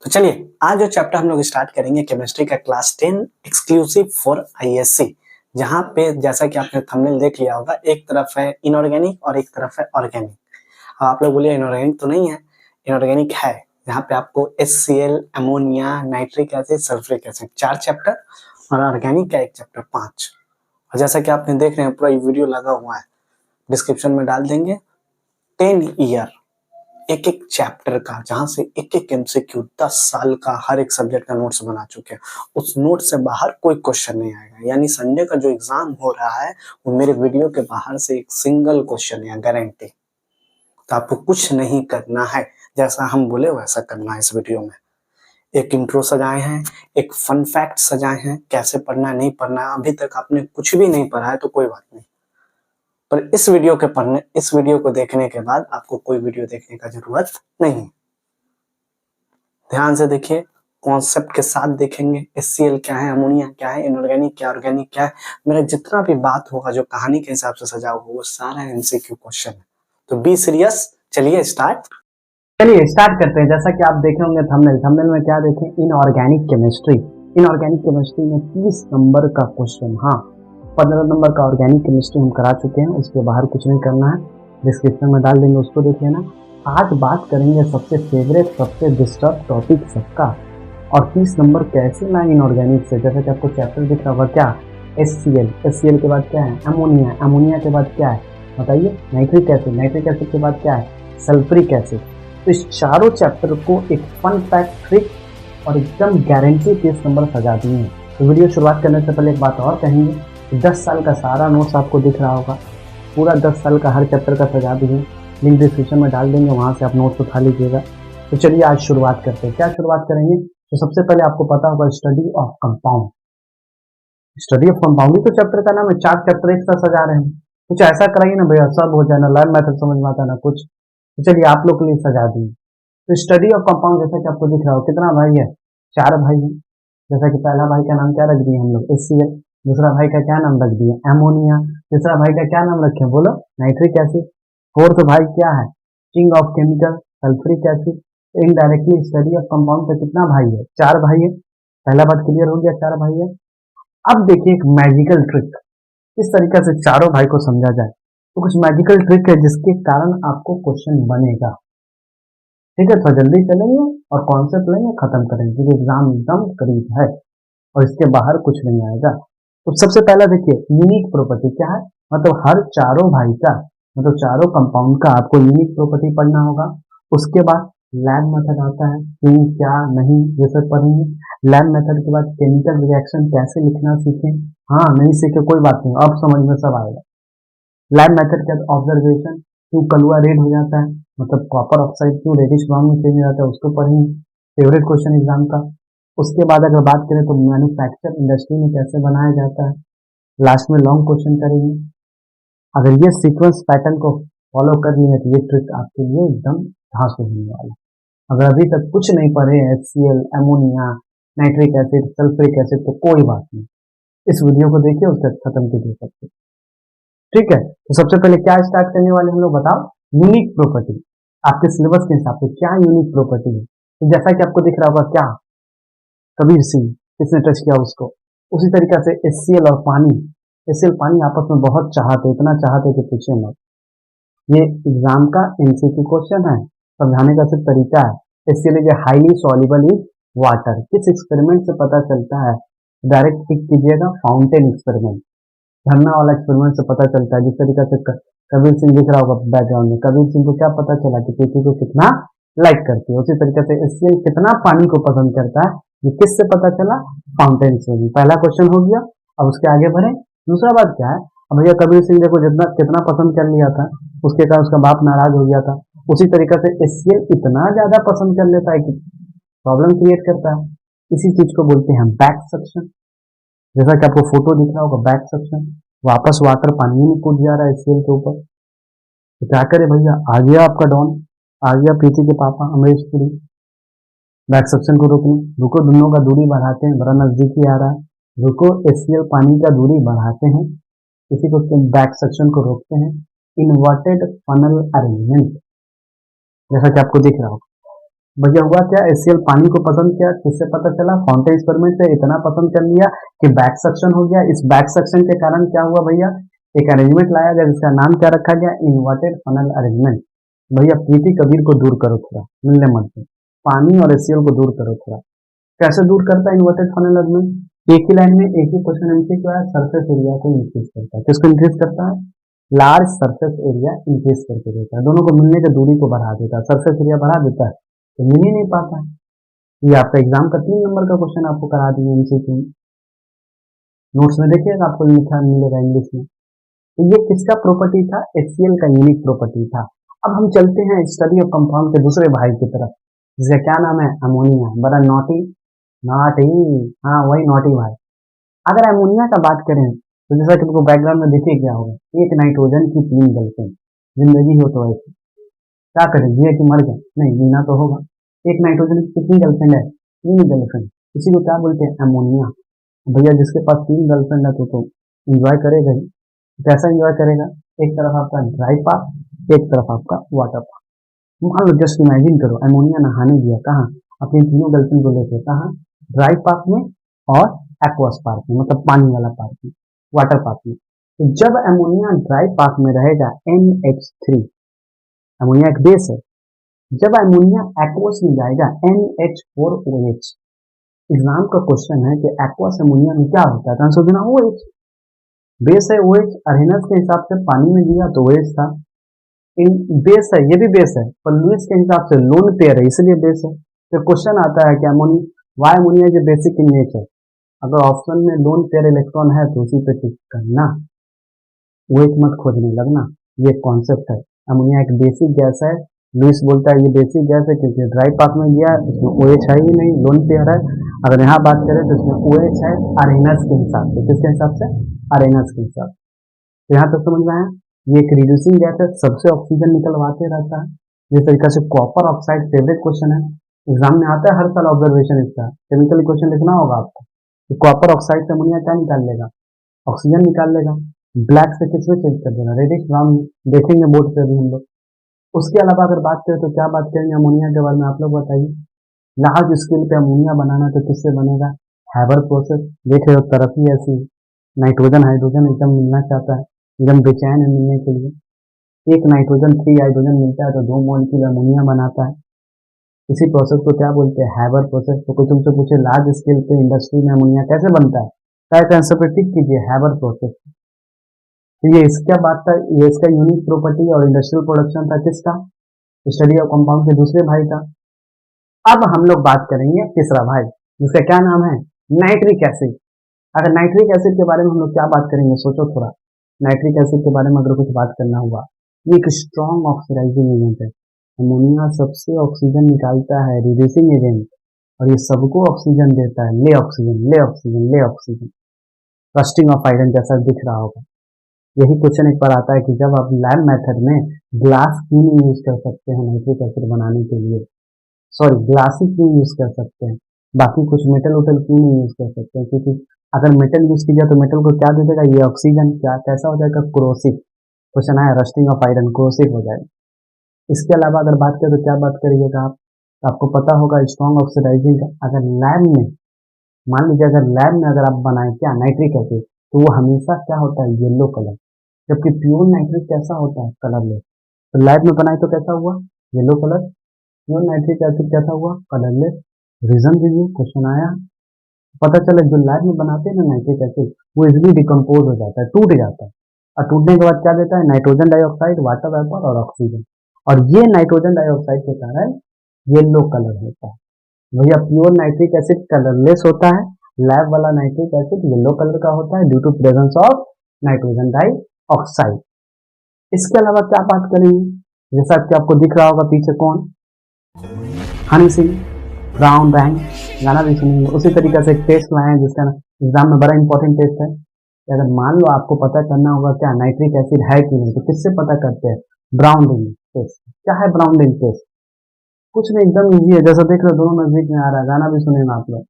तो चलिए आज जो चैप्टर हम लोग स्टार्ट करेंगे केमिस्ट्री का क्लास 10 एक्सक्लूसिव फॉर आईएससी, जहाँ पे जैसा कि आपने थंबनेल देख लिया होगा, एक तरफ है इनऑर्गेनिक और एक तरफ है ऑर्गेनिक। आप लोग बोलिए इनऑर्गेनिक तो नहीं है, इनऑर्गेनिक है। यहाँ पे आपको HCl, ammonia, nitric acid, sulphuric acid 4 chapter और ऑर्गेनिक का एक चैप्टर 5। और जैसा कि आपने देख रहे हैं पूरा वीडियो लगा हुआ है, डिस्क्रिप्शन में डाल देंगे। 10 ईयर एक एक चैप्टर का, जहां से एक एक MCQ 10 साल का हर एक सब्जेक्ट का नोट्स बना चुके हैं। उस नोट से बाहर कोई क्वेश्चन नहीं आएगा, यानी संडे का जो एग्जाम हो रहा है वो मेरे वीडियो के बाहर से एक सिंगल क्वेश्चन है, गारंटी। तो आपको कुछ नहीं करना है, जैसा हम बोले वैसा करना है। इस वीडियो में एक इंट्रो सजाए हैं, एक फन फैक्ट सजाए हैं, कैसे पढ़ना है नहीं पढ़ना है। अभी तक आपने कुछ भी नहीं पढ़ा है तो कोई बात नहीं, पर इस वीडियो को देखने के बाद आपको कोई वीडियो देखने का जरूरत नहीं। ध्यान से देखिए, कॉन्सेप्ट के साथ देखेंगे। HCl क्या है, अमोनिया क्या है, इनऑर्गेनिक क्या, ऑर्गेनिक क्या है। मेरा जितना भी बात होगा जो कहानी के हिसाब से सजा होगा वो सारा MCQ क्वेश्चन है, तो बी सीरियस। चलिए स्टार्ट करते हैं। जैसा कि आप देखे होंगे थंबनेल में क्या देखें, इनऑर्गेनिक केमिस्ट्री। इनऑर्गेनिक केमिस्ट्री में 30 नंबर का क्वेश्चन। हाँ, 15 नंबर का ऑर्गेनिक केमिस्ट्री हम करा चुके हैं, उसके बाहर कुछ नहीं करना है, डिस्क्रिप्शन में डाल देंगे, उसको देख लेना। आज बात करेंगे सबसे फेवरेट, सबसे डिस्टर्ब टॉपिक सबका, और 30 नंबर कैसे लाए इनऑर्गेनिक से। जैसा कि आपको चैप्टर दिख रहा होगा, क्या HCl के बाद क्या है, अमोनिया के बाद क्या है बताइए, नाइट्रिक एसिड के बाद क्या है, सल्फ्यूरिक एसिड। तो इस चारों चैप्टर को एक फन फैक्ट, ट्रिक और एकदम गारंटी 30 नंबर सजा दिए हैं। तो वीडियो शुरुआत करने से पहले एक बात और कहेंगे, 10 साल का सारा नोट्स आपको दिख रहा होगा, पूरा 10 साल का हर चैप्टर का सजा दिए, लिंक डिस्क्रिप्शन में डाल देंगे, वहां से आप नोट्स उठा लीजिएगा। तो चलिए आज शुरुआत करते हैं। क्या शुरुआत करेंगे, तो सबसे पहले आपको पता होगा study of compound. Study of compound ही तो चैप्टर का नाम है, 4 चैप्टर एक साथ सजा रहे हैं। कुछ ऐसा कराइए ना भैया, सब हो जाए ना, लैब मेथड समझ में आता ना कुछ। तो चलिए आप लोग के लिए सजा दी। तो स्टडी ऑफ कंपाउंड जैसा कि आपको दिख रहा हो, कितना भाई है, 4 भाई है। जैसा कि पहला भाई का नाम क्या रख दिए हम लोग, HCl। दूसरा भाई का क्या नाम रख दिए, अमोनिया। तीसरा भाई का क्या नाम रखे, बोलो, नाइट्रिक एसिड। फोर्थ भाई क्या है, king of chemical, sulphuric acid. Indirectly study of compound का कितना भाई है, 4 भाई है। पहला बात क्लियर हो गया, 4 भाई है। अब देखिए एक मैजिकल ट्रिक, इस तरीके से चारों भाई को समझा जाए तो कुछ मैजिकल ट्रिक है जिसके कारण आपको क्वेश्चन बनेगा। ठीक है, तो जल्दी चलेंगे और कॉन्सेप्ट लेंगे, खत्म करेंगे, क्योंकि एग्जाम एकदम करीब है और इसके बाहर कुछ नहीं आएगा। तो सबसे पहला देखिए, यूनिक प्रॉपर्टी क्या है, मतलब हर चारों भाई का, मतलब चारों कंपाउंड का आपको यूनिक प्रॉपर्टी पढ़ना होगा। उसके बाद लैब मेथड आता है, क्यों क्या नहीं ये सब पढ़ेंगे। लैब मेथड के बाद केमिकल रिएक्शन कैसे लिखना सीखें। हाँ, नहीं सीखे कोई बात नहीं, अब समझ में सब आएगा। लैब मेथड के ऑब्जर्वेशन, क्यों कलुआ रेड हो जाता है, मतलब कॉपर ऑक्साइड क्यों रेडिश ब्राउन में चेंज हो जाता है, उसको पढ़ेंगे, फेवरेट क्वेश्चन एग्जाम का। उसके बाद अगर बात करें तो मैन्युफैक्चर इंडस्ट्री में कैसे बनाया जाता है, लास्ट में लॉन्ग क्वेश्चन करेंगे। अगर ये सीक्वेंस पैटर्न को फॉलो कर लिए तो ये ट्रिक आपके लिए एकदम धांसू होने वाला। अगर अभी तक कुछ नहीं पढ़े, HCl, ammonia, nitric acid, sulphuric acid, तो कोई बात नहीं, इस वीडियो को देखिए, उसके खत्म कीजिए सब कुछ। ठीक है, तो सबसे पहले क्या स्टार्ट करने वाले हम लोग, बताओ, यूनिक प्रॉपर्टी। आपके सिलेबस के हिसाब से क्या यूनिक प्रॉपर्टी है, तो जैसा कि आपको दिख रहा होगा, क्या कबीर सिंह, किसने टच किया उसको। उसी तरीके से HCl और पानी, HCl पानी आपस में बहुत चाहते, इतना चाहते कि पूछे मत। ये एग्जाम का MCQ क्वेश्चन है, समझाने का सिर्फ तरीका है। HCl is highly soluble in water, किस एक्सपेरिमेंट से पता चलता है, डायरेक्ट टिक कीजिएगा, फाउंटेन एक्सपेरिमेंट, झरना वाला एक्सपेरिमेंट से पता चलता है। जिस तरीके से कबीर सिंह दिख रहा होगा बैकग्राउंड में, कबीर सिंह को क्या पता चला कि पृथ्वी को कितना लाइक करती है। उसी तरीके से HCl कितना पानी को पसंद करता है, ये किससे पता चला, फाउंटेन से। पहला क्वेश्चन हो गया। अब उसके आगे बढ़े, दूसरा बात क्या है, अब भैया कबीर सिंह देखो जितना कितना पसंद कर लिया था, उसके कारण उसका बाप नाराज हो गया था। उसी तरीके से HCl इतना ज्यादा पसंद कर लेता है कि प्रॉब्लम क्रिएट करता है। इसी चीज को बोलते हैं बैक सक्शन। जैसा कि आपको फोटो दिख रहा होगा, बैक सक्शन, वापस वाटर पानी में कूद जा रहा है HCl के ऊपर। तो क्या करे भैया, आ गया आपका डॉन, आ गया प्रीति के पापा अमरीश पुरी, बैक सक्शन को रोकने। रुको, दोनों का दूरी बढ़ाते हैं, बड़ा नजदीकी आ रहा है। रुको, HCl पानी का दूरी बढ़ाते हैं, इसी को बैक सक्शन को रोकते हैं। इन्वर्टेड फनल अरेंजमेंट, जैसा कि आपको दिख रहा होगा, भैया हुआ क्या, HCl पानी को पसंद किया, किससे पता चला, फाउंटेन एक्सपेरिमेंट से इतना पसंद कर लिया कि बैक सक्शन हो गया। इस बैक सक्शन के कारण क्या हुआ भैया, एक अरेंजमेंट लाया गया जिसका नाम क्या रखा गया, इन्वर्टेड फनल अरेंजमेंट। भैया प्रीति कबीर को दूर करो थोड़ा, मिलने मत दो, पानी और HCl को दूर करो थोड़ा। कैसे दूर करता है इन्वर्टेड फनल अरेंजमेंट, एक ही लाइन में एक ही क्वेश्चन एमसीक्यू है, सरफेस एरिया को इंक्रीज करता है। किसको इंक्रीज करता है, लार्ज सरफेस एरिया इंक्रीज करके देता है, दोनों को मिलने की दूरी को बढ़ा देता है। सरफेस एरिया बढ़ा देता है तो मिल ही नहीं पाता है। ये आपका एग्जाम का 3 नंबर का क्वेश्चन आपको करा दिए एमसीक्यू, नोट्स में देखिएगा आपको लिखा मिलेगा इंग्लिश में। तो ये किसका प्रॉपर्टी था, HCl का यूनिक प्रॉपर्टी था। अब हम चलते हैं स्टडी ऑफ कंपाउंड के दूसरे भाई की तरफ, जिसका क्या नाम है, अमोनिया। बड़ा नॉटी, नॉटी, हाँ वही नॉटी भाई। अगर अमोनिया का बात करें तो जैसा कि तुमको बैकग्राउंड में देखिए क्या होगा, एक नाइट्रोजन की 3 गर्लफ्रेंड, जिंदगी हो तो ऐसे क्या करें, जिए कि मर जाए, नहीं जीना तो होगा। एक नाइट्रोजन की कितनी गर्लफ्रेंड है, 3 गर्लफ्रेंड, इसी को क्या बोलते हैं, अमोनिया। भैया जिसके पास 3 गर्लफ्रेंड है तो इंजॉय करेगा ही। कैसा इंजॉय करेगा, एक तरफ आपका ड्राई पार्क, एक तरफ आपका वाटर पार्क। मान लो जस्ट इमेजिन करो, अमोनिया नहाने गया कहाँ, अपनी 3 गर्लफ्रेंड को लेकर कहाँ, ड्राई पार्क में और एक्वास पार्क में, मतलब पानी वाला पार्क में, वाटर पार्क में। तो जब अमोनिया ड्राई पार्क में रहेगा NH3, अमोनिया एक बेस है, जब अमोनिया एक्वस में जाएगा NH4OH। एग्जाम का क्वेश्चन है कि एक्वस अमोनिया में क्या होता है, तो आंसर देना OH। बेस है OH, अरेनस के हिसाब से पानी में दिया तो OH था। इन बेस है, ये भी बेस है, पर लुईस के हिसाब से लोन पेयर है इसलिए बेस है। तो क्वेश्चन आता है कि ammonia, why ammonia is basic in nature. अगर ऑप्शन में लोन पेयर इलेक्ट्रॉन है तो उसी पे टिक करना, OH मत खोजने लगना। ये कॉन्सेप्ट है, अमोनिया एक बेसिक गैस है। लुईस बोलता है ये बेसिक गैस है क्योंकि ड्राई पार्क में गया, इसमें OH है ही नहीं, लोन पेयर है। अगर यहाँ बात करें तो इसमें OH है अरेनस के हिसाब से, किसके हिसाब से, अरेनस के हिसाब से। तो यहाँ तक समझ में आया, ये एक रिड्यूसिंग गैस है, सबसे ऑक्सीजन निकलवाते रहता है। जिस तरीके से कॉपर ऑक्साइड फेवरेट क्वेश्चन है, एग्जाम में आता है हर साल ऑब्जर्वेशन इसका, केमिकल क्वेश्चन लिखना होगा आपको। तो कॉपर ऑक्साइड से अमोनिया क्या निकाल लेगा, ऑक्सीजन निकाल लेगा। ब्लैक से किस में चेंज कर देगा, रेडिश ब्राउन, देखेंगे बोर्ड पे अभी हम लोग। उसके अलावा अगर बात करें तो क्या बात करेंगे अमोनिया के बारे में, आप लोग बताइए। लार्ज स्केल पे अमोनिया बनाना तो किससे बनेगा, हैबर प्रोसेस। देख रहे हो तरफ ही ऐसी, नाइट्रोजन हाइड्रोजन एकदम मिलना चाहता है, एकदम बेचैन है मिलने के लिए। एक नाइट्रोजन 3 हाइड्रोजन मिलता है तो 2 मॉलिक्यूल अमोनिया बनाता है। इसी प्रोसेस को क्या बोलते हैं, हैबर प्रोसेस। तो कोई तुमसे पूछे लार्ज स्केल पे इंडस्ट्री में अमोनिया कैसे बनता है, क्या आंसर पे टिक कीजिए, हैबर प्रोसेस। तो ये इसका बात था, ये इसका यूनिक प्रॉपर्टी और इंडस्ट्रियल प्रोडक्शन था किसका, स्टडी ऑफ कंपाउंड के दूसरे भाई का। अब हम लोग बात करेंगे तीसरा भाई, जिसका क्या नाम है, नाइट्रिक एसिड। अगर नाइट्रिक एसिड के बारे में हम लोग क्या बात करेंगे, सोचो थोड़ा। नाइट्रिक एसिड के बारे में अगर कुछ बात करना हुआ, ये एक स्ट्रॉन्ग ऑक्सीडाइजिंग एजेंट है। अमोनिया सबसे ऑक्सीजन निकालता है, रिड्यूसिंग एजेंट, और ये सबको ऑक्सीजन देता है, ले ऑक्सीजन ले ऑक्सीजन ले ऑक्सीजन। रस्टिंग ऑफ आयरन जैसा दिख रहा होगा। यही क्वेश्चन एक बार आता है कि जब आप लैब मेथड में ग्लास क्यों नहीं यूज कर सकते हैं नाइट्रिक एसिड बनाने के लिए, सॉरी ग्लास ही क्यों यूज कर सकते हैं, बाकी कुछ मेटल उटल क्यों नहीं यूज कर सकते हैं, क्योंकि अगर मेटल यूज किया तो मेटल को क्या दे देगा, ये ऑक्सीजन, क्या कैसा हो जाएगा, क्रोसिव। क्वेश्चन आया रस्टिंग ऑफ आयरन, क्रोसिव हो जाएगा। इसके अलावा अगर बात करें तो क्या बात करिएगा आप, तो आपको पता होगा स्ट्रॉन्ग ऑक्सीडाइजिंग का। अगर लैब में, मान लीजिए अगर लैब में अगर आप बनाए क्या नाइट्रिक एसिड, तो वो हमेशा क्या होता है, येलो कलर, जबकि प्योर नाइट्रिक कैसा होता है, कलरलेस। तो लैब में बनाए तो कैसा हुआ, yellow colour. Pure nitric acid कैसा हुआ, कलरलेस। रीजन दीजिए, क्वेश्चन आया। पता चले जो लैब में बनाते हैं ना नाइट्रिक एसिड, वो इजिली डिकम्पोज हो जाता है, टूट जाता है, और टूटने के बाद क्या देता है, नाइट्रोजन डाइऑक्साइड, वाटर वेपर और ऑक्सीजन। और ये नाइट्रोजन डाइऑक्साइड के कारण येलो कलर होता है। भैया प्योर नाइट्रिक एसिड कलरलेस होता है, लैब वाला नाइट्रिक एसिड येलो कलर का होता है due to presence of nitrogen dioxide. इसके अलावा क्या बात करेंगे, जैसा कि आपको दिख रहा होगा पीछे कौन, हनी सिंह, ब्राउन रैंक, गाना भी सुनेंगे। उसी तरीके से एक टेस्ट लाए हैं जिसका एग्जाम में बड़ा इंपॉर्टेंट टेस्ट है। अगर मान लो आपको पता करना होगा क्या नाइट्रिक एसिड है कि नहीं, तो किससे पता करते हैं, ब्राउन रिंग टेस्ट। क्या है ब्राउन रिंग टेस्ट, कुछ नहीं, एकदम इजी है, जैसा देख रहे हो दोनों नजदीक में आ रहा है, गाना भी सुनेगा आप लोग।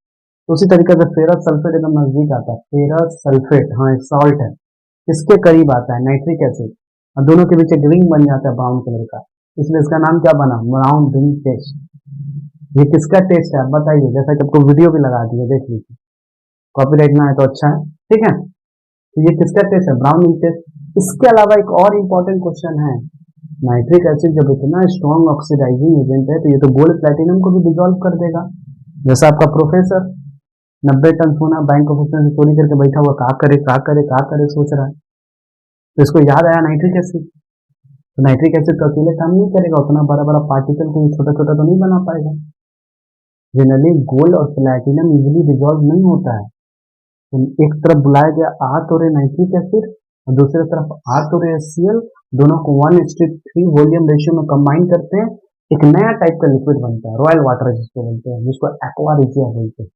तो उसी तरीके से फेरस सल्फेट एकदम नजदीक आता है, फेरस सल्फेट, हाँ एक सॉल्ट है, किसके करीब आता है, नाइट्रिक एसिड, और दोनों के बीच एक रिंग बन जाता है ब्राउन कलर का, इसलिए इसका नाम क्या बना, ब्राउन रिंग टेस्ट। ये किसका टेस्ट है आप बताइए, जैसा कि आपको वीडियो भी लगा दिया, देख लीजिए, कॉपीराइट ना है तो अच्छा है, ठीक है। तो ये किसका टेस्ट है, ब्राउन मिल्क टेस्ट। इसके अलावा एक और इम्पोर्टेंट क्वेश्चन है, नाइट्रिक एसिड जब इतना स्ट्रॉन्ग ऑक्सीडाइजिंग एजेंट है तो ये तो गोल्ड प्लेटिनम को भी डिजोल्व कर देगा। जैसा आपका प्रोफेसर 90 टन सोना बैंक ऑफ से चोरी करके बैठा हुआ, कहा करे सोच रहा है, तो इसको याद आया नाइट्रिक एसिड। तो नाइट्रिक एसिड तो अकेले काम नहीं करेगा, उतना बड़ा बड़ा पार्टिकल को छोटा छोटा तो नहीं बना पाएगा। जनरली गोल्ड और प्लेटिनम इजिली डिजोल्व नहीं होता है। तो एक तरफ बुलाया गया आर्थ और नाइट्रिक एसिड और दूसरी तरफ आर्थ और HCl, दोनों को 1:3 वॉल्यूम रेशियो में कंबाइन करते हैं, एक नया टाइप का लिक्विड बनता है, रॉयल वाटर जिसको बोलते हैं, जिसको एक्वा रिजिया बोलते हैं।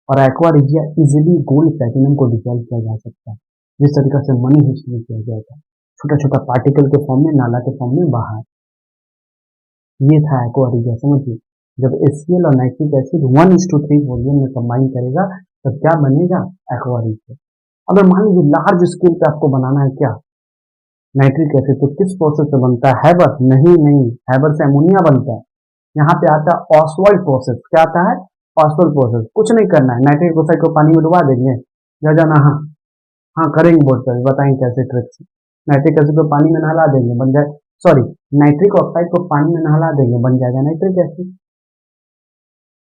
और aqua regia easily gold platinum को डिजोल्व किया जा सकता है, जिस तरीके से मनी हिस्ट में किया गया था, छोटा छोटा पार्टिकल के फॉर्म में, नाला के फॉर्म में बाहर। ये था एक्वा रिजिया, समझिए। जब HCl और नाइट्रिक एसिड 1:3 वॉल्यूम में कंबाइन करेगा तब क्या बनेगा, एक्वा रिजिया। अगर मान लीजिए लार्ज स्केल पे आपको बनाना है क्या, नाइट्रिक एसिड, तो किस प्रोसेस से बनता है, हैबर नहीं, हैबर से अमोनिया बनता है। यहाँ पे आता है ऑसवाल्ड प्रोसेस, क्या आता है, ऑसवाल्ड प्रोसेस। कुछ नहीं करना है, नाइट्रिक ऑक्साइड को पानी में डुबा देंगे, जा जाना, हाँ हाँ करेंगे, बोर्ड पर बताएंगे कैसे ट्रिक्स। नाइट्रिक एसिड को पानी में नहला देंगे, बन जाए, सॉरी, नाइट्रिक ऑक्साइड को पानी में नहला देंगे, बन जाएगा नाइट्रिक एसिड।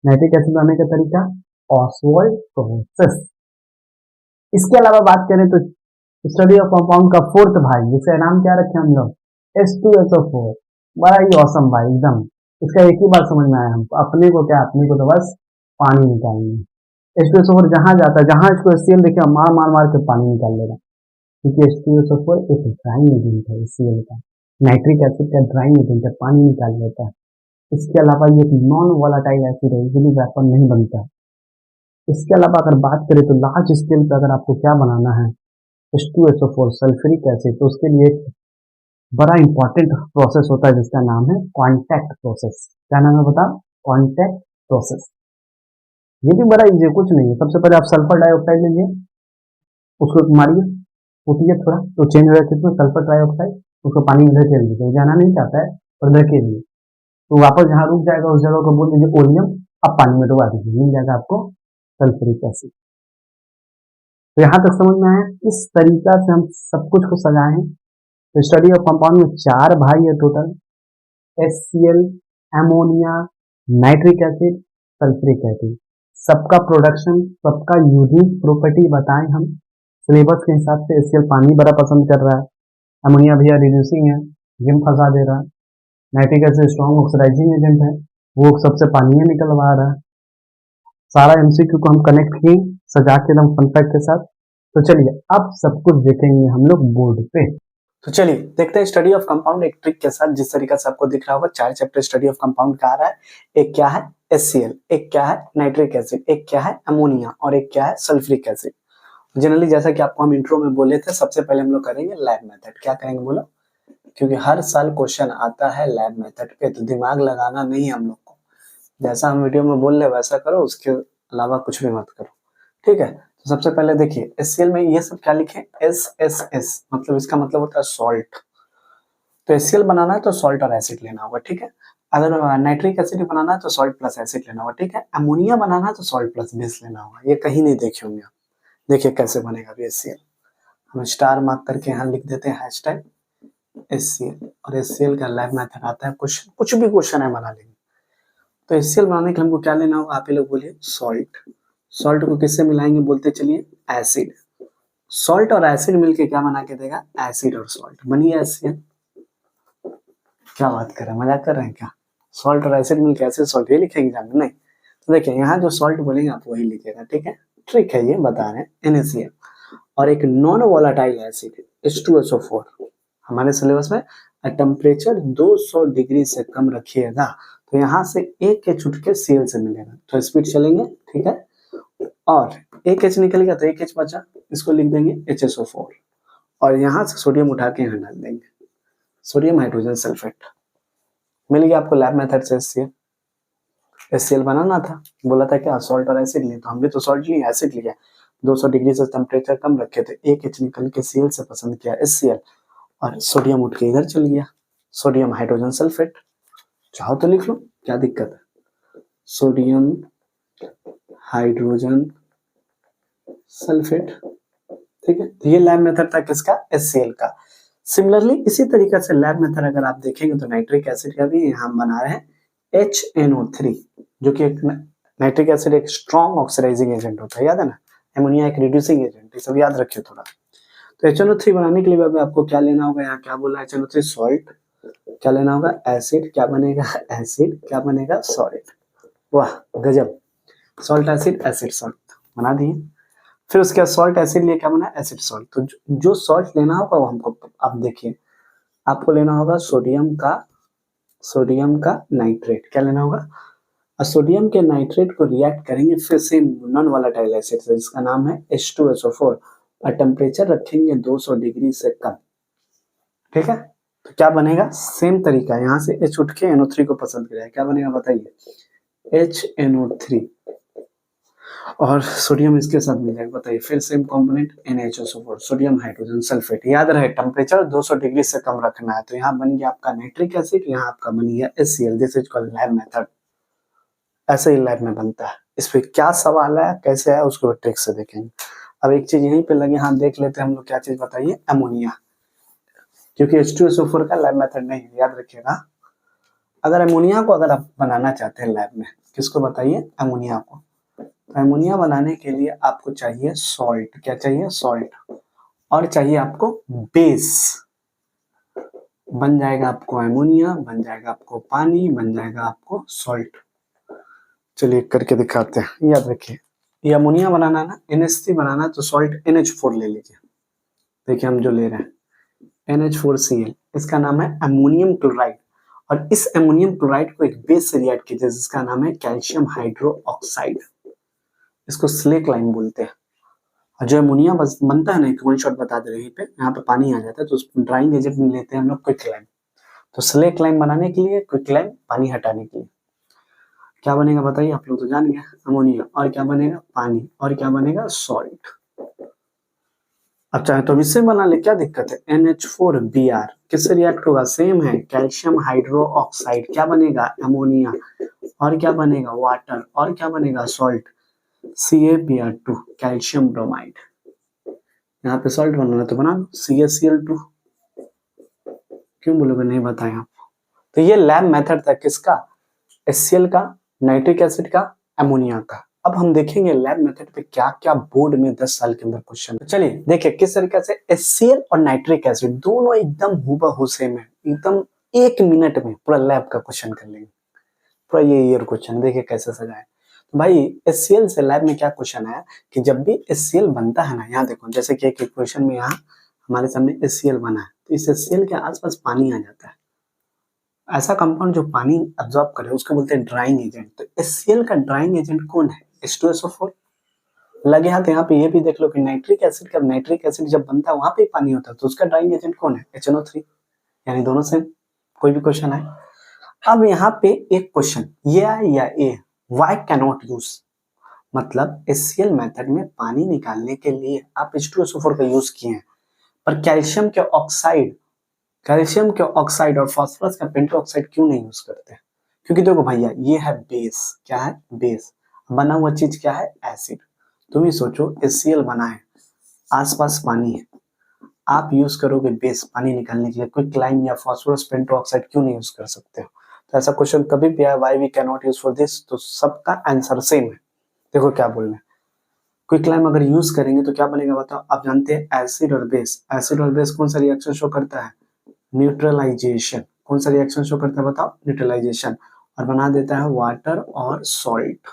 नाइट्रिक एसिड बनाने का तरीका ऑसवाल्ड प्रोसेस। इसके अलावा बात करें तो स्टडी ऑफ कंपाउंड का फोर्थ भाई, जिसका नाम क्या रखे हम लोग, H2SO4। बड़ा ही औसम भाई एकदम। इसका एक ही बात समझ में आया हमको, अपने को क्या, अपने को तो बस पानी निकालनी है। H2SO4 जहां जाता है, जहां इसको HCl देखिए, मार मार मार के पानी निकाल लेगा, क्योंकि H2SO4 एक ड्राइंग एजेंट है HCl का, नाइट्रिक एसिड का ड्राइंग एजेंट है, पानी निकाल लेता है। इसके अलावा ये एक नॉन वोलाटाइल एसिड है, इजिली वेपर नहीं बनता है। इसके अलावा अगर बात करें तो लार्ज स्केल पे अगर आपको क्या बनाना है, H2SO4 सल्फ्यूरिक एसिड, तो उसके लिए एक बड़ा इंपॉर्टेंट प्रोसेस होता है जिसका नाम है कॉन्टैक्ट प्रोसेस। क्या नाम है बताओ, कॉन्टैक्ट प्रोसेस। ये भी बड़ा इजी है, कुछ नहीं है। सबसे पहले आप सल्फर डाइऑक्साइड लीजिए, उसको मारिए, फूटिए थोड़ा तो चेंज हो जाए इसमें सल्फर डाइऑक्साइड, उसको पानी में धकेल दीजिए, जाना नहीं चाहता है और धकेलिए, तो वापस जहाँ रुक जाएगा उस जगह को बोल दीजिए ओलियम, अब पानी में डुबा दीजिए, मिल जाएगा आपको सल्फ्यूरिक एसिड। तो यहाँ तक समझ में आया किस तरीका से हम सब कुछ को सजाए हैं। तो स्टडी ऑफ कंपाउंड में 4 भाई है total, HCl, ammonia, nitric acid, sulphuric acid. सबका प्रोडक्शन, सबका यूनिक प्रॉपर्टी बताएं हम। सिलेबस के हिसाब से HCl पानी बड़ा पसंद कर रहा है, अमोनिया भैया रिड्यूसिंग है, जिम फंसा दे रहा है, nitric acid strong oxidising agent है, वो सबसे पानी निकलवा रहा है। सारा MCQ को हम कनेक्ट किए सजा के एकदम फन फैक्ट के साथ। तो चलिए अब सब कुछ देखेंगे हम लोग बोर्ड पे। तो चलिए देखते हैं स्टडी ऑफ कंपाउंड एक ट्रिक के साथ, जिस तरीके से आपको दिख रहा होगा 4 चैप्टर स्टडी ऑफ कंपाउंड का आ रहा है। एक क्या है HCl, एक क्या है नाइट्रिक एसिड, एक क्या है अमोनिया और एक क्या है सल्फ्यूरिक एसिड। जनरली जैसा कि आपको हम इंट्रो में बोले थे, सबसे पहले हम लोग करेंगे लैब मेथड। क्या करेंगे बोलो, क्योंकि हर साल क्वेश्चन आता है लैब मेथड पे, तो दिमाग लगाना नहीं है हम लोग को, जैसा हम वीडियो में बोल रहे वैसा करो, उसके अलावा कुछ भी मत करो, ठीक है। तो सबसे पहले देखिए HCl में ये सब क्या लिखे, SSS, मतलब इसका मतलब होता है सॉल्ट। तो HCl बनाना है तो सॉल्ट और एसिड लेना होगा, ठीक है। अगर नाइट्रिक एसिड बनाना है तो सॉल्ट प्लस एसिड लेना होगा, ठीक है। अमोनिया बनाना है तो सॉल्ट प्लस बेस लेना होगा, ये कहीं नहीं देखे होंगे आप। देखिए कैसे बनेगा अभी HCl, हम स्टार मार्क करके यहाँ लिख देते हैं हैशटैग HCl, और HCl का लैब मेथड आता है, कुछ भी क्वेश्चन है बना लेंगे। तो HCl बनाने के लिए हमको क्या लेना होगा, आप ही लोग बोलिए, सॉल्ट। सॉल्ट को किससे मिलाएंगे, बोलते चलिए एसिड। सॉल्ट और एसिड मिलके क्या बना के देगा, एसिड और सॉल्ट बनिए HCl। क्या बात कर रहे हैं, मजाक कर रहे हैं क्या, सॉल्ट और एसिड मिलके एसिड सॉल्ट ये लिखेंगे एग्जाम में, नहीं। तो देखिए यहाँ जो सॉल्ट बोलेंगे आप वही लिखेगा, ठीक है, ट्रिक है ये, बता रहे हैं NaCl। और एक नॉन वोलाटाइल एसिड H2SO4, हमारे सिलेबस में टेम्परेचर 200 डिग्री से कम रखिएगा तो यहाँ से एक H उठ के Cl से मिलेगा, तो स्पीड चलेंगे, ठीक है। और एक H निकल गया तो एक H बचा, इसको लिख देंगे HSO4, और यहाँ से सोडियम उठा के यहाँ डाल देंगे, सोडियम हाइड्रोजन सल्फेट। मिल गया आपको लैब मेथड से HCl। HCl बनाना था, बोला था क्या सॉल्ट और एसिड लिए, तो हमने तो सॉल्ट लिया, एसिड लिया, 200 डिग्री से टेम्परेचर कम रखे थे, एक H निकल के Cl से पसंद किया HCl, और सोडियम उठ के इधर चल गया, सोडियम हाइड्रोजन सल्फेट। चाहो तो लिख लो, क्या दिक्कत है। Sodium hydrogen sulphate. ठीक है, तो ये लैब मेथड था किसका, HCl का। सिमिलरली इसी तरीके से लैब मेथड अगर आप देखेंगे तो नाइट्रिक एसिड का भी हम बना रहे हैं HNO3, जो कि एक नाइट्रिक एसिड एक स्ट्रॉन्ग ऑक्सीडाइजिंग एजेंट होता है, याद है ना। एमोनिया एक रिड्यूसिंग एजेंट, ये सब याद रखिए थोड़ा। तो HNO3 बनाने के लिए अभी आपको क्या लेना होगा, यहाँ क्या बोला है, HNO3 सॉल्ट, क्या लेना होगा, एसिड, क्या बनेगा एसिड, क्या बनेगा सॉल्ट। वाह गजब, सॉल्ट एसिड एसिड सॉल्ट बना दिए। फिर उसके बाद सॉल्ट एसिड लिए क्या बना, एसिड सॉल्ट। तो जो सॉल्ट लेना होगा वो हमको, आप देखिए आपको लेना होगा सोडियम का नाइट्रेट, क्या लेना होगा, और सोडियम के नाइट्रेट को रिएक्ट करेंगे फिर से नॉन वोलेटाइल एसिड से, जिसका नाम है H2SO4, और टेम्परेचर रखेंगे 200 डिग्री से कम। ठीक है, तो क्या बनेगा, सेम तरीका, यहाँ से H उठ के NO3 को पसंद करेगा, क्या बनेगा बताइए, HNO3, और सोडियम इसके साथ मिल जाएगा, बताइए फिर same component NaHO4, sodium hydrogen sulphate. याद रहे टेम्परेचर 200 डिग्री से कम रखना है। तो यहाँ बन गया आपका नाइट्रिक एसिड, यहाँ आपका बन गया HCl। This is called lab method, ऐसे ही लैब में बनता है। इस पे क्या सवाल है, कैसे है, उसको ट्रिक से देखेंगे। अब एक चीज यहीं पे लगे, हाँ देख लेते हैं हम लोग, क्या चीज बताइए, अमोनिया, क्योंकि H2SO4 का लैब मेथड नहीं है, याद रखिएगा। अगर अमोनिया को अगर आप बनाना चाहते हैं लैब में, किसको बताइए, अमोनिया को, तो अमोनिया बनाने के लिए आपको चाहिए सॉल्ट, क्या चाहिए, सॉल्ट, और चाहिए आपको बेस। बन जाएगा आपको अमोनिया, बन जाएगा आपको पानी, बन जाएगा आपको सॉल्ट। चलिए करके दिखाते हैं, याद रखिए, ये अमोनिया बनाना ना, NH3 बनाना, तो सॉल्ट NH4 ले लीजिए। देखिए हम जो ले रहे हैं NH4Cl, इसका नाम है अमोनियम क्लोराइड, और इस अमोनियम क्लोराइड को एक बेस से रिएक्ट कीजिए जिसका नाम है कैल्शियम हाइड्रोक्साइड, इसको स्लेक लाइन बोलते हैं। और जो अमोनिया बनता है ना, एक वन शॉट बता दे रहे पे, यहाँ पे पानी आ जाता है, तो उस ड्राइंग एजेंट में लेते हैं हम लोग क्विक लाइम। तो स्लेक लाइन बनाने के लिए, क्विक लाइम पानी हटाने के लिए, क्या बनेगा बताइए, आप लोग तो जान गए, अमोनिया, और क्या बनेगा, पानी, और क्या बनेगा, सॉल्ट। अब चाहे तो इससे बना ले, क्या दिक्कत है, NH4Br किससे रिएक्ट होगा, सेम है, कैल्शियम हाइड्रोक्साइड, क्या बनेगा, अमोनिया, और क्या बनेगा, वाटर, और क्या बनेगा, सॉल्ट, CaBr2, कैल्शियम ब्रोमाइड। यहाँ पे सॉल्ट बनाना तो बना लो, CaCl2, क्यों बोलोगे नहीं बताया आपको। तो ये लैब मेथड था किसका, HCl का, नाइट्रिक एसिड का, अमोनिया का। अब हम देखेंगे लैब मेथड पे क्या क्या बोर्ड में 10 साल के अंदर क्वेश्चन। चलिए देखिए किस तरीके से HCl और नाइट्रिक एसिड दोनों एकदम हूबहू सेम है, एकदम 1 मिनट में पूरा लैब का क्वेश्चन कर लेंगे, पूरा ये ईयर क्वेश्चन। देखिए कैसे सजाए। तो भाई HCl से लैब में क्या क्वेश्चन आया कि जब भी HCl बनता है ना, यहाँ देखो जैसे कि एक इक्वेशन में यहाँ हमारे सामने HCl बना है, तो इस HCl के आसपास पानी आ जाता है। ऐसा कंपाउंड जो पानी अब्सॉर्ब करे उसको बोलते हैं ड्राइंग एजेंट। तो HCl का ड्राइंग एजेंट कौन है, H2SO4। लगे हाथ यहाँ पे ये भी देख लो कि नाइट्रिक एसिड का, नाइट्रिक एसिड जब बनता है वहां पे पानी होता है, तो उसका ड्राइंग एजेंट कौन है, HNO3। यानी दोनों सेम, कोई भी क्वेश्चन आए। अब यहाँ पे एक क्वेश्चन ये है या ए, वाई कैनॉट यूज, मतलब HCl मेथड में पानी निकालने के लिए आप H2SO4 का यूज किए हैं, पर कैल्शियम के ऑक्साइड और फास्फोरस का पेंटो ऑक्साइड क्यों नहीं यूज करते। क्योंकि देखो भैया ये है बेस, क्या है, बेस, बना हुआ चीज क्या है, एसिड। तुम ही सोचो HCl बना है, आसपास पानी है, आप यूज करोगे बेस पानी निकालने के लिए, क्विक लाइम या फास्फोरस पेंटो ऑक्साइड क्यों नहीं यूज कर सकते हो। तो ऐसा क्वेश्चन कभी भी आया, why we can not use for this, तो सबका आंसर सेम है। देखो क्या बोल रहे हैं, क्विक लाइम अगर यूज करेंगे तो क्या बनेगा बताओ। आप जानते हैं एसिड और बेस, एसिड और बेस कौन सा रिएक्शन शो करता है, न्यूट्रलाइजेशन। कौन सा रिएक्शन शो करता है बताओ, न्यूट्रलाइजेशन, और बना देता है वाटर और सॉल्ट।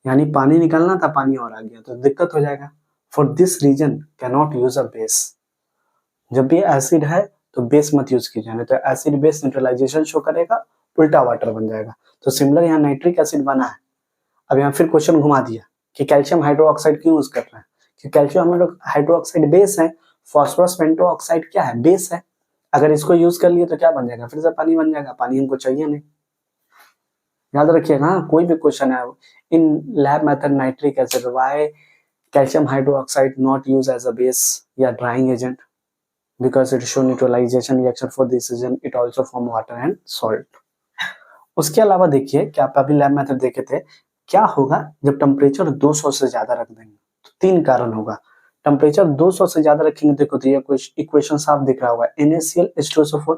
यानी पानी निकालना था, पानी और आ गया, तो दिक्कत हो जाएगा। For this reason can not use a base. जब भी एसिड है तो बेस मत यूज कीजिए, नहीं तो एसिड बेस न्यूट्रलाइजेशन शो करेगा, उल्टा वाटर बन जाएगा। तो सिमिलर यहाँ नाइट्रिक एसिड बना है। अब यहाँ फिर क्वेश्चन घुमा दिया कि कैल्शियम हाइड्रोक्साइड क्यों यूज कर रहे हैं, कि कैल्शियम हाइड्रोक्साइड बेस है, फास्फोरस पेंटो ऑक्साइड क्या है, बेस है। अगर इसको यूज कर लिए तो क्या बन जाएगा, फिर से पानी बन जाएगा, पानी हमको चाहिए नहीं। याद रखिएगा कोई भी क्वेश्चन है in lab method nitric acid, why calcium hydroxide not use as a base या drying agent, because it show neutralization reaction, for this reason it also form water and salt. उसके अलावा देखिए कि आप अभी लैब मेथड देखे थे, क्या होगा जब टेम्परेचर 200 से ज्यादा रख देंगे, तो 3 कारण होगा। टेम्परेचर 200 से ज्यादा रखेंगे, देखो तो ये कुछ इक्वेशन साफ दिख रहा होगा, NaCl H2SO4।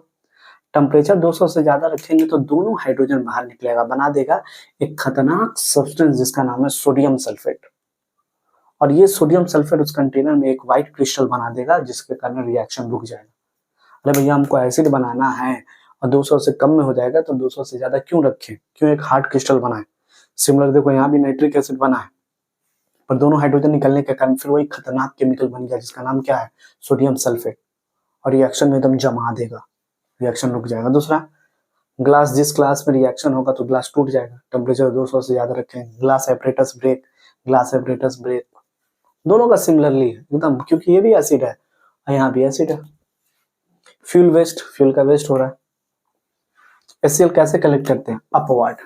टेम्परेचर 200 से ज्यादा रखेंगे तो दोनों हाइड्रोजन बाहर निकलेगा, बना देगा एक खतरनाक सब्सटेंस जिसका नाम है सोडियम सल्फेट। और ये सोडियम सल्फेट उस कंटेनर में एक व्हाइट क्रिस्टल बना देगा, जिसके कारण रिएक्शन रुक जाएगा। अरे भैया हमको एसिड बनाना है और 200 से कम में हो जाएगा, तो 200 से ज्यादा क्यों रखें, क्यों एक हार्ड क्रिस्टल बनाए। सिमिलर देखो यहाँ भी नाइट्रिक एसिड बना है, पर दोनों हाइड्रोजन निकलने के कारण फिर वही खतरनाक केमिकल बन गया जिसका नाम क्या है, सोडियम सल्फेट। और रिएक्शन में एकदम जमा देगा, रिएक्शन रुक जाएगा। दूसरा, ग्लास, जिस ग्लास में रिएक्शन होगा तो ग्लास टूट जाएगा, टेम्परेचर 200 से ज्यादा रखें, glass apparatus break, glass apparatus break. दोनों का सिमिलरली है एकदम, क्योंकि ये भी एसिड है और यहाँ भी एसिड है। फ्यूल वेस्ट, फ्यूल का वेस्ट हो रहा है। HCl कैसे कलेक्ट करते हैं, अपवर्ड,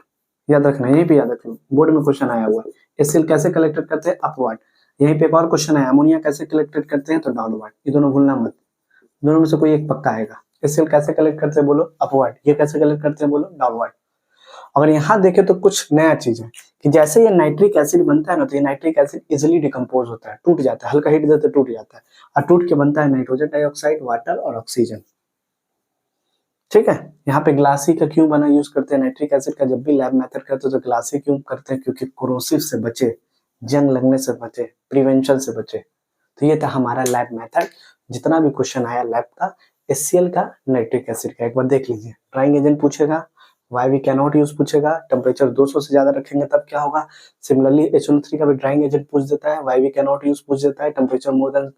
याद रखना, यहीं पे याद रख लो, बोर्ड में क्वेश्चन आया हुआ है। HCl कैसे कलेक्ट करते हैं, अपवर्ड। यहीं पे एक और क्वेश्चन है, अमोनिया कैसे कलेक्ट करते हैं, तो डाउनवर्ड। ये दोनों भूलना मत, दोनों में से कोई एक पक्का आएगा। HCl कैसे कलेक्ट करते हैं बोलो, अपवर्ड। ये कैसे कलेक्ट करते हैं बोलो, डाउनवर्ड। अगर यहाँ देखें तो कुछ नया चीज है कि जैसे ये नाइट्रिक एसिड बनता है ना, तो ये नाइट्रिक एसिड इजिली डिकम्पोज होता है, टूट जाता है, हल्का हीट देते टूट जाता है, और टूट के बनता है नाइट्रोजन डाइऑक्साइड, वाटर और ऑक्सीजन। ठीक है, यहाँ पे ग्लासी का क्यों बना यूज करते हैं नाइट्रिक एसिड का, जब भी लैब मेथड करते हैं तो ग्लासी क्यों करते हैं, क्योंकि कोरोसिव से बचे, जंग लगने से बचे, प्रिवेंशन से बचे। तो ये था हमारा लैब मेथड, जितना भी क्वेश्चन आया लैब का, HCl का, नाइट्रिक एसिड का, एक बार देख लीजिए। ड्राइंग एजेंट पूछेगा, वाई वी कैनॉट यूज पूछेगा, टेम्परेचर 200 से ज्यादा रखेंगे तब क्या होगा। सिमिलरली HNO3 का भी ड्राइंग एजेंट पूछ देता है, वाई वी कैनॉट यूज पूछ देता है, टेम्परेचर मोर देन।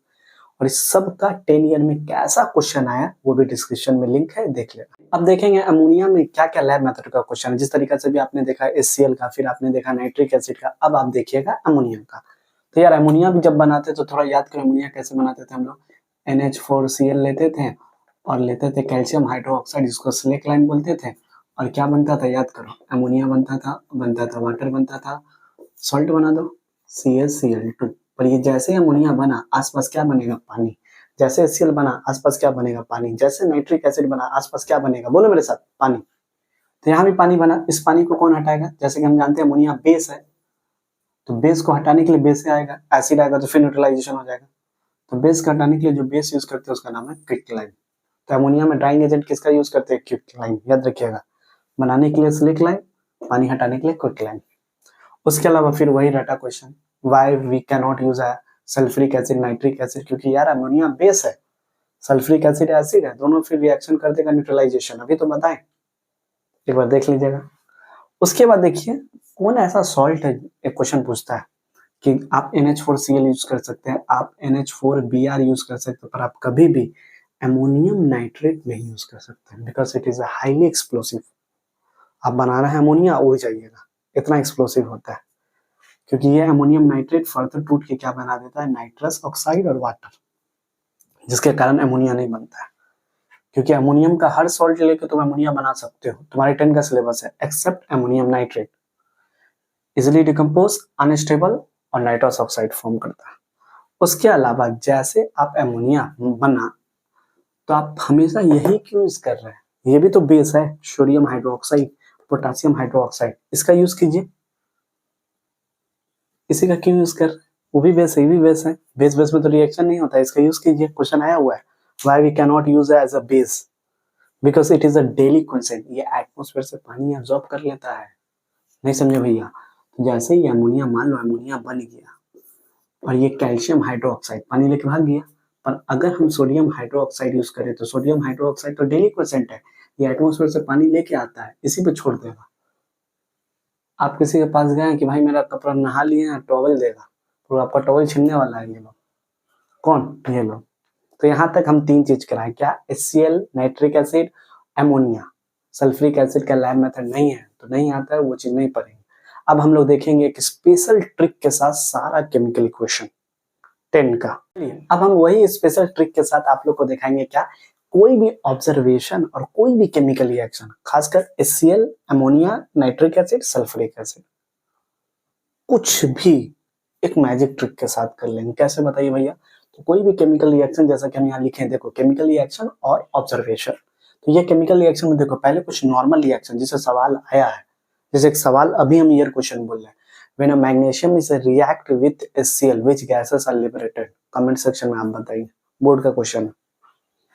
और इस सब का 10 ईयर में कैसा क्वेश्चन आया वो भी डिस्क्रिप्शन में लिंक है, देख लेना। अब देखेंगे अमोनिया में क्या क्या लैब मेथड का क्वेश्चन है। जिस तरीके से भी आपने देखा HCl का, फिर आपने देखा नाइट्रिक एसिड का, अब आप देखिएगा अमोनिया का। तो यार अमोनिया भी जब बनाते तो थोड़ा याद करो, अमोनिया कैसे बनाते थे हम लोग। NH4Cl लेते थे और लेते थे कैल्शियम हाइड्रोक्साइड, जिसको स्लेक लाइन बोलते थे, और क्या बनता था याद करो, अमोनिया बनता था वाटर बनता था, सॉल्ट बना दो CaCl2। पर ये जैसे अमोनिया बना, आसपास क्या बनेगा, पानी। जैसे HCl बना, आसपास क्या बनेगा, पानी। जैसे नाइट्रिक एसिड बना, आसपास क्या बनेगा, बोलो मेरे साथ, पानी। तो यहाँ भी पानी बना, इस पानी को कौन हटाएगा, जैसे कि हम जानते हैं अमोनिया बेस है, तो बेस को हटाने के लिए बेस से आएगा, एसिड आएगा तो फिर न्यूट्रलाइजेशन हो जाएगा। तो बेस को हटाने के लिए जो बेस यूज करते हैं उसका नाम है क्विकलाइन। तो अमोनिया में ड्राइंग एजेंट किसका यूज करते हैं, क्विकलाइन, याद रखिएगा। बनाने के लिए स्लिक लाइन, पानी हटाने के लिए क्विकलाइन। उसके अलावा फिर वही रटा question, why we can not use sulphuric acid, nitric acid, क्योंकि यार अमोनिया बेस है, सल्फ्यूरिक एसिड एसिड है, दोनों फिर रिएक्शन कर देगा न्यूट्रलाइजेशन, अभी तो बताएं, एक बार देख लीजिएगा। उसके बाद देखिए कौन ऐसा सॉल्ट है, एक क्वेश्चन पूछता है कि आप NH4Cl यूज कर सकते हैं, आप NH4Br यूज कर सकते हैं, पर आप कभी भी अमोनियम नाइट्रेट नहीं यूज कर सकते, because it is highly explosive. आप बना रहे हैं अमोनिया, उड़ जाइएगा, इतना एक्सप्लोसिव होता है, क्योंकि ये अमोनियम नाइट्रेट फर्दर टूट के क्या बना देता है, नाइट्रस ऑक्साइड और वाटर, जिसके कारण अमोनिया नहीं बनता है। क्योंकि अमोनियम का हर सॉल्ट लेके तुम अमोनिया बना सकते हो, तुम्हारे 10 का सिलेबस है, except ammonium nitrate, easily decompose, unstable और नाइट्रस ऑक्साइड फॉर्म करता है। उसके अलावा जैसे आप अमोनिया बना, तो आप हमेशा यही क्यों यूज कर रहे हैं, ये भी तो बेस है, सोडियम हाइड्रोक्साइड, पोटेशियम हाइड्रोक्साइड, इसका यूज कीजिए। इसी का क्यों यूज कर, वो भी बेस है, ये भी बेस है, बेस बेस में तो रिएक्शन नहीं होता है, इसका यूज कीजिए। क्वेश्चन आया हुआ है, why we can not use as a base, because it is a deliquescent, ये एटमॉस्फेयर से पानी एब्जॉर्ब कर लेता है। नहीं समझे भैया। तो जैसे ही अमोनिया, मान लो अमोनिया बन गया और ये कैल्शियम हाइड्रोक्साइड पानी लेके भाग गया, पर अगर हम सोडियम हाइड्रोक्साइड यूज करें तो सोडियम हाइड्रोक्साइड तो डेली क्वेश्चन है, ये एटमॉस्फेयर से पानी लेके आता है, इसी पे छोड़ देगा। आप किसी के पास गए कि भाई मेरा कपड़ा नहा लिए हैं, टॉवल देगा, तो आपका टॉवल छीनने वाला है ये लोग, कौन, ये लोग। तो यहाँ तक हम 3 चीज कराएं, क्या, HCl, nitric acid, ammonia. Sulphuric acid का लैब मेथड नहीं है तो नहीं आता है, वो चीज नहीं पढ़ेंगे। अब हम लोग देखेंगे एक स्पेशल ट्रिक के साथ सारा केमिकल इक्वेशन 10 का। अब हम वही स्पेशल ट्रिक के साथ आप लोग को दिखाएंगे, क्या, कोई भी ऑब्जर्वेशन और कोई भी केमिकल रिएक्शन, खासकर HCl, ammonia, nitric acid, sulphuric acid, कुछ भी एक मैजिक ट्रिक के साथ कर लेंगे। कैसे बताइए भैया, तो कोई भी केमिकल रिएक्शन, जैसा कि हम यहाँ लिखे हैं, देखो केमिकल रिएक्शन और ऑब्जर्वेशन, तो ये केमिकल रिएक्शन में देखो पहले कुछ नॉर्मल रिएक्शन जिससे सवाल आया है, जैसे एक सवाल अभी हम ईयर क्वेश्चन बोल रहे हैं, when a magnesium is react with HCl which gases are liberated, comment section में आप बताइए, बोर्ड का क्वेश्चन है।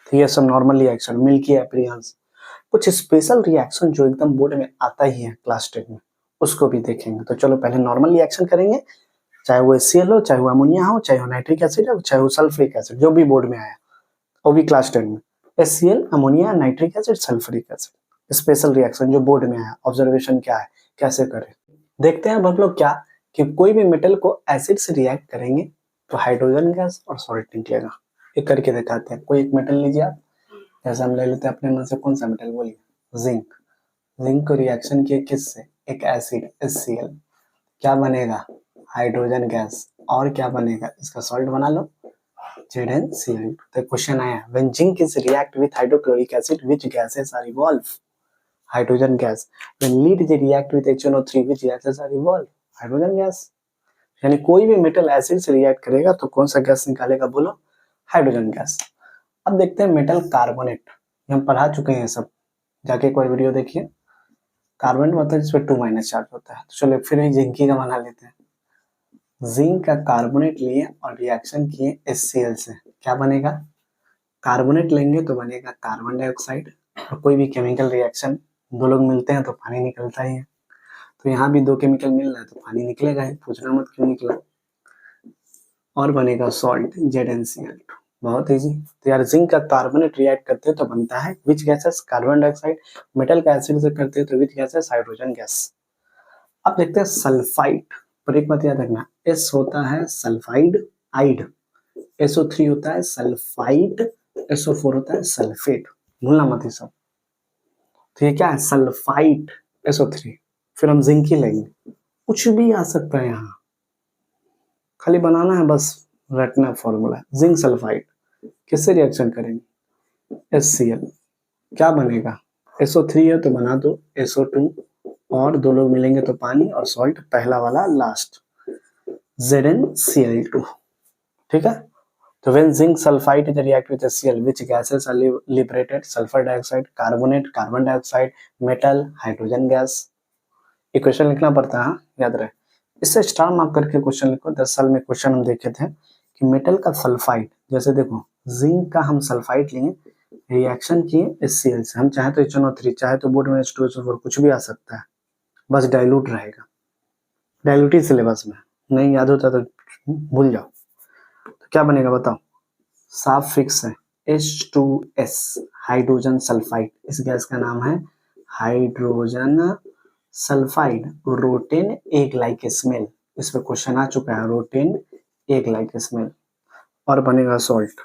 तो ये सब नॉर्मल रिएक्शन, मिल्की अपीयरेंस। कुछ स्पेशल रिएक्शन जो एकदम बोर्ड में आता ही है क्लास 10 में, उसको भी देखेंगे। तो चलो पहले नॉर्मल रिएक्शन करेंगे, चाहे वो HCl हो, चाहे वो अमोनिया हो, चाहे वो नाइट्रिक एसिड हो, चाहे वो सल्फ्यूरिक एसिड, जो भी बोर्ड में आया वो भी क्लास 10 में। HCl, ammonia, nitric acid, sulphuric acid, special reaction जो बोर्ड में आया, ऑब्जर्वेशन क्या है, कैसे करें। देखते हैं अब हम लोग क्या कि कोई भी मेटल को एसिड से रिएक्ट करेंगे तो हाइड्रोजन गैस और सॉल्ट निकलेगा। एक करके दिखाते हैं। कोई एक मेटल लीजिए आप, जैसे हम ले लेते हैं अपने मन से, कौन सा मेटल बोलिए, जिंक। जिंक को रिएक्शन किए किससे, एक एसिड HCl, क्या बनेगा, हाइड्रोजन गैस, और क्या बनेगा, इसका सॉल्ट बना लो, ZnCl। तो क्वेश्चन आया, when zinc is react with hydrochloric acid which gases are evolve, hydrogen gas. when lead is react with HNO3 which gases are evolve, hydrogen gas. यानी कोई भी मेटल एसिड से रिएक्ट करेगा तो कौन सा गैस निकालेगा, बोलो, हाइड्रोजन गैस। अब देखते हैं मेटल कार्बोनेट, हम पढ़ा चुके हैं सब, जाके एक बार वीडियो देखिए। कार्बोनेट मतलब जिसपे 2- चार्ज होता है। तो चलो फिर जिंक का बना लेते हैं। जिंक का कार्बोनेट लिए और रिएक्शन किए HCl से, क्या बनेगा, कार्बोनेट लेंगे तो बनेगा कार्बन डाइऑक्साइड। और कोई भी केमिकल रिएक्शन दो लोग मिलते हैं तो पानी निकलता ही है, तो यहाँ भी दो केमिकल मिल रहा है तो पानी निकलेगा ही, पूछना मत क्यों निकला। और बनेगा सॉल्ट, ZnCl। बहुत इजी। तो यार जिंक का कार्बोनेट रिएक्ट करते हैं तो बनता है विच गैसेस, कार्बन डाइऑक्साइड। मेटल का एसिड से करते हैं तो विच गैसेस, हाइड्रोजन गैस। अब देखते हैं सल्फाइड, पर एक बात याद रखना, S होता है सल्फाइड आइड, SO3 होता है सल्फाइड, SO4 होता है सल्फेट, भूलना मत ये सब। तो ये क्या है, सल्फाइड SO3, फिर हम जिंक ही लेंगे, कुछ भी आ सकता है यहाँ, खाली बनाना है, बस रटना फॉर्मूला। जिंक सल्फाइड किससे रिएक्शन करेंगे, HCl, क्या बनेगा, SO3 है तो बना दो SO2, और दो लोग मिलेंगे तो पानी, और सॉल्ट पहला वाला लास्ट, ZnCl2। ठीक है। तो when zinc sulfide is react with HCl, which gases are liberated, sulfur dioxide, carbonate, carbon dioxide, metal, hydrogen gas। Equation लिखना पड़ता है, याद रहे। इससे स्टार मार्क करके क्वेश्चन लिखो। 10 साल में क्वेश्चन हम देखे थे कि मेटल का सल्फाइड, जैसे देखो जिंक का हम सल्फाइड लिए, रिएक्शन किए HCl से, हम चाहे तो HNO3, चाहे तो बोर्ड में H2SO4, कुछ भी आ सकता है, बस डाइल्यूट रहेगा। डाइल्यूट ही सिलेबस में नहीं याद होता तो भूल जाओ। तो क्या बनेगा बताओ, साफ फिक्स है, H2S, हाइड्रोजन सल्फाइड। इस गैस का नाम है हाइड्रोजन सल्फाइड। रोटेन एक लाइक स्मेल, इस पे क्वेश्चन आ चुका है, रोटेन एक लाइक स्मेल। और बनेगा सॉल्ट,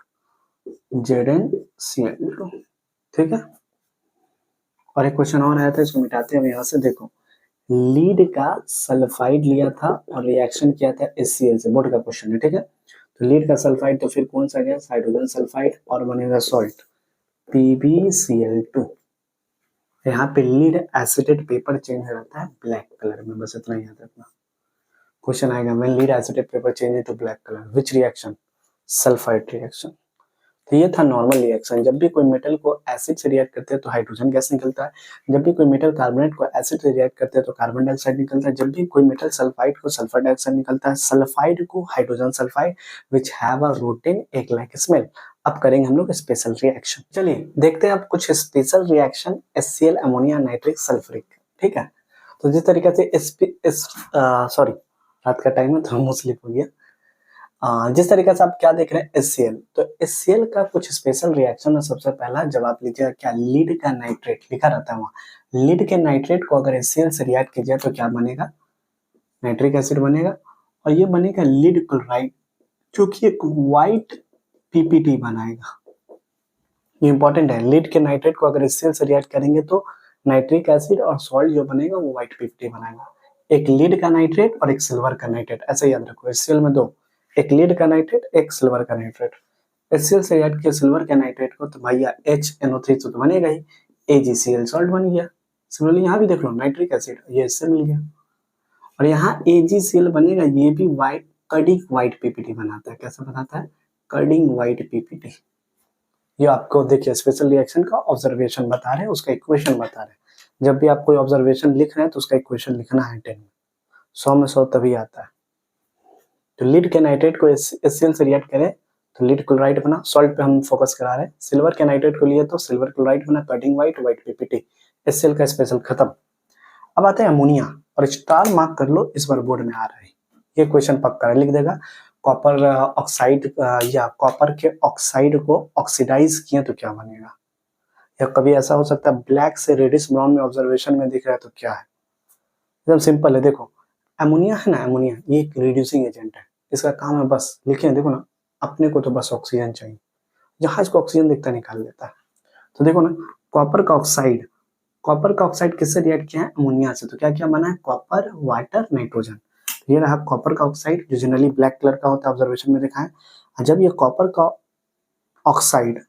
ZnCl। ठीक है। और एक क्वेश्चन और आया था, इसको मिटाते हैं यहाँ से। देखो लीड का सल्फाइड लिया था और रिएक्शन किया था HCl से, बोर्ड का क्वेश्चन है। ठीक है। तो लीड का सल्फाइड तो फिर कौन सा गैस, हाइड्रोजन सल्फाइड, और बनेगा सॉल्ट PbCl2। यहाँ पे लीड एसिटेट पेपर चेंज हो जाता है ब्लैक कलर में, बस इतना याद रखना। क्वेश्चन आएगा when lead acetate paper change to black colour, which reaction, sulphide reaction. तो ये था नॉर्मल रिएक्शन। जब भी कोई मेटल को एसिड से रिएक्ट करते हैं तो हाइड्रोजन गैस निकलता है, जब भी कोई मेटल कार्बोनेट को एसिड से रिएक्ट करते हैं तो कार्बन डाइऑक्साइड निकलता है, जब भी कोई मेटल सल्फाइड को सल्फर डाइऑक्साइड निकलता है, सल्फाइड को hydrogen sulphide which have a rotten एक लाइक स्मेल। अब करेंगे हम लोग स्पेशल रिएक्शन। चलिए देखते हैं अब कुछ special reaction HCl, ammonia, nitric, sulphuric. ठीक है। तो जिस तरीके से सॉरी रात का टाइम है तो मुंह स्लिप हो गया। जिस तरीके से आप क्या देख रहे हैं HCl, तो HCl का कुछ स्पेशल रिएक्शन है। सबसे पहला जवाब लीजिएगा क्या, लीड का नाइट्रेट लिखा रहता है वहाँ, लीड के नाइट्रेट को अगर HCl से रिएक्ट कीजिए तो क्या बनेगा, नाइट्रिक एसिड बनेगा, और ये बनेगा लीड क्लोराइड, जो कि एक व्हाइट PPT बनाएगा। ये इंपॉर्टेंट है, लीड के नाइट्रेट को अगर HCl से रिएक्ट करेंगे तो नाइट्रिक एसिड और सॉल्ट जो बनेगा वो व्हाइट PPT बनाएगा। एक लीड का नाइट्रेट और एक सिल्वर का नाइट्रेट, ऐसे याद रखो। HCl में दो, एक लीड का नाइट्रेट, एक सिल्वर का नाइट्रेट। HCl से ऐड किया सिल्वर के नाइट्रेट को तो भैया HNO3 तो बनेगा ही, AgCl सॉल्ट बन गया। सिमिलरली यहाँ भी देख लो नाइट्रिक एसिड, ये इससे मिल गया, और यहाँ AgCl बनेगा, ये भी व्हाइट कर्डिंग व्हाइट PPT बनाता है। कैसे बनाता है, कर्डिंग व्हाइट PPT, ये आपको देखिए स्पेशल रिएक्शन का ऑब्जर्वेशन बता रहे हैं, उसका इक्वेशन बता रहे हैं। जब भी आप कोई ऑब्जर्वेशन लिख रहे हैं तो उसका इक्वेशन लिखना है 10 में, 100 में 100 तभी आता है। तो लीड के नाइट्रेट को HCl से रिएक्ट करें तो लीड क्लोराइड बना, सॉल्ट पे हम फोकस करा रहे हैं। सिल्वर के नाइट्रेट को लिए तो सिल्वर क्लोराइड बना, cutting white, white PPT, HCl का स्पेशल खत्म। अब आते हैं अमोनिया, और स्टार मार्क कर लो, इस बार बोर्ड में आ रहा है ये क्वेश्चन, पक्का लिख देगा। कॉपर ऑक्साइड या कॉपर के ऑक्साइड को ऑक्सीडाइज किए तो क्या बनेगा, या कभी ऐसा हो सकता है ब्लैक से रेडिश ब्राउन में ऑब्जर्वेशन में दिख रहा है तो क्या है। एकदम सिंपल है, देखो अमोनिया है ना, अमोनिया ये एक रिड्यूसिंग एजेंट है, इसका काम है बस लिखे, देखो ना अपने को तो बस ऑक्सीजन चाहिए, जहां इसको ऑक्सीजन दिखता निकाल लेता है। तो देखो ना कॉपर का ऑक्साइड किससे रिएक्ट किया है, अमोनिया से, तो क्या क्या बना है, कॉपर, वाटर, नाइट्रोजन। तो ये रहा कॉपर का ऑक्साइड जो जनरली ब्लैक कलर का होता है, ऑब्जर्वेशन में देखा है। जब ये कॉपर का ऑक्साइड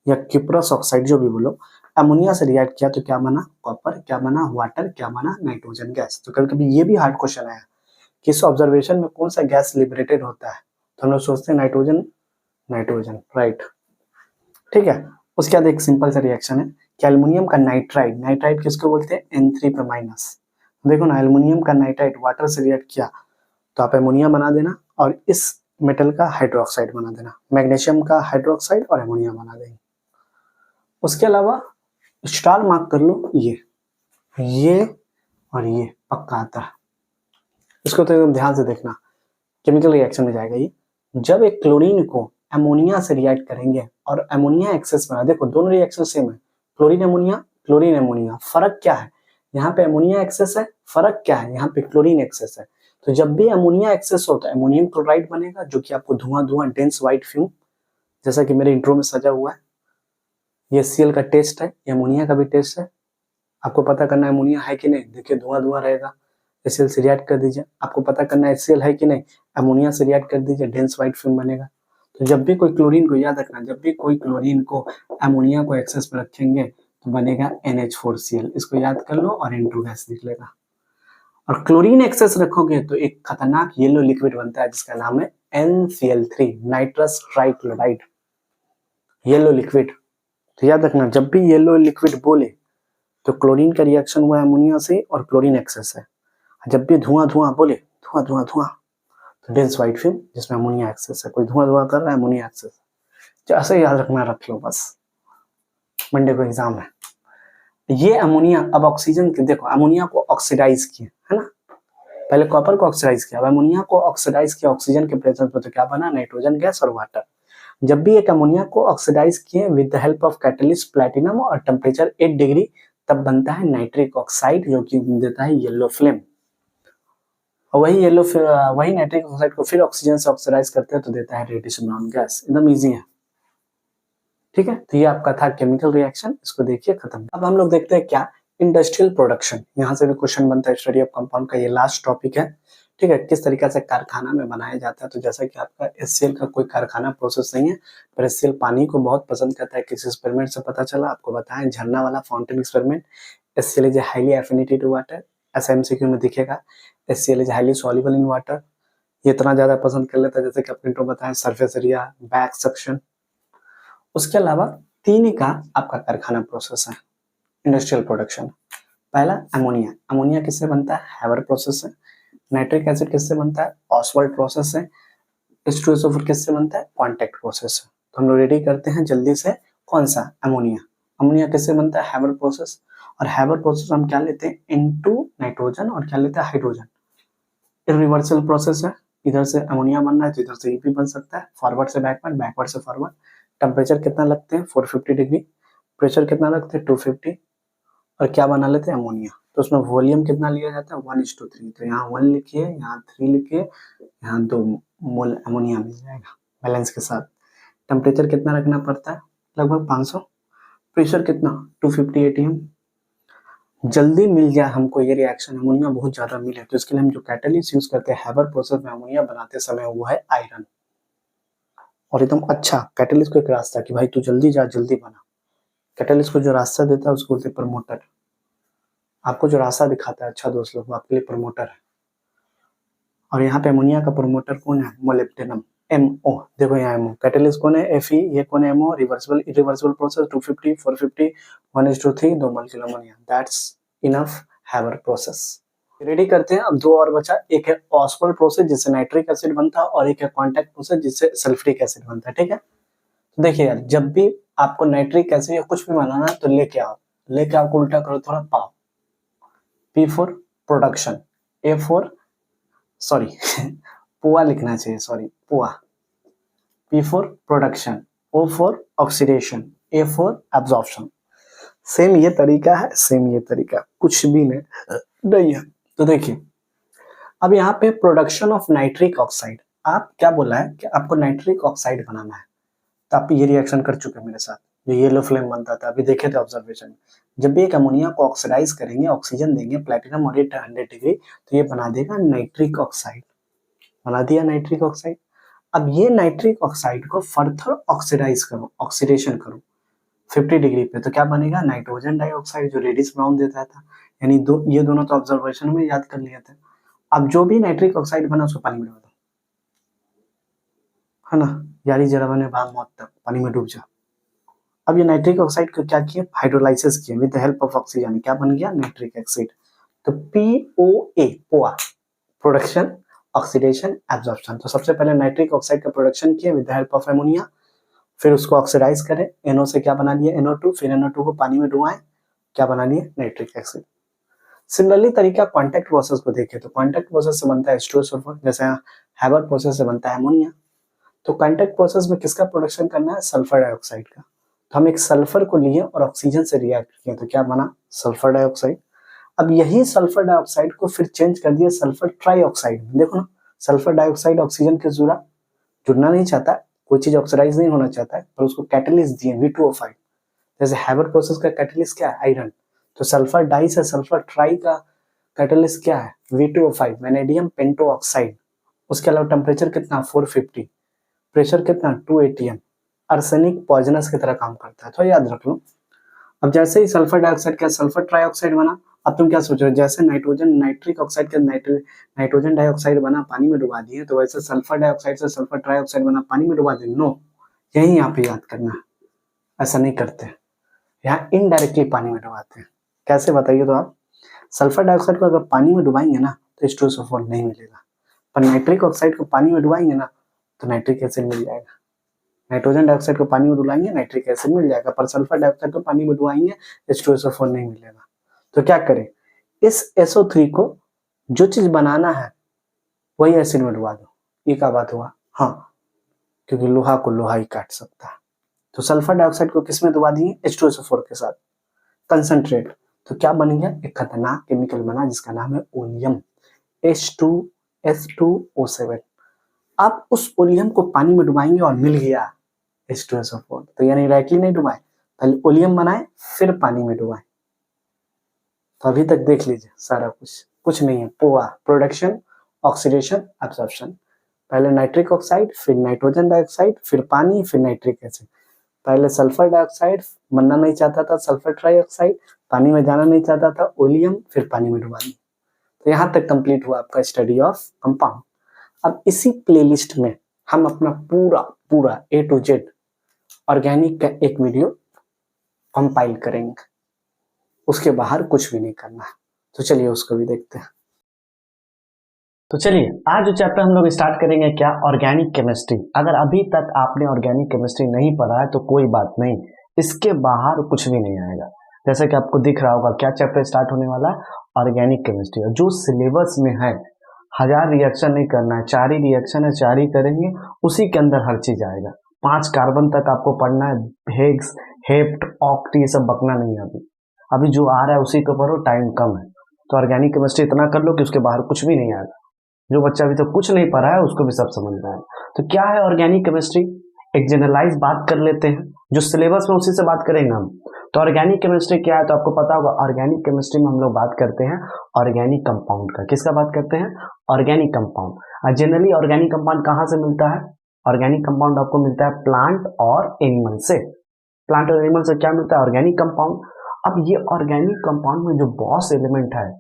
या क्यूप्रस ऑक्साइड जो भी बोलो अमोनिया से रिएक्ट किया तो क्या बना, कॉपर, क्या बना, वाटर, क्या बना, नाइट्रोजन गैस। तो कभी कभी ये भी हार्ड क्वेश्चन आया कि इस ऑब्जर्वेशन में कौन सा गैस लिबरेटेड होता है, तो हम लोग सोचते हैं नाइट्रोजन, राइट, ठीक है। उसके बाद एक सिंपल सा रिएक्शन है कि एल्युमिनियम का नाइट्राइड किसको बोलते हैं, N3-। देखो ना एल्युमिनियम का नाइट्राइड वाटर से रिएक्ट किया तो आप एमोनिया बना देना, और इस मेटल का हाइड्रोक्साइड बना देना, मैग्नीशियम का हाइड्रोक्साइड और एमोनिया बना देंगे। उसके अलावा स्टार मार्क कर लो, ये और ये पक्का आता है, इसको तो एकदम ध्यान से देखना, केमिकल रिएक्शन में जाएगा ये। जब एक क्लोरीन को अमोनिया से रिएक्ट करेंगे और अमोनिया एक्सेस बना, देखो दोनों रिएक्शन सेम है, क्लोरीन अमोनिया, फर्क क्या है, यहाँ पे अमोनिया एक्सेस है, फर्क क्या है, यहाँ पे क्लोरीन एक्सेस है। तो जब भी अमोनिया एक्सेस होता है अमोनियम क्लोराइड बनेगा, जो कि आपको धुआं डेंस व्हाइट फ्यूम, जैसा कि मेरे इंट्रो में सजा हुआ है। ये HCl का टेस्ट है, ये अमोनिया का भी टेस्ट है, आपको पता करना है अमोनिया है कि नहीं, देखिए धुआं रहेगा, HCl से रिएक्ट कर दीजिए, आपको पता करना है HCl है कि नहीं, अमोनिया से रिएक्ट कर दीजिए, डेंस व्हाइट फिल्म बनेगा। तो जब भी कोई क्लोरीन को, याद रखना, जब भी कोई क्लोरीन को अमोनिया को एक्सेस पे रखेंगे तो बनेगा NH4Cl, इसको याद कर लो और N2 गैस दिख लेगा। और क्लोरीन एक्सेस रखोगे तो एक खतरनाक येलो लिक्विड बनता है जिसका नाम है NCl3, nitrous trichloride, yellow liquid. तो याद रखना जब भी येलो लिक्विड बोले तो क्लोरीन का रिएक्शन हुआ अमोनिया से और क्लोरीन एक्सेस है। जब भी धुआं बोले, धुआं तो डेंस व्हाइट फिल्म जिसमें अमोनिया एक्सेस है, कोई धुआं कर रहा है अमोनिया एक्सेस, तो ऐसे याद रखना, रख लो बस, मंडे को एग्जाम है। ये अमोनिया अब ऑक्सीजन के, देखो अमोनिया को ऑक्सीडाइज किया है ना, पहले कॉपर को ऑक्सीडाइज किया, अब अमोनिया को ऑक्सीडाइज किया ऑक्सीजन के प्रेजेंस में, तो क्या बना, नाइट्रोजन गैस और वाटर। जब भी एक अमोनिया को ऑक्सीडाइज किए with the help of catalyst platinum और टेम्परेचर 8 डिग्री, तब बनता है नाइट्रिक ऑक्साइड जो कि देता है येलो फ्लेम। और वही नाइट्रिक ऑक्साइड को फिर ऑक्सीजन से ऑक्सीडाइज करते हैं तो देता है रेडिश ब्राउन गैस। एकदम इजी है, ठीक है। तो ये आपका था केमिकल रिएक्शन, इसको देखिए खत्म। अब हम लोग देखते हैं क्या, इंडस्ट्रियल प्रोडक्शन, यहाँ से भी क्वेश्चन बनता है, स्टडी ऑफ कंपाउंड का ये लास्ट टॉपिक है, ठीक है। किस तरीके से कारखाना में बनाया जाता है, तो जैसा कि आपका HCl का कोई कारखाना प्रोसेस नहीं है, पर HCl पानी को बहुत पसंद करता है, किस एक्सपेरिमेंट से पता चला आपको बताएं, झरना वाला fountain experiment. HCl is highly affinity to water, ऐसा MCQ में दिखेगा, HCl is highly soluble in water, ये इतना ज्यादा पसंद कर लेता है, जैसे कि आपने इंट्रो बताया, सरफेस एरिया, बैक सक्शन। उसके अलावा 3 का आपका कारखाना प्रोसेस है इंडस्ट्रियल प्रोडक्शन। पहला अमोनिया किससे बनता है, हैवर प्रोसेस है। नाइट्रिक एसिड किससे बनता है, ऑसवाल्ड प्रोसेस है। H2SO4 किससे बनता है, कॉन्टैक्ट प्रोसेस है। तो हम लोग रेडी करते हैं जल्दी से, कौन सा, अमोनिया किससे बनता है, हैवर प्रोसेस। और हैवर प्रोसेस हम क्या लेते हैं, N2 नाइट्रोजन और क्या लेते हैं, हाइड्रोजन। इरिवर्सिबल प्रोसेस है, इधर से अमोनिया बनना है तो इधर से ये भी बन सकता है, फॉरवर्ड से बैकवर्ड, बैकवर्ड से फॉरवर्ड। टेम्परेचर कितना लगते हैं, 450 डिग्री, प्रेशर कितना लगते हैं, 250, और क्या बना लेते हैं, अमोनिया। तो उसमें वॉल्यूम कितना लिया जाता है, 1:3, तो यहाँ 1 लिखिए, यहाँ 3 लिखिए, यहाँ 2 मोल अमोनिया मिल जाएगा बैलेंस के साथ। टेम्परेचर कितना रखना पड़ता है, लगभग 500, प्रेशर कितना, 250 ATM। जल्दी मिल जाए हमको ये रिएक्शन, अमोनिया बहुत ज्यादा मिले, तो इसके लिए हम जो कैटलिस्ट यूज करते हैं हैबर प्रोसेस में अमोनिया बनाते समय, वो है आयरन। और एकदम अच्छा कैटलिस्ट को एक रास्ता कि भाई तू जल्दी जा, जल्दी बना, कैटलिस्ट को जो रास्ता देता है उसको बोलते हैं प्रमोटर। आपको जो रास्ता दिखाता है अच्छा दोस्त लोग, आपके लिए प्रमोटर है। और यहाँ पे अमोनिया का प्रमोटर कौन है, मोलिब्डेनम। MO, देखो यहाँ MO कैटलिस्ट कौन है Fe, ये कौन है MO, reversible irreversible process 250 450 1:3 2 mole ammonia, that's enough Haber process. Ready करते हैं। अब दो और बचा, एक है ऑस्मोल प्रोसेस जिससे नाइट्रिक एसिड बनता है और एक है कॉन्टैक्ट प्रोसेस जिससे सल्फ्यूरिक एसिड बनता है, ठीक है। तो देखिए यार, जब भी आपको नाइट्रिक एसिड या कुछ भी बनाना है तो लेके आओ उल्टा करो थोड़ा, पाओ। P for production, A for sorry पुआ लिखना चाहिए, सॉरी पुआ। P for production, O for oxidation, A for absorption. Same ये तरीका है, सेम ये तरीका, कुछ भी नहीं है। तो देखिए अब यहाँ पे प्रोडक्शन ऑफ नाइट्रिक ऑक्साइड, आप क्या बोला है कि आपको नाइट्रिक ऑक्साइड बनाना है, तो आप ये रिएक्शन कर चुके हैं मेरे साथ, जो येलो फ्लेम बनता था अभी देखे थे ऑब्जर्वेशन में। जब भी एक अमोनिया को ऑक्सीडाइज करेंगे, ऑक्सीजन देंगे प्लेटिनम और 100 डिग्री, तो ये बना देगा नाइट्रिक ऑक्साइड, बना दिया नाइट्रिक ऑक्साइड। अब ये नाइट्रिक ऑक्साइड को फर्दर ऑक्सीडाइज करो, ऑक्सीडेशन करो 50 डिग्री पे, तो क्या बनेगा, नाइट्रोजन डाइऑक्साइड, जो रेडिश ब्राउन देता था। यानी ये दोनों तो ऑब्जर्वेशन में याद कर लिए थे। अब जो भी नाइट्रिक ऑक्साइड बना उसको पानी में डुबा दो, है ना, यारी जरा बने भाव मौत तक पानी में डूब जा। अब ये नाइट्रिक ऑक्साइड को क्या किया, हाइड्रोलाइसिस किया with the help of oxygen, क्या बन गया, नाइट्रिक एसिड। तो POA, पोआ, प्रोडक्शन, ऑक्सीडेशन, एब्जॉर्प्शन। तो सबसे पहले नाइट्रिक ऑक्साइड का प्रोडक्शन किया with the help of ammonia, फिर उसको ऑक्सीडाइज करें, NO से क्या बना लिया, NO2, फिर NO2 को पानी में डुबाएं, क्या बना लिया, नाइट्रिक एसिड। सिमिलरली तरीका कॉन्टैक्ट प्रोसेस को देखें तो कॉन्टैक्ट प्रोसेस से बनता है H2SO4, जैसे हैबर प्रोसेस से बनता है अमोनिया। तो कॉन्टैक्ट प्रोसेस में किसका प्रोडक्शन करना है, सल्फर डाइऑक्साइड का। तो हम एक सल्फर को लिए और ऑक्सीजन से रिएक्ट किए, तो क्या बना, सल्फर डाइऑक्साइड। अब यही सल्फर डाइऑक्साइड को फिर चेंज कर दिया सल्फर ट्राइऑक्साइड में। देखो ना, सल्फर डाइऑक्साइड ऑक्सीजन के जुड़ना नहीं चाहता, कोई चीज ऑक्सीडाइज नहीं होना चाहता है, पर उसको कैटलिस्ट दिए V2O5। जैसे हैबर प्रोसेस का कैटलिस्ट क्या है, आयरन, तो सल्फर डाई से सल्फर ट्राई का कैटलिस्ट क्या है, V2O5, वैनेडियम पेंटो ऑक्साइड। उसके अलावा टेम्परेचर कितना, 450, प्रेशर कितना, 2 atm। आर्सेनिक पॉइजनस की तरह काम करता है, तो याद रख लो। अब जैसे ही सल्फर डाइऑक्साइड का सल्फर ट्राइऑक्साइड बना, अब तुम क्या सोच रहे हो, जैसे नाइट्रोजन नाइट्रिक ऑक्साइड का नाइट्रोजन डाइऑक्साइड बना, पानी में डुबा दिए, तो वैसे सल्फर डाइऑक्साइड से सल्फर ट्राइऑक्साइड बना, पानी में डुबा दिए। नो, यही यहाँ पे याद करना है, ऐसा नहीं करते, यहाँ इनडायरेक्टली पानी में डुबाते हैं। कैसे बताइए तो आप, सल्फर डाइऑक्साइड को अगर पानी में डुबाएंगे ना तो H2SO4 नहीं मिलेगा, पर नाइट्रिक ऑक्साइड को पानी में डुबाएंगे ना तो नाइट्रिक एसिड मिल जाएगा। नाइट्रोजन डाइऑक्साइड को पानी में डुलाएंगे, नाइट्रिक एसिड मिल जाएगा, पर सल्फर डाइऑक्साइड को पानी में डुबाएंगे, H2SO4 नहीं मिलेगा। तो क्या करें, इस SO3 को जो चीज बनाना है वही एसिड में डुबा दो। ये क्या बात हुआ, हाँ, क्योंकि लोहा को लोहा ही काट सकता है। तो सल्फर डाइऑक्साइड को किस में डुबा दिए, H2SO4 के साथ कंसंट्रेट। तो क्या बन गया, एक खतरनाक केमिकल बना जिसका नाम है ओलियम, H2S2O7। आप उस ओलियम को पानी में डुबाएंगे और मिल गया H2SO4। तो यानी डायरेक्टली नहीं डुबाए, पहले ओलियम बनाए फिर पानी में डुबाए। तो अभी तक देख लीजिए सारा कुछ नहीं है, पोआ, प्रोडक्शन, ऑक्सीडेशन, एब्जॉर्प्शन। पहले नाइट्रिक ऑक्साइड, फिर नाइट्रोजन डाइऑक्साइड, फिर पानी, फिर नाइट्रिक एसिड। पहले सल्फर डाइऑक्साइड बनना नहीं चाहता था, सल्फर ट्राइऑक्साइड, पानी में जाना नहीं चाहता था, ओलियम, फिर पानी में डुबा दिया। तो यहाँ तक कंप्लीट हुआ आपका स्टडी ऑफ कंपाउंड। अब इसी प्लेलिस्ट में हम अपना पूरा A to Z ऑर्गेनिक का एक वीडियो कंपाइल करेंगे, उसके बाहर कुछ भी नहीं करना। तो चलिए उसको भी देखते हैं। तो चलिए आज जो चैप्टर हम लोग स्टार्ट करेंगे क्या, ऑर्गेनिक केमिस्ट्री। अगर अभी तक आपने ऑर्गेनिक केमिस्ट्री नहीं पढ़ा है तो कोई बात नहीं, इसके बाहर कुछ भी नहीं आएगा। जैसे कि आपको दिख रहा होगा क्या चैप्टर स्टार्ट होने वाला है, ऑर्गेनिक केमिस्ट्री। और जो सिलेबस में है, 1000 रिएक्शन नहीं करना है, 4 ही रिएक्शन है, 4 ही करेंगे, उसी के अंदर हर चीज आएगा। 5 कार्बन तक आपको पढ़ना है, हेक्स, हेप्ट, ऑक्ट, ये सब बकना नहीं है। अभी जो आ रहा है उसी को पढ़ो, टाइम कम है। तो ऑर्गेनिक केमिस्ट्री इतना कर लो कि उसके बाहर कुछ भी नहीं आएगा। जो बच्चा अभी तक कुछ नहीं पढ़ा है उसको भी सब समझ में आए। तो क्या है ऑर्गेनिक केमिस्ट्री, एक जनरलाइज बात कर लेते हैं, जो सिलेबस में उसी से बात करेंगे हम। तो ऑर्गेनिक केमिस्ट्री क्या है, तो आपको पता होगा ऑर्गेनिक केमिस्ट्री में हम लोग बात करते हैं ऑर्गेनिक कंपाउंड का। किसका बात करते हैं, organic compound. Generally organic compound कहाँ से मिलता है, ऑर्गेनिक कंपाउंड आपको मिलता है प्लांट और एनिमल से। प्लांट और एनिमल से क्या मिलता है, ऑर्गेनिक कंपाउंड। अब ये ऑर्गेनिक कंपाउंड में जो बॉस एलिमेंट है,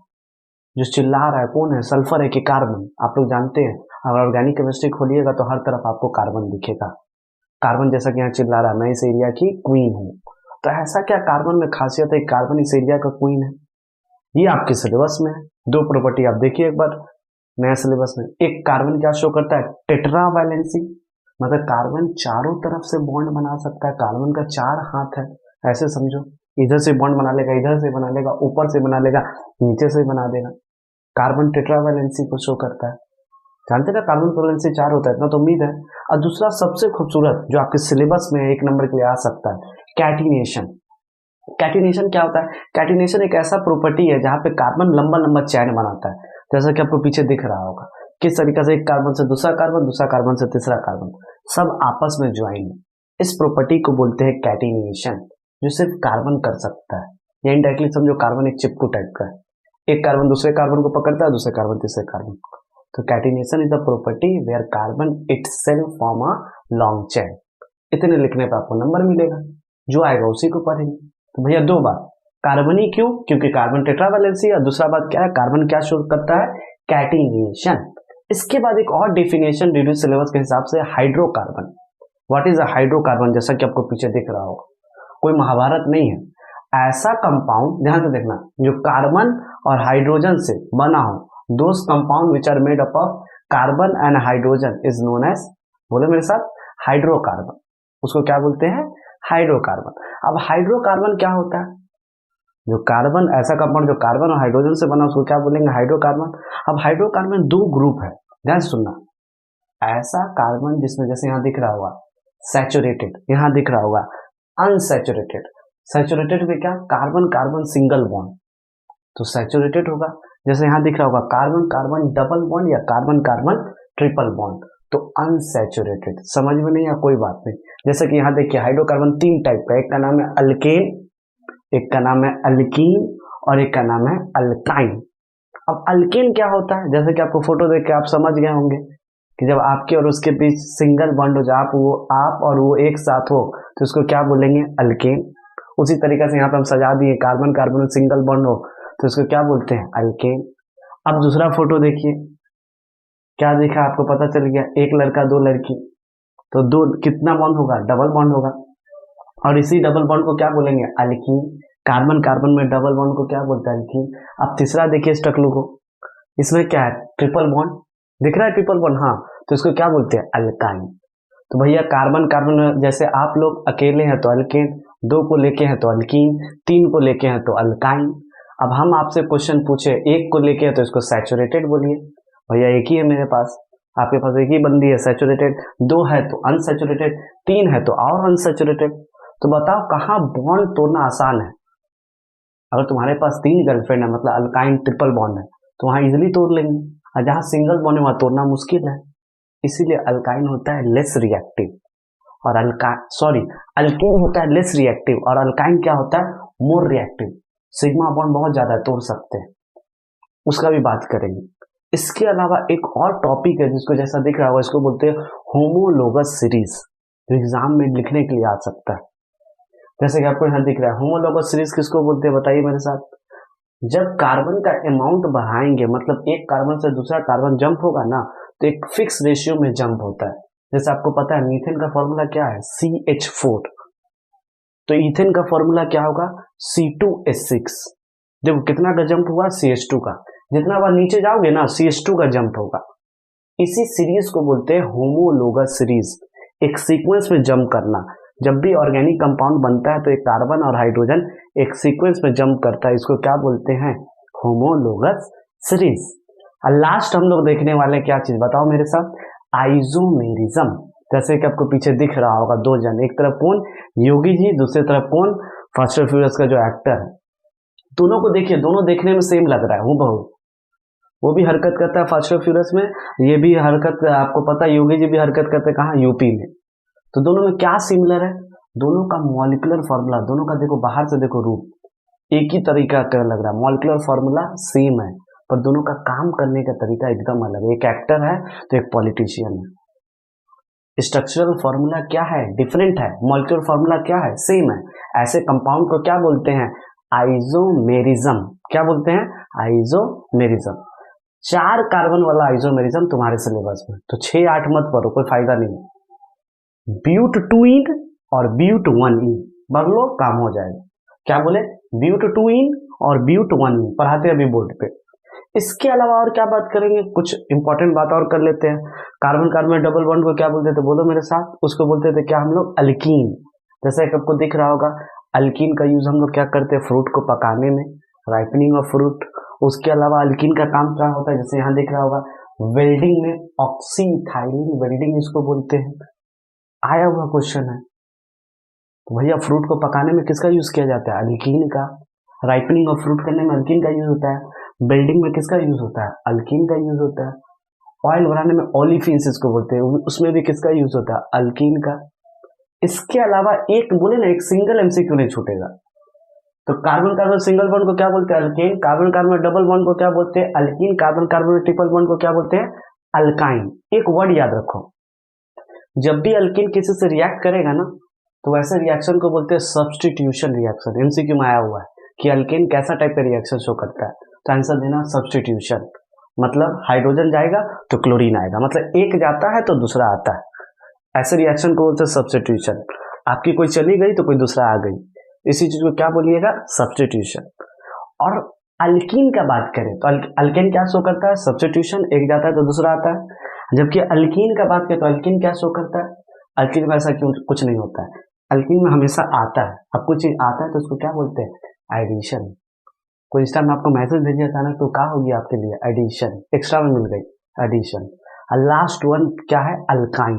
जो चिल्ला रहा है, कौन है, सल्फर है कि कार्बन, आप लोग जानते हैं। अगर ऑर्गेनिक केमिस्ट्री खोलिएगा तो हर तरफ आपको कार्बन दिखेगा। कार्बन जैसा कि यहाँ चिल्ला रहा है मैं इस एरिया की क्वीन हूँ, तो ऐसा क्या कार्बन में खासियत है, कार्बन इस एरिया का क्वीन है? ये आपके सिलेबस में है। दो प्रॉपर्टी आप देखिए एक बार नया सिलेबस में। एक कार्बन क्या शो करता है, टेट्रा वैलेंसी, मतलब कार्बन चारों तरफ से बॉन्ड बना सकता है, कार्बन का 4 हाथ है, ऐसे समझो। इधर से बॉन्ड बना लेगा, इधर से बना लेगा, ऊपर से बना लेगा, नीचे से बना देगा। कार्बन टेट्रा वैलेंसी को शो करता है। जानते ना कार्बन वैलेंसी 4 होता है, इतना तो उम्मीद है। और दूसरा सबसे खूबसूरत जो आपके सिलेबस में 1 नंबर के लिए आ सकता है, कैटिनेशन। कैटिनेशन क्या होता है? कैटिनेशन एक ऐसा प्रॉपर्टी है जहां पे कार्बन लंबा लंबा चैन बनाता है, जैसा कि आपको पीछे दिख रहा होगा। किस तरीके से एक कार्बन से दूसरा कार्बन, दूसरा कार्बन से तीसरा कार्बन, सब आपस में ज्वाइन है। इस प्रॉपर्टी को बोलते हैं कैटिनेशन, जो सिर्फ कार्बन कर सकता है। या इनडायरेक्टली समझो कार्बन एक चिपकू टाइप का है, एक कार्बन दूसरे कार्बन को पकड़ता है, दूसरे कार्बन तीसरे कार्बन को। तो catenation is the property where carbon itself form a long chain. इतने लिखने पर आपको नंबर मिलेगा, जो आएगा उसी को पढ़ेंगे। तो भैया 2 बात, कार्बन ही क्यों? क्योंकि कार्बन टेट्रा वैलेंसी, और दूसरा बात क्या है, कार्बन क्या शो करता है, कैटिनेशन। इसके बाद एक और डेफिनेशन रिड्यूस सिलेबस के हिसाब से, hydrocarbon. What is a hydrocarbon? जैसा कि आपको पीछे दिख रहा होगा, कोई महाभारत नहीं है, ऐसा कंपाउंड, ध्यान से देखना, जो कार्बन और हाइड्रोजन से बना हो। Those compound which are made up of carbon and hydrogen is known as, बोले मेरे साथ, हाइड्रोकार्बन। उसको क्या बोलते हैं, हाइड्रोकार्बन। अब हाइड्रोकार्बन क्या होता है? जो कार्बन, ऐसा कंपाउंड जो कार्बन और हाइड्रोजन से बना, उसको क्या बोलेंगे, हाइड्रोकार्बन। अब हाइड्रोकार्बन 2 ग्रुप है, ध्यान से सुनना। ऐसा कार्बन जिसमें, जैसे यहां दिख रहा होगा सैचुरेटेड, यहां दिख रहा होगा अनसैचुरेटेड। सैचुरेटेड में क्या, कार्बन कार्बन सिंगल बॉन्ड, तो सैचुरेटेड होगा। जैसे यहां दिख रहा होगा कार्बन कार्बन डबल बॉन्ड या कार्बन कार्बन ट्रिपल बॉन्ड, तो अनसैचुरेटेड। समझ में नहीं, या कोई बात नहीं। जैसे कि यहां देखिए हाइड्रोकार्बन 3 टाइप का, एक का नाम है अल्केन, एक का नाम है अल्कीन, और एक का नाम है अल्काइन। अब अल्केन क्या होता है, जैसे कि आपको फोटो देख के आप समझ गए होंगे कि जब आपके और उसके बीच सिंगल बॉन्ड हो जाए, आप और वो एक साथ हो, तो उसको क्या बोलेंगे, अल्केन। उसी तरीके से यहाँ पे हम सजा दिए, कार्बन कार्बन सिंगल बॉन्ड हो तो इसको क्या बोलते हैं, अल्केन। अब दूसरा फोटो देखिए, क्या देखा आपको पता चल गया, एक लड़का 2 लड़की, तो 2 कितना बॉन्ड होगा, डबल बॉन्ड होगा, और इसी डबल बॉन्ड को क्या बोलेंगे, अल्कीन। कार्बन कार्बन में डबल बॉन्ड को क्या बोलते हैं, अल्कीन। अब तीसरा देखिए इस टकलू को, इसमें क्या है, ट्रिपल बॉन्ड, दिख रहा है ट्रिपल बॉन्ड, हाँ, तो इसको क्या बोलते हैं, अल्काइन। तो भैया कार्बन कार्बन में जैसे आप लोग अकेले हैं तो अल्केन, 2 को लेके हैं तो अल्कीन, 3 को लेके हैं तो अल्काइन। अब हम आपसे क्वेश्चन पूछे, 1 को लेके हैं तो इसको सैचुरेटेड बोलिए। भैया 1 ही है मेरे पास, आपके पास 1 ही बंदी है सैचुरेटेड, 2 है तो अनसैचुरेटेड, 3 है तो और अनसैचुरेटेड। तो बताओ कहाँ बॉन्ड तोड़ना आसान है? अगर तुम्हारे पास 3 गर्लफ्रेंड है, मतलब अल्काइन ट्रिपल बॉन्ड है, तो वहां इजिली तोड़ लेंगे, और जहां सिंगल बॉन्ड है वहां तोड़ना मुश्किल है। इसीलिए अल्काइन होता है लेस रिएक्टिव, और अल्केन होता है लेस रिएक्टिव, और अल्काइन क्या होता है, मोर रिएक्टिव। सिग्मा बॉन्ड बहुत ज्यादा तोड़ सकते हैं, उसका भी बात करेंगे। इसके अलावा एक और टॉपिक है जिसको जैसा दिख रहा होगा, इसको बोलते हैं होमोलोगस सीरीज, जो एग्जाम में लिखने के लिए आ सकता है। जैसे कि आपको यहाँ दिख रहा है, होमोलोगस सीरीज किसको बोलते हैं, बताइए मेरे साथ। जब कार्बन का अमाउंट बढ़ाएंगे, मतलब एक कार्बन से दूसरा कार्बन जंप होगा ना, तो एक फिक्स रेशियो में जंप होता है। जैसे आपको पता है मीथेन का फॉर्मूला क्या है, CH4, तो ईथेन का फॉर्मूला क्या होगा, C2H6। देखो कितना का जंप हुआ, CH2 का, जितना बार नीचे जाओगे ना CH2 का जंप होगा। इसी सीरीज को बोलते हैं होमोलोगस सीरीज, एक सीक्वेंस में जंप करना। जब भी ऑर्गेनिक कंपाउंड बनता है तो एक कार्बन और हाइड्रोजन एक सीक्वेंस में जंप करता है, इसको क्या बोलते हैं, होमोलोगस सीरीज। और लास्ट हम लोग देखने वाले क्या चीज, बताओ मेरे साथ, आइसोमेरिज्म। जैसे कि आपको पीछे दिख रहा होगा 2 जन, एक तरफ कौन, योगी जी, दूसरी तरफ कौन, फास्ट एंड फ्यूरियस का जो एक्टर है। दोनों को देखिए, दोनों देखने में सेम लग रहा है, हूबहू। वो भी हरकत करता है फास्ट एंड फ्यूरियस में, ये भी हरकत, आपको पता है योगी जी भी हरकत करते हैं कहाँ, यूपी में। तो दोनों में क्या सिमिलर है, दोनों का मॉलिक्यूलर फॉर्मूला, दोनों का देखो बाहर से देखो रूप एक ही तरीका का लग रहा है, मॉलिक्यूलर फॉर्मूला सेम है, पर दोनों का काम करने का तरीका एकदम अलग है। एक एक्टर है तो एक पॉलिटिशियन है। स्ट्रक्चरल फॉर्मूला क्या है, डिफरेंट है, मॉलिक्यूलर फॉर्मूला क्या है, सेम है। ऐसे कंपाउंड को क्या बोलते हैं, आइसोमेरिज्म। क्या बोलते हैं, आइसोमेरिज्म। 4 कार्बन वाला आइसोमेरिज्म तुम्हारे सिलेबस में, तो 6-8 मत पढ़ो, कोई फायदा नहीं। ब्यूट 2 और ब्यूट 1 पढ़ लो, काम हो जाएगा। क्या बोले? ब्यूट 2 और ब्यूट 1 पढ़ाते हैं अभी बोर्ड पे। इसके अलावा और क्या बात करेंगे, कुछ इंपॉर्टेंट बात और कर लेते हैं। कार्बन कार्बन में डबल बॉन्ड को क्या बोलते थे, बोलो मेरे साथ। उसको बोलते थे क्या हम लोग? अल्कीन। जैसे कि आपको दिख रहा होगा, अल्कीन का यूज हम लोग क्या करते हैं? फ्रूट को पकाने में, राइपनिंग ऑफ फ्रूट। उसके अलावा अल्कीन का काम क्या होता है? जैसे यहाँ दिख रहा होगा, वेल्डिंग में ऑक्सीथाइलिन वेल्डिंग इसको बोलते हैं। आया हुआ क्वेश्चन है। तो भैया फ्रूट को पकाने में किसका यूज किया जाता है? अल्कीन का। राइपनिंग ऑफ फ्रूट करने में अल्कीन का यूज होता है। बिल्डिंग में किसका यूज होता है? अल्कीन का यूज होता है। ऑयल बनाने में ओलिफिन्स इसको बोलते हैं, उसमें भी किसका यूज होता है? अल्कीन का। इसके अलावा एक बोले ना, एक सिंगल एमसीक्यू नहीं छूटेगा। तो कार्बन कार्बन सिंगल बॉन्ड को क्या बोलते हैं? Alkane. Carbon carbon double bond को क्या बोलते हैं? Alkyne. Carbon carbon triple bond को क्या बोलते हैं? अल्काइन। एक वर्ड याद रखो, जब भी अल्कीन किसी से रिएक्ट करेगा ना, तो वैसे रिएक्शन को बोलते हैं सब्स्टिट्यूशन रिएक्शन। एमसीक्यू में आया हुआ है कि अल्केन कैसा टाइप का रिएक्शन शो करता है, तो आंसर देना सब्स्टिट्यूशन। मतलब हाइड्रोजन जाएगा तो क्लोरीन आएगा, मतलब एक जाता है तो दूसरा आता है, ऐसे रिएक्शन को बोलते हैं सब्स्टिट्यूशन। आपकी कोई चली गई तो कोई दूसरा आ गई, इसी चीज को क्या बोलिएगा? सब्स्टिट्यूशन। और अल्कीन का बात करें तो अल्केन क्या शो करता है? सब्स्टिट्यूशन, एक जाता है तो दूसरा आता है। जबकि अल्कीन का बात करें तो अल्कीन क्या शो करता है? अल्कीन में ऐसा क्यों कुछ नहीं होता है, अल्कीन में हमेशा आता है। अब कुछ चीज आता है तो उसको क्या बोलते हैं? एडिशन। कोई इंस्टा में आपको मैसेज भेजिए अचानक, तो क्या होगी आपके लिए? एडिशन, एक्स्ट्रा में मिल गई, एडिशन। और लास्ट वन क्या है? अल्काइन।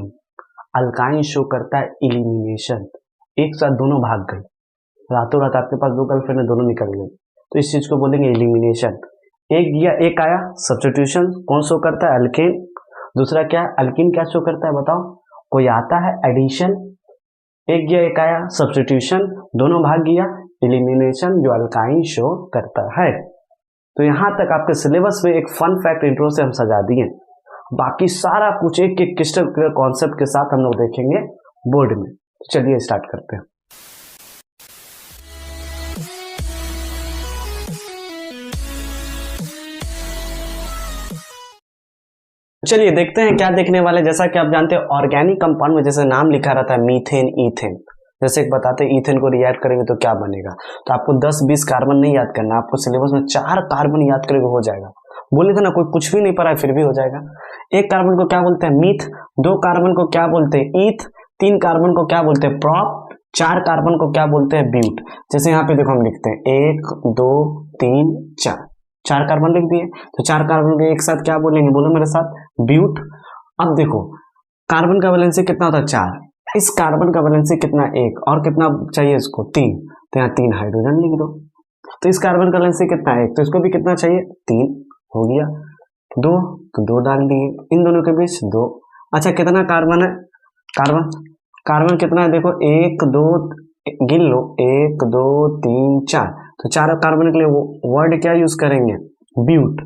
अल्काइन शो करता है इलिमिनेशन, एक साथ दोनों भाग गई, रातों रात आपके पास 2 गर्लफ्रेंड है, दोनों निकल गई, तो इस चीज को बोलेंगे इलिमिनेशन। एक गया एक आया, सब्स्टिट्यूशन। कौन शो करता है? अल्केन। दूसरा क्या है? अल्कीन क्या शो करता है बताओ? कोई आता है, एडिशन। एक गया एक आया, सब्स्टिट्यूशन, दोनों भाग गया, इलिमिनेशन, जो अल्काइन शो करता है। तो यहां तक आपके सिलेबस में एक फन फैक्ट इंट्रो से हम सजा दिए। बाकी सारा कुछ एक एक क्रिस्टल क्लियर कॉन्सेप्ट के साथ हम लोग देखेंगे बोर्ड में। चलिए स्टार्ट करते हैं। चलिए देखते हैं क्या देखने वाले। जैसा कि आप जानते हैं ऑर्गेनिक कंपाउंड में जैसे नाम लिखा रहता है मीथेन, ईथेन। जैसे एक बताते हैं ईथेन को रिएक्ट करेंगे तो क्या बनेगा, तो आपको 10-20 कार्बन नहीं याद करना, आपको सिलेबस में 4 कार्बन याद करेंगे हो जाएगा। बोले थे ना, कोई कुछ भी नहीं पढ़ा है फिर भी हो जाएगा। एक कार्बन को क्या बोलते हैं? मीथ। 2 कार्बन को क्या बोलते हैं? ईथ। 3 कार्बन को क्या बोलते हैं? प्रॉप। 4 कार्बन को क्या बोलते हैं? ब्यूट। जैसे यहाँ पे देखो हम लिखते हैं 1 2 3 4, 4 कार्बन लिख दिए, तो 4 कार्बन को एक साथ क्या बोलेंगे? बोलो मेरे साथ, ब्यूट। अब देखो कार्बन का वैलेंसी कितना होता है? 4। इस कार्बन का वैलेंसी कितना? 1, और कितना चाहिए इसको? 3, तो यहाँ 3 हाइड्रोजन लिख दो। तो इस कार्बन का वैलेंसी कितना है? 1, तो इसको भी कितना चाहिए? 3 हो गया। 2, तो 2 डाल दिए, इन दोनों के बीच 2। अच्छा कितना कार्बन है? कार्बन कितना है? देखो 1 2 गिन लो, 1 2 3 4, तो 4 कार्बन के लिए वर्ड क्या यूज करेंगे? ब्यूट।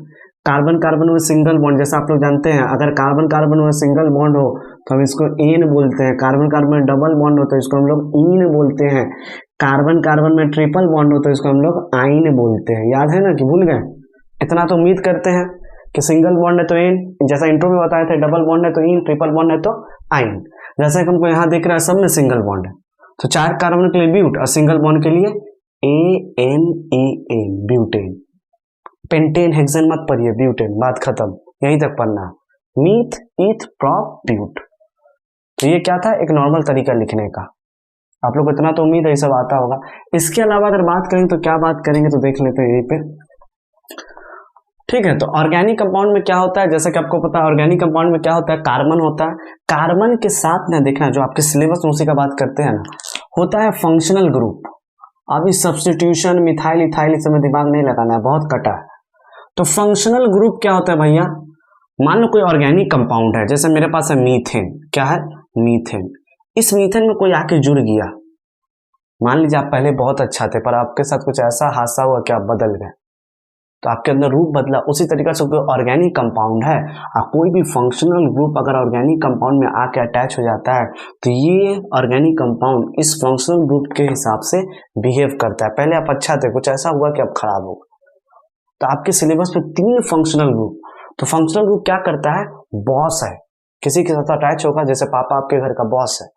कार्बन कार्बन में सिंगल बॉन्ड, जैसा आप लोग जानते हैं, अगर कार्बन कार्बन में सिंगल बॉन्ड हो तो हम इसको एन बोलते हैं। कार्बन कार्बन में डबल बॉन्ड हो तो इसको हम लोग इन बोलते हैं। कार्बन कार्बन में ट्रिपल बॉन्ड हो तो इसको हम लोग आइन बोलते हैं। याद है ना कि भूल गए? इतना तो उम्मीद करते हैं कि सिंगल बॉन्ड है तो एन, जैसा इंट्रो में बताया था, डबल बॉन्ड है तो इन, ट्रिपल बॉन्ड है तो आइन। जैसे कि हमको यहाँ दिख रहा है सब में सिंगल बॉन्ड है, तो 4 कार्बन के लिए ब्यूट और सिंगल बॉन्ड के लिए ANEN, ब्यूटेन। पेंटेन हेक्सेन मत पढ़िए, ब्यूटेन, बात खत्म, यहीं तक पढ़ना। Meth, eth, prop, but. तो ये क्या था? एक नॉर्मल तरीका लिखने का। आप लोग को इतना तो उम्मीद है ये सब आता होगा। इसके अलावा अगर बात करें तो क्या बात करेंगे, तो देख लेते हैं यहीं पे। ठीक है, तो ऑर्गेनिक कंपाउंड में क्या होता है? जैसा कि आपको पता है ऑर्गेनिक कंपाउंड में क्या होता है? कार्बन होता है। कार्बन के साथ ना देखना, जो आपके सिलेबस में उसी का बात करते हैं ना, होता है फंक्शनल ग्रुप। अभी सब्स्टिट्यूशन, मिथाइल, इथाइल इसमें दिमाग नहीं लगाना है, बहुत कटा है। तो फंक्शनल ग्रुप क्या होता है भैया? मान लो कोई ऑर्गेनिक कंपाउंड है, जैसे मेरे पास है मीथेन। क्या है? मीथेन। इस मीथेन में कोई आके जुड़ गया, मान लीजिए आप पहले बहुत अच्छा थे पर आपके साथ कुछ ऐसा हादसा हुआ कि आप बदल गए, तो आपके अंदर रूप बदला। उसी तरीके से कोई ऑर्गेनिक कंपाउंड है और कोई भी फंक्शनल ग्रुप अगर ऑर्गेनिक कंपाउंड में आके अटैच हो जाता है, तो ये ऑर्गेनिक कंपाउंड इस फंक्शनल ग्रुप के हिसाब से बिहेव करता है। पहले आप अच्छा थे, कुछ ऐसा हुआ कि आप खराब हो गए। तो आपके सिलेबस में 3 फंक्शनल ग्रुप, तो फंक्शनल ग्रुप क्या करता है, बॉस है, किसी के साथ अटैच होगा, जैसे पापा आपके घर का बॉस है,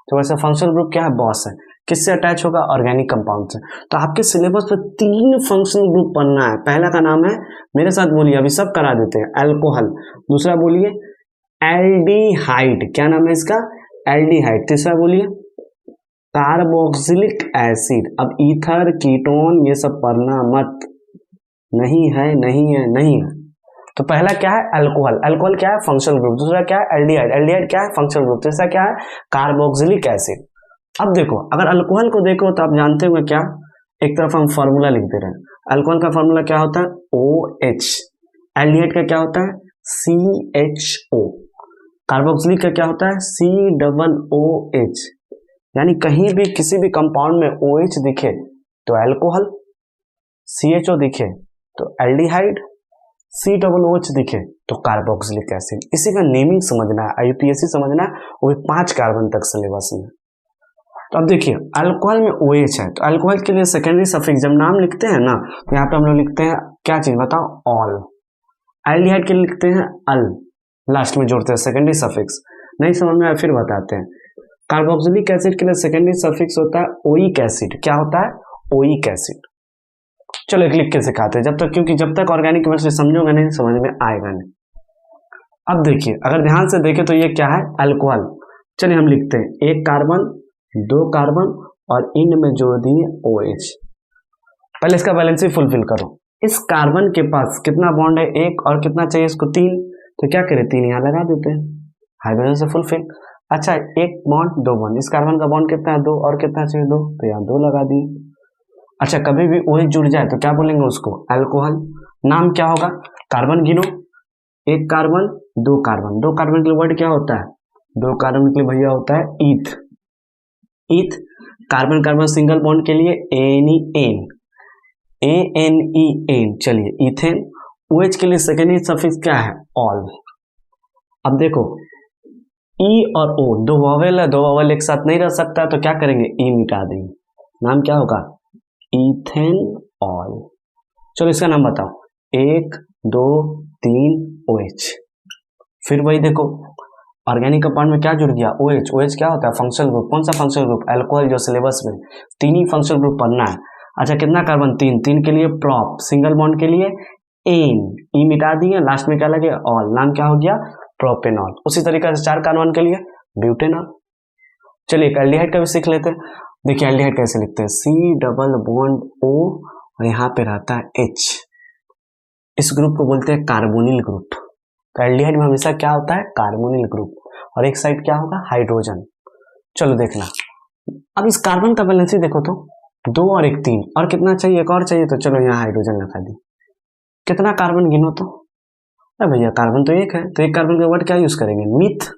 तो वैसे फंक्शनल ग्रुप क्या है, बॉस है। किससे अटैच होगा, ऑर्गेनिक कंपाउंड से। तो आपके सिलेबस पे 3 फंक्शनल ग्रुप पढ़ना है। पहला का नाम है, मेरे साथ बोलिए, अभी सब करा देते हैं, अल्कोहल। दूसरा बोलिए एल्डिहाइड, क्या नाम है इसका, एल्डिहाइड। तीसरा बोलिए कार्बोक्सिलिक एसिड। अब ईथर, कीटोन ये सब पढ़ना मत, नहीं है नहीं है नहीं है। तो पहला क्या है, अल्कोहल। अल्कोहल क्या है, फंक्शनल ग्रुप। दूसरा क्या है, एल्डिहाइड। एल्डिहाइड क्या है, फंक्शनल ग्रुप। तीसरा क्या है, कार्बोक्सिलिक एसिड। अब देखो, अगर अल्कोहल को देखो तो आप जानते हो क्या, एक तरफ हम फॉर्मूला लिखते रहे। अल्कोहल का फॉर्मूला क्या होता है, OH। एल्डिहाइड का क्या होता है, CHO। कार्बोक्सिलिक का क्या होता है, COOH। यानी कहीं भी किसी भी कंपाउंड में OH दिखे तो अल्कोहल, CHO दिखे तो एल्डिहाइड, COOH दिखे तो कार्बोक्सिलिक एसिड। इसी का नेमिंग समझना है, IUPAC समझना है, वो भी 5 कार्बन तक सिलेबस में। तो अब देखिए, अल्कोहल में OH है, तो अल्कोहल के लिए सेकेंडरी सफिक्स जब नाम लिखते हैं ना, तो यहाँ पे हम लोग लिखते हैं क्या चीज बताओ, ऑल। एल्डिहाइड के लिए लिखते हैं अल, लास्ट में जोड़ते हैं सेकेंडरी सफिक्स। नहीं समझ में आया फिर बताते हैं। कार्बोक्सिलिक एसिड के लिए सेकेंडरी सफिक्स होता है ओइक एसिड। क्या होता है, ओइक एसिड। चलो एक लिख के सिखाते हैं जब तक, क्योंकि जब तक ऑर्गेनिक केमिस्ट्री समझोगे नहीं, समझ में आएगा नहीं। अब देखिए, अगर ध्यान से देखें तो ये क्या है, अल्कोहल। चलिए हम लिखते हैं 1 कार्बन 2 कार्बन और इन में जोड़ दिए OH। पहले इसका बैलेंस फुलफिल करो। इस कार्बन के पास कितना बॉन्ड है, 1, और कितना चाहिए इसको, 3। तो क्या करें, 3 यहाँ लगा देते हैं, हाइड्रोजन से फुलफिल। अच्छा, 1 बॉन्ड 2 बॉन्ड, इस कार्बन का बॉन्ड कितना है, 2, और कितना चाहिए, 2, तो यहाँ 2 लगा दिए। अच्छा, कभी भी OH जुड़ जाए तो क्या बोलेंगे उसको, अल्कोहल। नाम क्या होगा, कार्बन गिनो, 1 कार्बन 2 कार्बन। 2 कार्बन के लिए वर्ड क्या होता है, 2 कार्बन के लिए भैया होता है ईथ। ईथ, कार्बन कार्बन सिंगल बॉन्ड के लिए ANEN, ANEN। चलिए इथेन। OH के लिए सेकेंडरी सफिक्स क्या है, ऑल। अब देखो, E और O दो वॉवेल है, दो वॉवेल एक साथ नहीं रह सकता, तो क्या करेंगे, E मिटा देंगे, नाम क्या होगा, इथेन ऑल। चलो इसका नाम बताओ, 1 2 3 OH। फिर वही देखो, ऑर्गेनिक कंपाउंड में क्या जुड़ गया, OH। OH क्या होता है, फंक्शनल ग्रुप। कौन सा फंक्शनल ग्रुप, अल्कोहल, जो सिलेबस में 3 ही फंक्शनल ग्रुप पढ़ना है। अच्छा, कितना कार्बन, 3। 3 के लिए प्रॉप, सिंगल बॉन्ड के लिए एन, ई मिटा दिए, लास्ट में क्या लगे, ऑल। नाम क्या हो गया, प्रोपेनॉल। उसी तरीके से 4 कार्बन के लिए ब्यूटेनॉल। चलिए एक एल्डिहाइड का भी सीख लेते हैं। देखिए एल्डिहाइड कैसे लिखते हैं, C डबल बॉन्ड O और यहाँ पे रहता है H। इस ग्रुप को बोलते हैं कार्बोनिल ग्रुप। तो एल्डिहाइड में हमेशा क्या होता है, कार्बोनिल ग्रुप, और एक साइड क्या होगा, हाइड्रोजन। चलो देखना, अब इस कार्बन का बैलेंस ही देखो तो 2 और 1 3, और कितना चाहिए, एक और चाहिए, तो चलो यहाँ हाइड्रोजन लगा दी। कितना कार्बन गिनो तो, अरे भैया कार्बन तो 1 है, तो 1 कार्बन का वर्ड क्या यूज करेंगे, मिथ।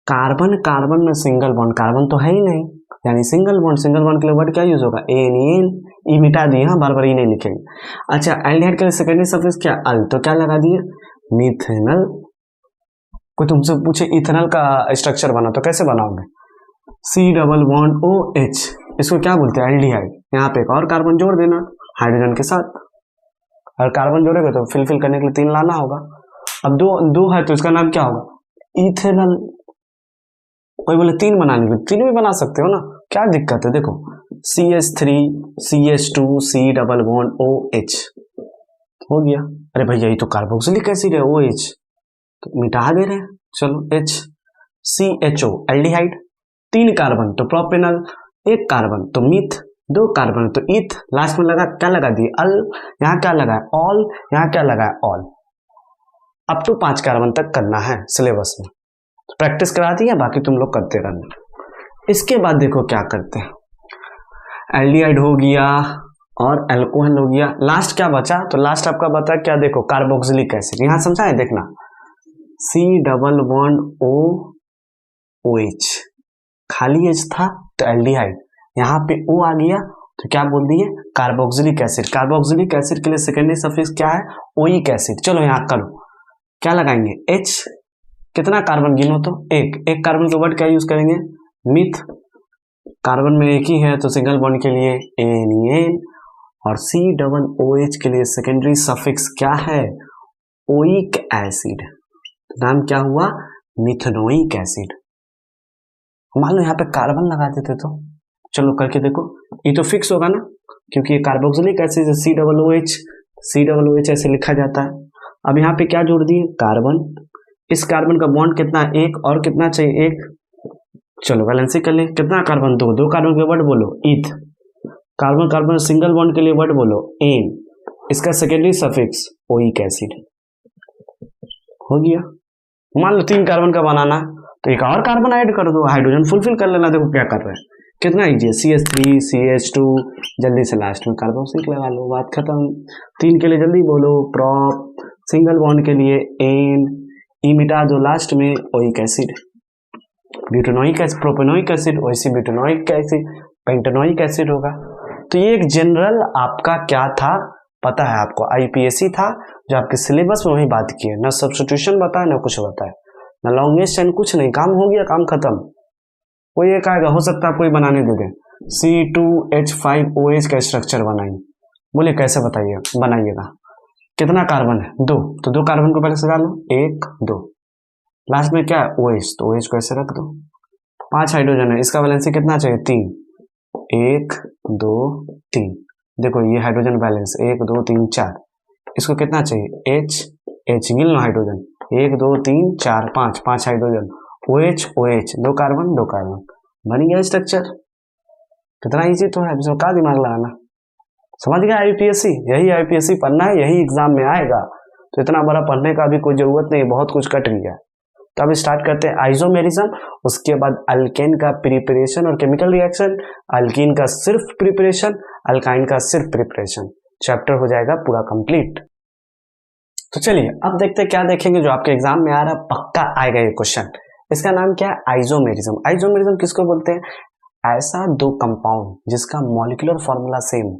कार्बन कार्बन में सिंगल बॉन्ड, कार्बन तो है ही नहीं, यानी सिंगल बॉन्ड। सिंगल बॉन्ड के लिए वर्ड क्या यूज होगा, ANEN। ई मिटा दिए, हाँ बार बार ई नहीं लिखेंगे। अच्छा, एल्डिहाइड के लिए सेकेंडरी सफिक्स क्या, अल, तो क्या लगा दिए, मिथेनल। कोई तुमसे पूछे इथेनॉल का स्ट्रक्चर बना तो कैसे बनाओगे, C डबल बॉन्ड OH। इसको क्या बोलते हैं, एल्डिहाइड। यहाँ पे एक और कार्बन जोड़ देना हाइड्रोजन के साथ, और कार्बन जोड़ेगा तो फिल करने के लिए 3 लाना होगा। अब 2 है तो इसका नाम क्या होगा, इथेनॉल। कोई बोले 3 बनाने के लिए, 3 भी बना सकते हो ना, क्या दिक्कत है। देखो CH3 CH2 C double bond OH हो गया। अरे भैया ये तो कार्बोक्सिलिक एसिड है, OH, तो मिटा दे रहे हैं। चलो H, CHO एल्डिहाइड, 3 कार्बन तो प्रोपेनॉल, 1 कार्बन तो मिथ, 2 कार्बन तो ईथ, लास्ट में लगा क्या लगा दिए, अल। यहाँ क्या लगा है, ऑल। यहाँ क्या लगा है, ऑल। अब तो 5 कार्बन तक करना है सिलेबस में, तो प्रैक्टिस करा दी है, बाकी तुम लोग करते रहना। इसके बाद देखो क्या करते हैं, एल्डिहाइड हो गया और अल्कोहल हो गया, लास्ट क्या बचा, तो लास्ट आपका बता क्या, देखो कार्बोक्सिलिक एसिड। यहाँ समझा है, देखना C double bond O OH, खाली H था तो एल्डिहाइड, यहाँ पे O आ गया तो क्या बोल दिए, कार्बोक्सिलिक एसिड। कार्बोक्सिलिक एसिड के लिए सेकेंडरी सफिक्स क्या है, ओइक एसिड। चलो यहाँ करो, क्या लगाएंगे, H। कितना कार्बन गिनो तो 1 कार्बन के वर्ड क्या यूज करेंगे, मिथ। कार्बन में 1 ही है तो सिंगल बॉन्ड के लिए ANEN, और C डबल OH के लिए सेकेंडरी सफिक्स क्या है, ओइक एसिड, नाम क्या हुआ, मिथेनोइक एसिड। मान लो यहाँ पे कार्बन लगा देते तो, चलो करके देखो, ये तो फिक्स होगा ना, क्योंकि ये कार्बोक्सिलिक एसिड है, COOH ऐसे लिखा जाता है। अब यहाँ पे क्या जोड़ दिए, कार्बन, इस कार्बन का बॉन्ड कितना, एक, और कितना चाहिए, एक, चलो वैलेंसी कर ले, कितना कार्बन, दो कार्बन के वर्ड बोलो, ईथ, कार्बन कार्बन सिंगल बॉन्ड के लिए वर्ड बोलो, एन, इसका सेकेंडरी सफिक्स ओइक एसिड, हो गया। मान लो 3 कार्बन का बनाना, तो एक और कार्बन ऐड कर दो, हाइड्रोजन फुलफिल कर लेना। देखो क्या कर रहे हैं, कितना इजी है, CH3 CH2, जल्दी से लास्ट में कार्बोक्सिलिक लगा लो, बात खत्म। 3 के लिए जल्दी बोलो, प्रोप, सिंगल बॉन्ड के लिए एन, ई मिटा दो, लास्ट में oic acid, butanoic acid, propanoic acid, ओसी ब्यूटेनोइक एसिड, पेंटेनोइक एसिड होगा। तो ये एक जनरल आपका क्या था, पता है आपको, IPSC था जो आपके सिलेबस में वही बात की है, ना सब्स्टिट्यूशन बताया ना कुछ बताया, ना लॉन्गेस्ट चैन, कुछ नहीं, काम हो गया, काम खत्म। कोई एक आएगा, हो सकता है कोई बनाने दे दे, C2H5OH का स्ट्रक्चर बनाइए, बोले कैसे बताइए बनाइएगा, कितना कार्बन है, 2, तो 2 कार्बन को पहले सजा लो, 1 2, लास्ट में क्या है, OH, तो OH को ऐसे रख दो। 5 हाइड्रोजन है, इसका वैलेंसी कितना चाहिए, 3, 1 2 3, देखो ये हाइड्रोजन बैलेंस 1 2 3 4, इसको कितना चाहिए, H गिन लो हाइड्रोजन, 1 2 3 4 5 हाइड्रोजन, OH 2 कार्बन बन गया स्ट्रक्चर। कितना इजी तो है, इसमें क्या दिमाग लगाना, समझ गया। IPSC, यही IPSC पढ़ना है, यही एग्जाम में आएगा, तो इतना बड़ा पढ़ने का भी कोई जरूरत नहीं, बहुत कुछ कट गया। तो अब स्टार्ट करते हैं आइसोमेरिज्म, उसके बाद अल्केन का प्रिपरेशन और केमिकल रिएक्शन, अल्कीन का सिर्फ प्रिपरेशन, अल्काइन का सिर्फ प्रिपरेशन, चैप्टर हो जाएगा पूरा कंप्लीट। तो चलिए अब देखते हैं क्या देखेंगे जो आपके एग्जाम में आ रहा है, पक्का आएगा ये क्वेश्चन। इसका नाम क्या है, आइसोमेरिज्म। आइसोमेरिज्म किसको बोलते हैं, ऐसा 2 कंपाउंड जिसका मॉलिक्यूलर फॉर्मूला सेम हो,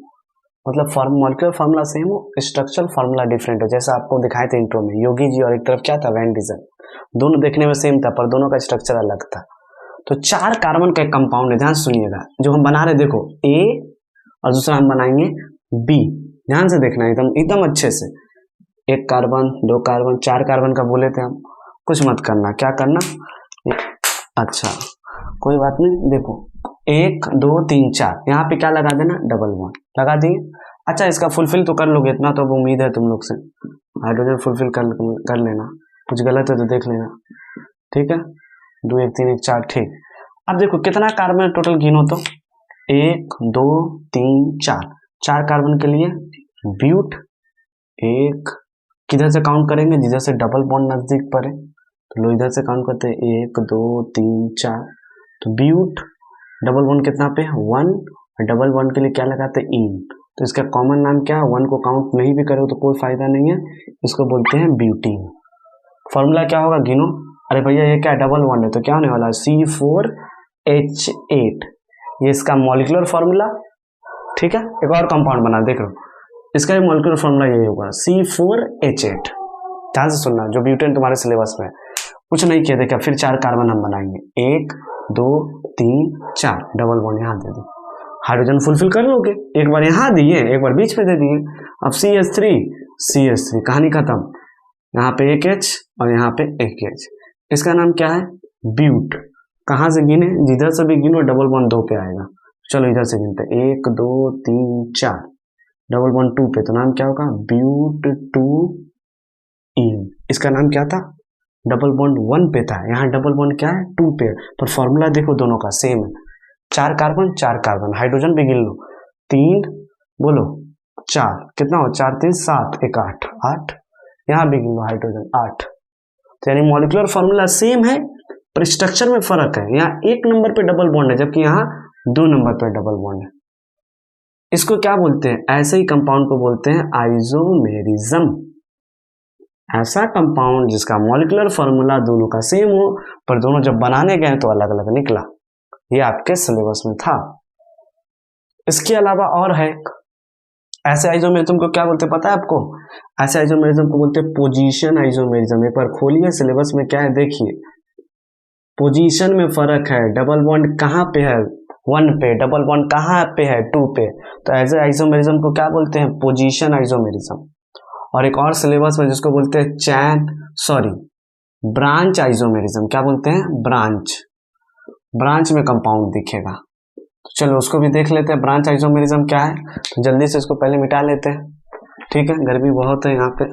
मतलब मॉलिक्यूलर फॉर्मूला सेम हो, स्ट्रक्चरल फॉर्मूला डिफरेंट हो। जैसा आपको दिखाए थे इंट्रो में, योगी जी और एक तरफ क्या था, वैन डीजन, दोनों देखने में सेम था पर दोनों का स्ट्रक्चर अलग था। तो 4 कार्बन का एक कंपाउंड है, ध्यान सुनिएगा, जो हम बना रहे, देखो A और दूसरा हम बनाएंगे B, ध्यान से देखना एकदम अच्छे से, 1 कार्बन 2 कार्बन 4 कार्बन का बोले थे हम, कुछ मत करना, क्या करना, अच्छा कोई बात नहीं, देखो 1 2 3 4, यहाँ पे क्या लगा देना, डबल बॉन्ड लगा दिए। अच्छा इसका फुलफिल तो कर लोगे, इतना तो अब उम्मीद है तुम लोग से, हाइड्रोजन फुलफिल कर लेना, कुछ गलत है तो देख लेना, ठीक है, 2 1 3 1 4, ठीक। अब देखो कितना कार्बन टोटल गिनो तो, 1 2 3 4 कार्बन के लिए ब्यूट, 1 किधर से काउंट करेंगे, जिधर से डबल बॉन्ड नजदीक पड़े, तो लो इधर से काउंट करते हैं, 1 2 3 4, तो ब्यूट डबल बॉन्ड कितना पे, 1, और डबल बॉन्ड के लिए क्या लगाते हैं, इन, तो इसका कॉमन नाम क्या है, 1 को काउंट नहीं भी करो तो कोई फायदा नहीं है, इसको बोलते हैं ब्यूटीन। फॉर्मूला क्या होगा, गिनो, अरे भैया ये क्या डबल बॉन्ड है तो क्या होने वाला है, C4H8, ये इसका मॉलिक्यूलर फॉर्मूला, ठीक है। एक और कंपाउंड बना, देख लो इसका भी मॉलिक्यूलर फॉर्मूला यही होगा, C4H8, ध्यान से सुनना, जो ब्यूटेन तुम्हारे सिलेबस में कुछ नहीं किया, देखा, फिर 4 कार्बन हम बनाएंगे, 1 2 3 4, डबल बॉन्ड यहाँ दे दो, हाइड्रोजन फुलफिल कर लोगे, एक बार यहाँ दिए एक बार बीच में दे दिए, अब CH3 कहानी खत्म, यहाँ पे एक H और यहाँ पे एक H, इसका नाम क्या है, ब्यूट। कहाँ से गिने, जिधर से भी गिनो डबल बॉन्ड 2 पे आएगा, चलो इधर से गिनते, 1 2 3 4, डबल बॉन्ड 2 पे, तो नाम क्या होगा, ब्यूट 2 इन। इसका नाम क्या था, डबल बॉन्ड 1 पे था, यहाँ डबल बॉन्ड क्या है, 2 पे, पर फॉर्मूला देखो दोनों का सेम है, 4 कार्बन, हाइड्रोजन भी गिन लो, 3 बोलो 4, कितना हो, 4 3 7 1 8, यहाँ भी गिन लो हाइड्रोजन 8, तो यानी मॉलिक्यूलर फॉर्मूला सेम है पर स्ट्रक्चर में फर्क है, यहाँ 1 नंबर पे डबल बॉन्ड है जबकि यहाँ 2 नंबर पे डबल बॉन्ड है। इसको क्या बोलते हैं, ऐसे ही कंपाउंड को बोलते हैं आइसोमेरिज्म, ऐसा कंपाउंड जिसका मॉलिक्यूलर फॉर्मूला दोनों का सेम हो पर दोनों जब बनाने गए तो अलग अलग निकला, ये आपके सिलेबस में था। इसके अलावा और है, ऐसे आइसोमेरिज्म को क्या बोलते हैं पता है आपको, ऐसे आइसोमेरिज्म को बोलते हैं पोजीशन आइसोमेरिज्म। एक बार खोलिए सिलेबस में क्या है देखिए, पोजीशन में फर्क है, डबल बॉन्ड कहाँ पे है, 1 पे, डबल बॉन्ड कहाँ पे है, 2 पे, तो ऐसे आइसोमेरिज्म को क्या बोलते हैं, पोजीशन आइसोमेरिज्म। और एक और सिलेबस में जिसको बोलते हैं ब्रांच आइसोमेरिज्म। क्या बोलते हैं? ब्रांच में कंपाउंड दिखेगा। तो चलो उसको भी देख लेते हैं, ब्रांच आइसोमेरिज्म क्या है। तो जल्दी से इसको पहले मिटा लेते हैं, ठीक है, गर्मी बहुत है यहाँ पे।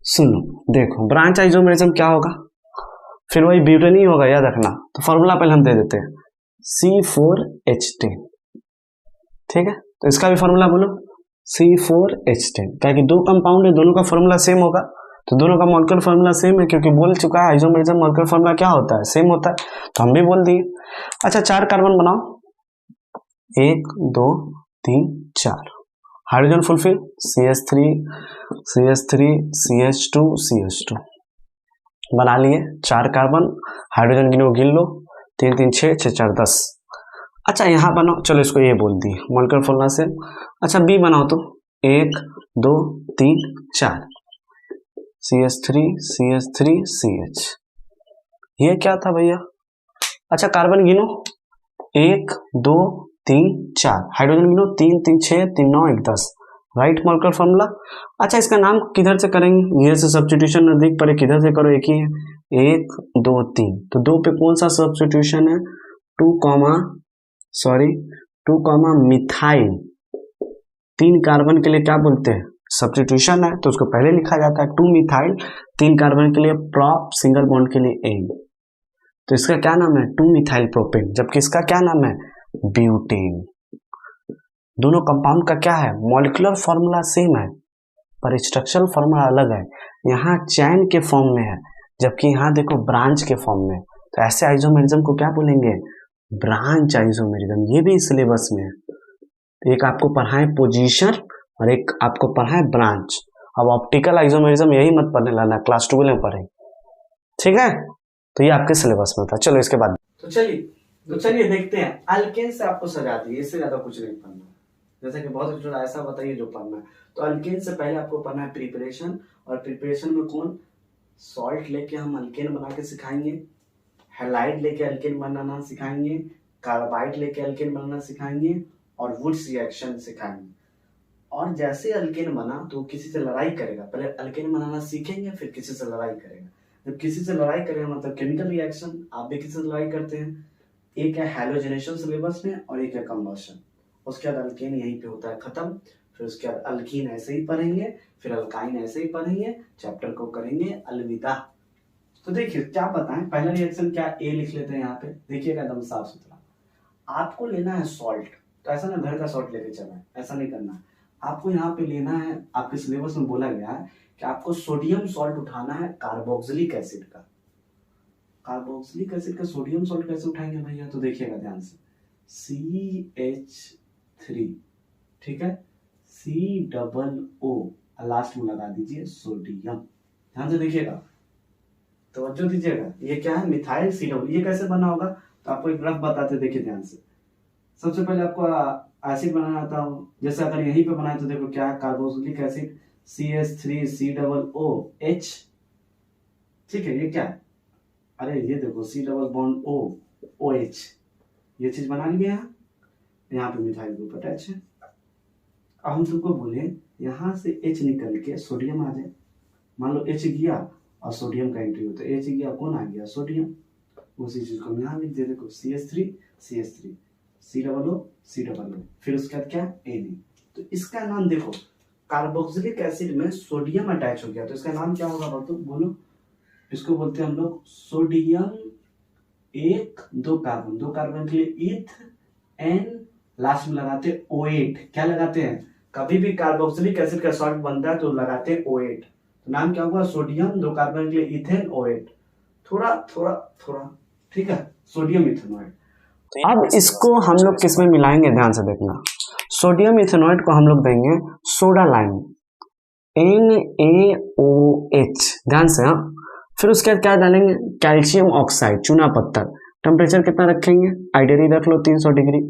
सुनो देखो, ब्रांच आइसोमेरिज्म क्या होगा, फिर वही ब्यूटेन ही होगा, याद रखना। तो फॉर्मूला पहले हम दे देते हैं, C4H10, ठीक है। तो इसका भी फॉर्मूला बोलो, C4H10। क्या कि दो कंपाउंड है, दोनों का फॉर्मूला सेम होगा, तो दोनों का मॉलिक्यूलर फॉर्मूला सेम है, क्योंकि बोल चुका है आइसोमेरिज्म मॉलिक्यूलर फॉर्मूला क्या होता है, सेम होता है, तो हम भी बोल दिए। अच्छा 4 कार्बन बनाओ, 1 2 3 4, hydrogen fulfil, CH3 CH3 CH2 CH2 बना लिए 4 कार्बन। हाइड्रोजन गिन लो, 3 3 6 6 4 10। अच्छा यहाँ बनाओ, चलो इसको ये बोल दी मॉलिक्यूलर फॉर्मूला से। अच्छा बी बनाओ तो 1 2 3 4, CH3 CH3 CH, ये क्या था भैया? अच्छा कार्बन गिनो, 1 2 3 4, हाइड्रोजन गिनो 3 3 6 3 9 1 10, राइट मॉलिक्यूलर फॉर्मूला। अच्छा इसका नाम किधर से करेंगे, ये से सब्स्टिट्यूशन नजदीक पड़े, किधर से करो, एक ही है, 1 2 3, तो 2 पे कौन सा सब्स्टिट्यूशन है, 2 मिथाइल। 3 कार्बन के लिए क्या बोलते हैं, सब्स्टिट्यूशन है, तो उसको पहले लिखा जाता है 2 मिथाइल। 3 कार्बन के लिए प्रोप, सिंगल बॉन्ड के लिए एन, तो इसका क्या नाम है, 2 मिथाइल प्रोपेन, जबकि इसका क्या नाम है, ब्यूटेन। दोनों कंपाउंड का क्या है, मॉलिक्यूलर फॉर्मूला सेम है, पर स्ट्रक्चरल फॉर्मूला अलग है। यहाँ चैन के फॉर्म में है, जबकि यहाँ देखो ब्रांच के फॉर्म में। तो ऐसे आइसोमेरिज्म को क्या बोलेंगे, ब्रांच आइसोमेरिज्म। ये भी सिलेबस में है, एक आपको पढ़ाए पोजीशन और एक आपको पढ़ाए ब्रांच। अब ऑप्टिकल आइसोमेरिज्म यही मत पढ़ने लाना, क्लास 12 में पढ़े, ठीक है। तो ये आपके सिलेबस में था। चलो इसके बाद तो चलिए देखते हैं, अल्केन से आपको सजा दी, इससे ज्यादा कुछ नहीं पढ़ना। जैसे कि बहुत कुछ ऐसा बताइए जो पढ़ना है। तो अल्केन से पहले आपको पढ़ना है प्रिपरेशन, और प्रिपरेशन में कौन, सॉल्ट लेके हम अल्केन बना के सिखाएंगे, हैलाइड लेके अल्केन बनाना सिखाएंगे, कार्बाइड लेके अल्केन बनाना सिखाएंगे, और वुड्स रिएक्शन सिखाएंगे। और जैसे अल्केन बना तो किसी से लड़ाई करेगा, पहले अल्केन बनाना सीखेंगे फिर किसी से लड़ाई करेगा। जब किसी से लड़ाई करेगा मतलब केमिकल रिएक्शन, आप भी किसी से लड़ाई करते हैं। एक है हैलोजनेशन सिलेबस में और एक है कंबशन। उसके बाद अल्केन यहीं पे होता है खत्म। फिर उसके बाद अल्कीन ऐसे ही पढ़ेंगे, फिर अल्काइन ऐसे ही पढ़ेंगे, चैप्टर को करेंगे अलविदा। तो देखिए क्या बताएं, पहला रिएक्शन क्या, ए लिख लेते हैं यहाँ पे, देखिएगा एकदम साफ सुथरा। आपको लेना है सॉल्ट, तो ऐसा ना घर का सॉल्ट लेके चला है, ऐसा नहीं करना है। आपको यहाँ पे लेना है, आपके सिलेबस में बोला गया है कि आपको सोडियम सॉल्ट उठाना है कार्बोक्सिलिक एसिड का। कार्बोक्सिलिक एसिड का सोडियम सॉल्ट कैसे उठाएंगे भैया, तो देखिएगा ध्यान से, CH3, ठीक है, COO लास्ट में लगा दीजिए सोडियम। ध्यान से देखिएगा, तवज्जो दीजिएगा, ये क्या है, मिथाइल COO। ये कैसे बना होगा, तो आपको एक ग्राफ बताते, देखिए ध्यान से। सबसे पहले आपको एसिड बनाना आता हो, जैसे अगर यहीं पे बनाए तो देखो क्या है, कार्बोक्सिलिक एसिड CH3COOH, ठीक है, ये क्या है, अरे ये देखो C डबल बॉन्ड OH, ये चीज बना लिया है, यहाँ पे मिथाइल ग्रुप अटैच है। अब हम तुमको बोले यहाँ से H निकल के सोडियम आ जाए, मान लो H गया और सोडियम का एंट्री होता है, H गया कौन आ गया, सोडियम। उसी चीज को यहाँ लिख दे, देखो CH3 COO, फिर उसके बाद क्या, Na। तो इसका नाम देखो, कार्बोक्सिलिक एसिड में सोडियम अटैच हो गया, तो इसका नाम क्या होगा बोलो, इसको बोलते हैं हम लोग सोडियम 1 2 कार्बन, 2 कार्बन के लिए ईथ एन, लास्ट में लगाते हैं O8। क्या लगाते हैं, कभी भी कार्बोक्सिलिक एसिड का सॉल्ट बनता है तो लगाते हैं O8, तो नाम क्या होगा, सोडियम 2 कार्बन के लिए इथेन O8, थोड़ा थोड़ा थोड़ा, ठीक है, सोडियम इथेनॉइड। अब इसको हम लोग किस में मिलाएंगे, ध्यान से देखना, सोडियम इथेनॉइड को हम लोग देंगे सोडा लाइम NaOH, ध्यान से। हाँ, फिर उसके बाद क्या डालेंगे, कैल्शियम ऑक्साइड, चूना पत्थर। टेम्परेचर कितना रखेंगे, आइडियली रख लो 300 डिग्री।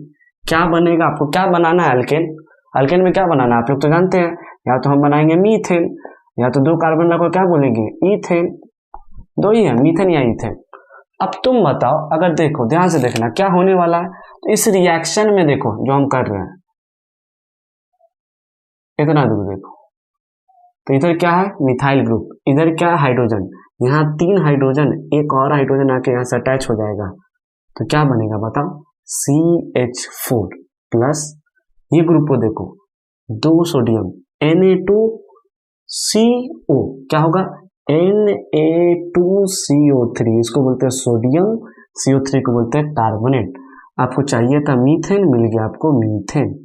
क्या बनेगा, आपको क्या बनाना है, अल्केन। अल्केन में क्या बनाना है आप लोग तो जानते हैं, या तो हम बनाएंगे मीथेन, या तो 2 कार्बन को क्या बोलेंगे, ईथेन। 2 ही है, मीथेन या ईथेन। अब तुम बताओ, अगर देखो ध्यान से देखना क्या होने वाला है, तो इस रिएक्शन में देखो जो हम कर रहे हैं, इतना दूर देखो, तो इधर क्या है मिथाइल ग्रुप, इधर क्या है हाइड्रोजन, यहाँ 3 हाइड्रोजन, एक और हाइड्रोजन आके यहाँ से अटैच हो जाएगा, तो क्या बनेगा बताओ, CH4 प्लस ये ग्रुप को देखो 2 सोडियम Na2CO, क्या होगा Na2CO3, इसको बोलते हैं सोडियम, CO3 को बोलते हैं कार्बोनेट। आपको चाहिए था मीथेन, मिल गया आपको मीथेन।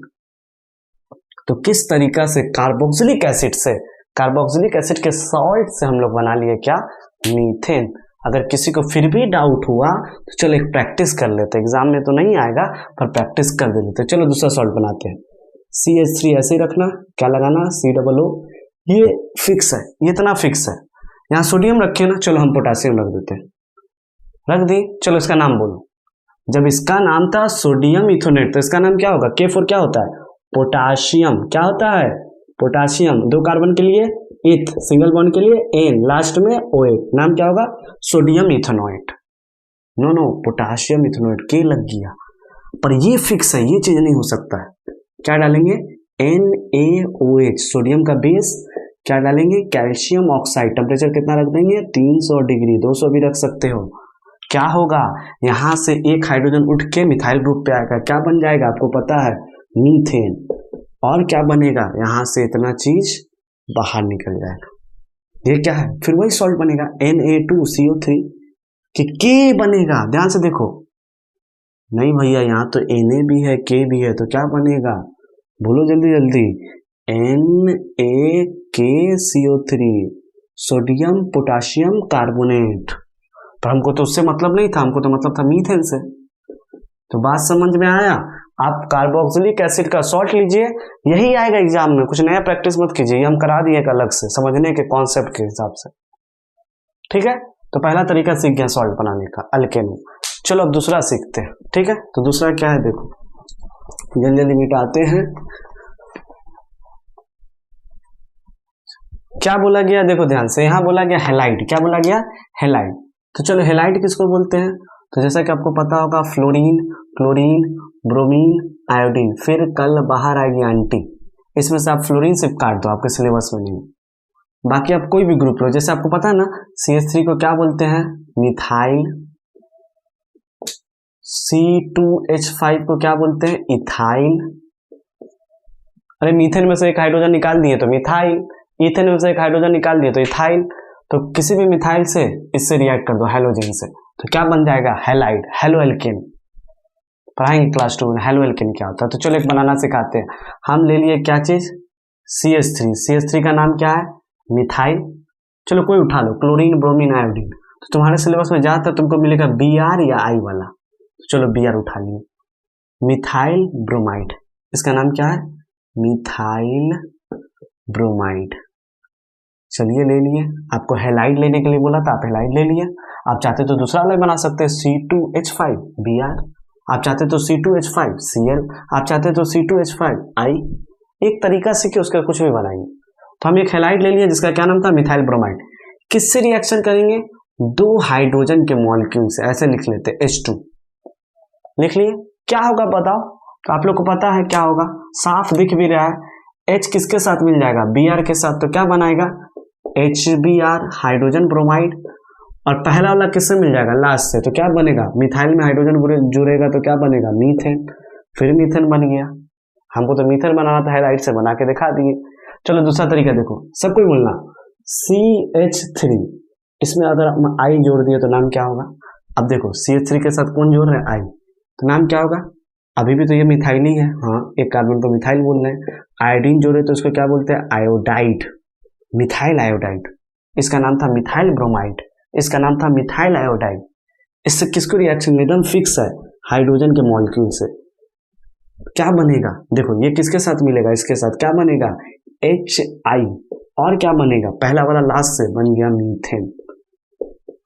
तो किस तरीका से कार्बोक्सिलिक एसिड से, कार्बोक्सिलिक एसिड के सॉल्ट से हम लोग बना लिए क्या, मीथेन। अगर किसी को फिर भी डाउट हुआ तो चलो एक प्रैक्टिस कर लेते, एग्जाम में तो नहीं आएगा पर प्रैक्टिस कर देते। चलो दूसरा सॉल्ट बनाते हैं। CH3 ऐसे ही रखना, क्या लगाना COO, ये फिक्स है, ये इतना फिक्स है। यहाँ सोडियम रखे ना, चलो हम पोटासियम रख देते हैं, रख दी। चलो इसका नाम बोलो, जब इसका नाम था सोडियम इथोनेट तो इसका नाम क्या होगा, K4 क्या होता है, पोटाशियम, क्या होता है पोटाशियम, 2 कार्बन के लिए इथ, सिंगल बॉन्ड के लिए एन, लास्ट में OH, नाम क्या होगा sodium ethanoate. No potassium ethanoate, K लग गया, पर ये फिक्स है, ये चीज नहीं हो सकता है। क्या डालेंगे NaOH, सोडियम का बेस, क्या डालेंगे कैल्शियम ऑक्साइड, टेम्परेचर कितना रख देंगे 300 डिग्री, 200 भी रख सकते हो। क्या होगा, यहाँ से एक हाइड्रोजन उठ के मिथाइल ग्रुप पे आएगा, क्या बन जाएगा आपको पता है, मीथेन। और क्या बनेगा, यहाँ से इतना चीज बाहर निकल जाएगा, ये क्या है, फिर वही सॉल्ट बनेगा Na2CO3 कि के बनेगा, ध्यान से देखो, नहीं भैया यहाँ तो Na भी है K भी है, तो क्या बनेगा, बोलो जल्दी जल्दी, NaKCO3, सोडियम पोटाशियम कार्बोनेट। पर हमको तो उससे मतलब नहीं था, हमको तो मतलब था मीथेन से। तो बात समझ में आया। आप कार्बोक्सिलिक एसिड का सॉल्ट लीजिए, यही आएगा एग्जाम में, कुछ नया प्रैक्टिस मत कीजिए, ये हम करा दिए एक अलग से समझने के कॉन्सेप्ट के हिसाब से, ठीक है। तो पहला तरीका सीख गया सॉल्ट बनाने का, अल्केनो। चलो अब दूसरा सीखते हैं, ठीक है। तो दूसरा क्या है देखो, जल्दी जल्दी मिटाते हैं। क्या बोला गया देखो ध्यान से, यहाँ बोला गया हेलाइड, क्या बोला गया हेलाइड। तो चलो हेलाइड किसको बोलते हैं, तो जैसा कि आपको पता होगा फ्लोरीन, क्लोरीन, ब्रोमीन, आयोडीन, फिर कल बाहर आएगी आंटी, इसमें से आप फ्लोरीन सिर्फ काट दो, आपके सिलेबस में नहीं। बाकी आप कोई भी ग्रुप लो, जैसे आपको पता है ना CH3 को क्या बोलते हैं मिथाइल, C2H5 को क्या बोलते हैं इथाइल, अरे मीथेन में से एक हाइड्रोजन निकाल दिए तो मिथाइल, ईथेन में से एक हाइड्रोजन निकाल दिए तो इथाइल। तो किसी भी मिथाइल से इससे रिएक्ट कर दो हैलोजन से, तो क्या बन जाएगा हैलाइड, हेलो एल्केन। पढ़ाएंगे क्लास 2 में हेलो एल्केन क्या होता है। तो चलो एक बनाना सिखाते हैं। हम ले लिए क्या चीज CH3 का नाम क्या है मिथाइल। चलो कोई उठा लो, क्लोरीन, ब्रोमीन, आयोडीन। तो तुम्हारे सिलेबस में ज्यादातर तुमको मिलेगा Br या I वाला, तो चलो Br उठा लिए, मिथाइल ब्रोमाइड, इसका नाम क्या है मिथाइल ब्रोमाइड। चलिए ले लिए, आपको हेलाइड लेने के लिए बोला था, आप हेलाइड ले लिए। आप चाहते तो दूसरा अलग बना सकते हैं C2H5 Br, आप चाहते तो C2H5 Cl, आप चाहते तो C2H5 I, एक तरीका सीखे उसका कुछ भी बनाएंगे। तो हम एक हेलाइड ले लिए जिसका क्या नाम था मिथाइल ब्रोमाइड। किससे रिएक्शन करेंगे, 2 हाइड्रोजन के मॉलिक्यूल से, ऐसे लिख लेते H2, लिख लिए। क्या होगा बताओ, तो आप लोग को पता है क्या होगा, साफ दिख भी रहा है। H किसके साथ मिल जाएगा Br के साथ, तो क्या बनाएगा HBr हाइड्रोजन ब्रोमाइड, और पहला वाला किससे मिल जाएगा लास्ट से, तो क्या बनेगा मिथाइल में हाइड्रोजन जुड़ेगा तो क्या बनेगा मीथेन, फिर मीथेन बन गया। हमको तो मीथेन बनाना था, हेलाइड से बना के दिखा दिए। चलो दूसरा तरीका देखो, सबको ही बोलना CH3, इसमें अगर हम I जोड़ दिए तो नाम क्या होगा, अब देखो CH3 के साथ कौन जोड़ रहे हैं I, तो नाम क्या होगा, अभी भी तो ये मिथाइल ही है, हाँ एक कार्बन को मिथाइल बोल रहे हैं। आयोडीन जोड़े तो इसको क्या बोलते हैं आयोडाइड, मिथाइल आयोडाइड, इसका नाम था मिथाइल ब्रोमाइड, इसका नाम था मिथाइल आयोडाइड। इससे किसको रिएक्शन एकदम फिक्स है हाइड्रोजन के मॉलिक्यूल से, क्या बनेगा देखो, ये किसके साथ मिलेगा इसके साथ, क्या बनेगा HI, और क्या बनेगा पहला वाला लास्ट से बन गया मीथेन।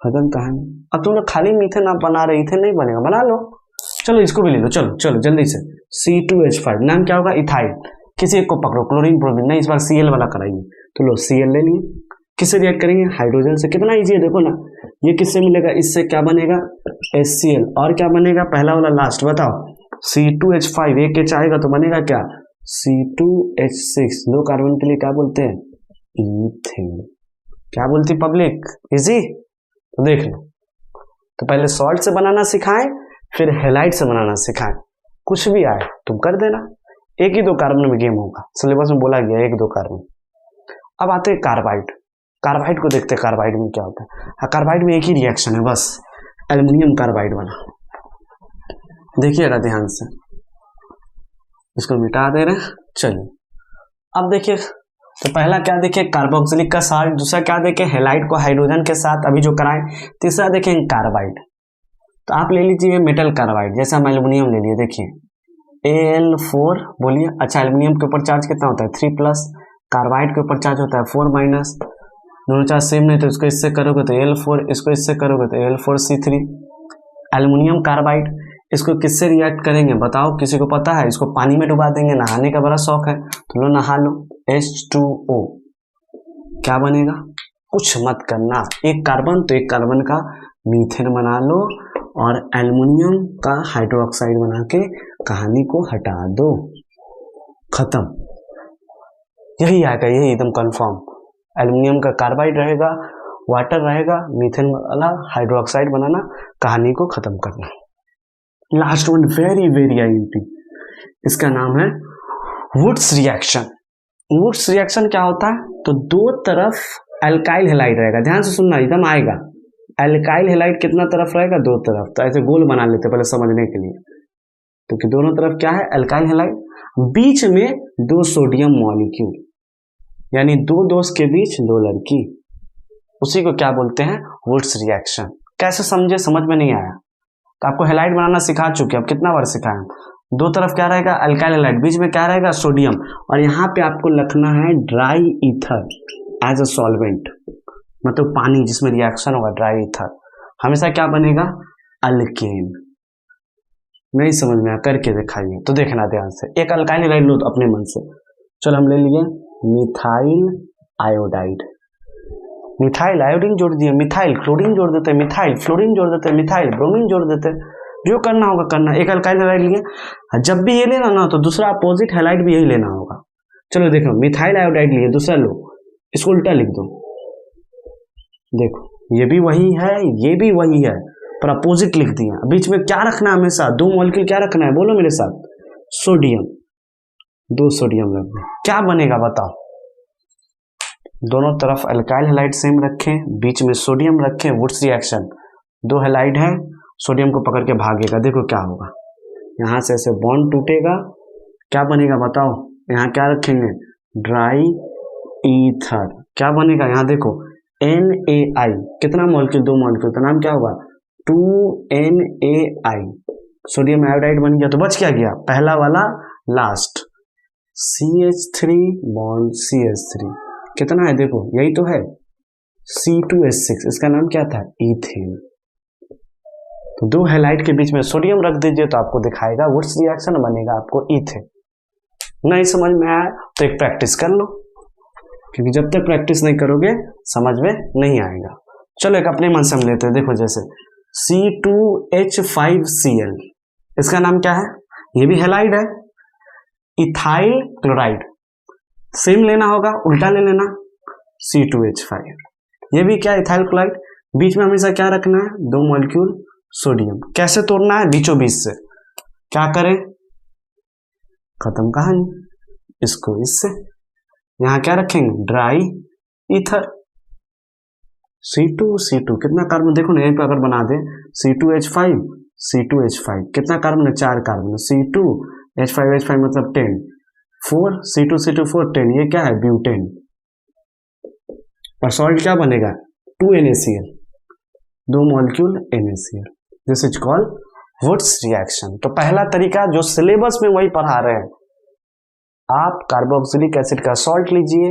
खत्म कहानी। अब तुम लोग खाली मीथेन आप बना रहे, इथेन नहीं बनेगा, बना लो। चलो इसको भी ले लो, चलो चलो जल्दी से C2H5, नाम क्या होगा इथाइल, किसी एक को पकड़ो, क्लोरीन ब्रोमीन नहीं, इस बार Cl वाला कराइए। तो लो Cl ले लिए, किससे रिएक्ट करेंगे हाइड्रोजन से, कितना इजी है देखो ना, ये किससे मिलेगा इससे, क्या बनेगा HCl, और क्या बनेगा पहला वाला लास्ट बताओ C2H5, एक H आएगा तो बनेगा क्या C2H6, 2 कार्बन के लिए क्या बोलते हैं ईथेन। क्या बोलती पब्लिक? इजी? तो देख लो, तो पहले सॉल्ट से बनाना सिखाएं, फिर हेलाइड से बनाना सिखाएं। कुछ भी आए तुम कर देना, 1 ही 2 कार्बन में गेम होगा, सिलेबस में बोला गया 1-2 कार्बन। अब आते हैं कार्बाइड। कार्बाइड को देखते हैं, कार्बाइड में क्या होता है। हाँ, कार्बाइड में एक ही रिएक्शन है बस, एल्युमिनियम कार्बाइड वाला। देखिएगा ध्यान से, इसको मिटा दे रहे हैं। चलिए अब देखिए, तो पहला क्या देखे, कार्बोक्सिलिक का साल्ट। दूसरा क्या देखे, हेलाइड को हाइड्रोजन के साथ अभी जो कराएं। तीसरा देखें कार्बाइड। तो आप ले लीजिए मेटल कार्बाइड, जैसे हम एल्युमिनियम ले लिए, देखिए Al4 बोलिए। अच्छा, एल्युमिनियम के ऊपर चार्ज कितना होता है? 3+। कार्बाइड के ऊपर चार्ज होता है 4-। दोनों चार्ज सेम नहीं, तो इसको इससे करोगे तो Al4, इसको इससे करोगे तो Al4C3। एल्युमिनियम कार्बाइड, इसको किससे रिएक्ट करेंगे बताओ, किसी को पता है? इसको पानी में डुबा देंगे, नहाने का बड़ा शौक है तो लो नहा लो, H2O। क्या बनेगा? कुछ मत करना, एक कार्बन तो एक कार्बन का मीथेन बना लो और एल्युमिनियम का हाइड्रोक्साइड बना के कहानी को हटा दो, खत्म। यही आएगा, यही एकदम कंफर्म। एल्युमिनियम का कार्बाइड रहेगा, वाटर रहेगा, मीथेन वाला हाइड्रोक्साइड बनाना, कहानी को खत्म करना। Last one very very IMP, इसका नाम है वुड्स रिएक्शन। वुड्स रिएक्शन क्या होता है? तो दो तरफ एल्काइल हेलाइड रहेगा, ध्यान से सुनना, एकदम आएगा। एल्काइल हेलाइड कितना तरफ रहेगा? 2 तरफ। तो ऐसे गोल बना लेते पहले समझने के लिए, तो कि दोनों तरफ क्या है? एल्काइल हेलाइड, बीच में 2 सोडियम मॉलिक्यूल, यानी 2 दोस्त के बीच 2 लड़की। उसी को क्या बोलते हैं? Wurtz reaction. कैसे समझे? समझ में नहीं आया तो आपको हेलाइड बनाना सिखा चुके, अब कितना बार सिखाएं। 2 तरफ क्या रहेगा? एल्काइल हेलाइड, बीच में क्या रहेगा? सोडियम। और यहाँ पे आपको लिखना है dry ether as a solvent, मतलब पानी जिसमें रिएक्शन होगा, ड्राई ईथर। हमेशा क्या बनेगा? अल्केन। नहीं समझ में आया, करके दिखाइए। तो देखना ध्यान से, एक अल्काइल हेलाइड लो तो अपने मन से। चलो हम ले लिए मिथाइल आयोडाइड, मिथाइल आयोडीन जोड़ दिए, मिथाइल क्लोरीन जोड़ देते, मिथाइल फ्लोरीन जोड़ देते, मिथाइल ब्रोमीन जोड़ देते, जो करना होगा करना। एक अल्काइल हेलाइड लिए, जब भी ये लेना ना तो दूसरा अपोजिट हेलाइड भी यही लेना होगा। चलो देखो, मिथाइल आयोडाइड लिए, दूसरा लो, इसको उल्टा लिख दो। देखो ये भी वही है, ये भी वही है, पर अपोजिट लिख दिया। बीच में क्या रखना है? हमेशा 2 मॉलिक्यूल क्या रखना है? बोलो मेरे साथ, सोडियम। 2 सोडियम रखना, क्या बनेगा बताओ? दोनों तरफ अल्काइल हेलाइड सेम रखें, बीच में सोडियम रखें, वुड्स रिएक्शन। 2 हेलाइड है, सोडियम को पकड़ के भागेगा, देखो क्या होगा। यहाँ से ऐसे बॉन्ड टूटेगा, क्या बनेगा बताओ? यहाँ क्या रखेंगे? Dry ether. क्या बनेगा? यहाँ देखो NaI, कितना मॉलिक्यूल? 2 मॉलिक्यूल, का नाम क्या होगा? 2NaI। सोडियम आयोडाइड बन गया, तो बच क्या गया? पहला वाला लास्ट, CH3 बॉन्ड CH3, कितना है देखो, यही तो है, C2H6, इसका नाम क्या था? ईथेन। तो 2 हेलाइड के बीच में सोडियम रख दीजिए तो आपको दिखाएगा वुड्स रिएक्शन, बनेगा आपको ईथेन। नहीं समझ में आया तो एक प्रैक्टिस कर लो, क्योंकि जब तक प्रैक्टिस नहीं करोगे समझ में नहीं आएगा। चलो एक अपने मन से हम लेते हैं, देखो जैसे C2H5Cl, इसका नाम क्या है? ये भी हेलाइड है, इथाइल क्लोराइड, सेम लेना होगा, उल्टा ले लेना, C2H5। ये भी क्या? Ethyl chloride. बीच में हमेशा क्या रखना है? 2 मॉलिक्यूल सोडियम। कैसे तोड़ना है? बीचों बीच से। क्या करें? खत्म कहानी, इसको इससे। यहाँ क्या रखेंगे? ड्राई ईथर, C2 कितना कार्बन देखो ना, यहीं पर अगर बना दे C2H5 कितना कार्बन है? 4 कार्बन। C2H5 मतलब 10, 4 C2 10, ये क्या है? ब्यूटेन। और सॉल्ट क्या बनेगा? 2NaCl, 2 molecule NaCl। This is called Wurtz reaction. तो पहला तरीका जो सिलेबस में वही पढ़ा रहे हैं, आप कार्बोक्सिलिक एसिड का सॉल्ट लीजिए,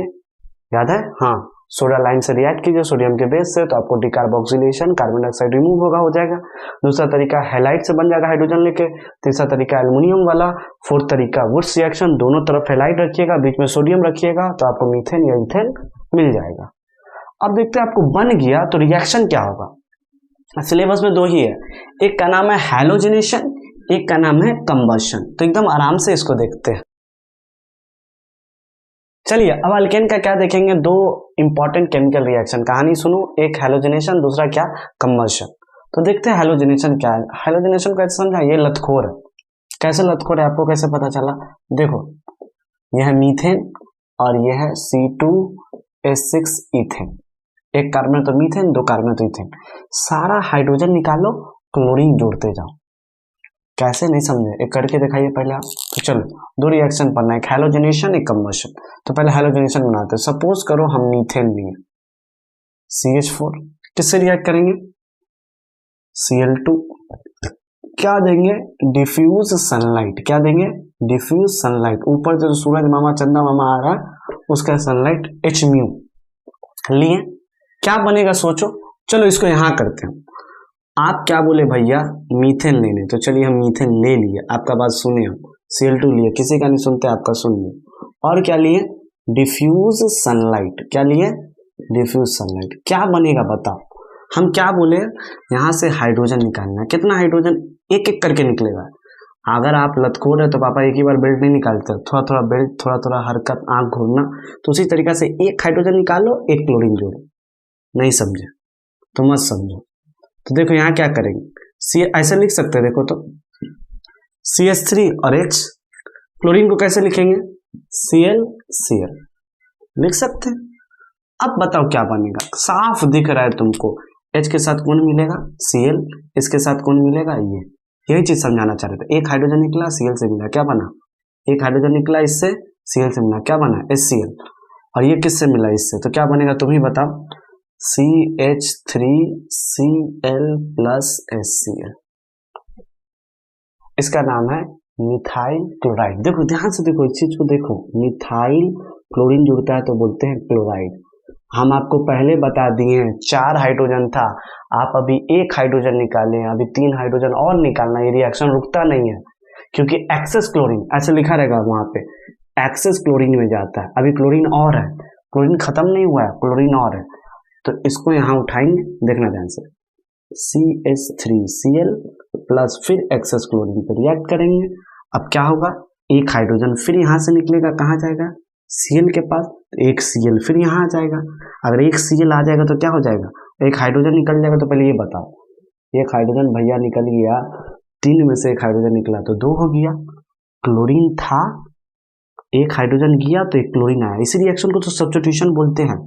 याद है? हाँ, सोडा लाइन से रिएक्ट कीजिए सोडियम के बेस से, तो आपको डिकार्बोक्सिलेशन, कार्बन डाइऑक्साइड रिमूव होगा, हो जाएगा। दूसरा तरीका हेलाइड से बन जाएगा हाइड्रोजन लेके। तीसरा तरीका एल्युमिनियम वाला। फोर्थ तरीका वुड्स रिएक्शन, दोनों तरफ हेलाइड रखिएगा, बीच में सोडियम रखिएगा, तो आपको मीथेन या इथेन मिल जाएगा। अब देखते हैं आपको बन गया तो रिएक्शन क्या होगा। सिलेबस में 2 ही है, एक का नाम है हैलोजिनेशन, एक का नाम है कंबशन। तो एकदम आराम से इसको देखते हैं। चलिए अब अल्केन का क्या देखेंगे, दो इंपॉर्टेंट केमिकल रिएक्शन, कहानी सुनो, एक हैलोजिनेशन, दूसरा क्या, कंबशन। तो देखते हैं हैलोजिनेशन क्या है। हैलोजिनेशन को ऐसे समझा, ये लतखोर है। कैसे लतखोर है आपको कैसे पता चला, देखो यह है मीथेन और यह है C2H6 इथेन, एक कार्बन तो मीथेन, दो कार्बन तो इथेन। सारा हाइड्रोजन निकालो, क्लोरीन जोड़ते जाओ। कैसे नहीं समझे, एक करके दिखाइए पहले आप। तो चलो दो रिएक्शन पढ़ना है, एक हैलोजिनेशन एक कंबशन। तो पहले हैलोजिनेशन बनाते हैं। सपोज करो हम मीथेन लिए CH4, किससे रिएक्ट करेंगे, Cl2, क्या देंगे, डिफ्यूज सनलाइट, क्या देंगे, डिफ्यूज सनलाइट, ऊपर से जो सूरज मामा चंदा मामा आ रहा है उसका सनलाइट Hµ लिए, क्या बनेगा सोचो। चलो इसको यहां करते हैं। आप क्या बोले भैया, मीथेन लेने, तो चलिए हम मीथेन ले लिए, आपका बात सुने हम। Cl2 लिए, किसी का नहीं सुनते, आपका सुन लिए। और क्या लिए, डिफ्यूज सनलाइट, क्या लिए, डिफ्यूज सनलाइट। क्या बनेगा बताओ, हम क्या बोले, यहां से हाइड्रोजन निकालना है। कितना हाइड्रोजन, एक एक करके निकलेगा। अगर आप लतखोर है तो पापा एक ही बार बेल्ट नहीं निकालते, थोड़ा थोड़ा बेल्ट, थोड़ा थोड़ा हरकत, आंख घूरना। तो उसी तरीका से एक हाइड्रोजन निकालो, एक क्लोरीन जोड़ो। नहीं समझे तो मत समझो। तो देखो यहाँ क्या करेंगे, ऐसे लिख सकते हैं, देखो तो CH3 और H, क्लोरीन को कैसे लिखेंगे, Cl लिख सकते हैं। अब बताओ क्या बनेगा, साफ दिख रहा है तुमको, H के साथ कौन मिलेगा, Cl, इसके साथ कौन मिलेगा, ये। यही चीज समझाना चाह रहे थे। एक हाइड्रोजन निकला, Cl से मिला, क्या बना, एक हाइड्रोजन निकला इससे, Cl से मिला, क्या बना, HCl। और ये किससे मिला, इससे, तो क्या बनेगा तुम ही बताओ, CH3Cl प्लस HCl, इसका नाम है मिथाइल क्लोराइड। देखो ध्यान से देखो, इस चीज को देखो, मिथाइल क्लोरीन जुड़ता है तो बोलते हैं क्लोराइड। हम आपको पहले बता दिए हैं 4 हाइड्रोजन था, आप अभी एक हाइड्रोजन निकाले हैं, अभी 3 हाइड्रोजन और निकालना, ये रिएक्शन रुकता नहीं है, क्योंकि एक्सेस क्लोरीन ऐसे लिखा रहेगा वहां पे, एक्सेस क्लोरीन में जाता है। अभी क्लोरीन और है, क्लोरीन खत्म नहीं हुआ है, क्लोरीन और है। तो इसको यहाँ उठाएंगे, देखना ध्यान से, CH3Cl प्लस फिर एक्सेस क्लोरीन पे रिएक्ट करेंगे। अब क्या होगा, एक हाइड्रोजन फिर यहाँ से निकलेगा, कहाँ जाएगा, Cl के पास, एक Cl फिर यहाँ आ जाएगा। अगर एक Cl आ जाएगा तो क्या हो जाएगा, एक हाइड्रोजन निकल जाएगा। तो पहले ये बताओ, एक हाइड्रोजन भैया निकल गया, 3 में से एक हाइड्रोजन निकला तो 2 हो गया, क्लोरीन था, एक हाइड्रोजन गया तो एक क्लोरीन आया। इसी रिएक्शन को तो सब्स्टिट्यूशन बोलते हैं।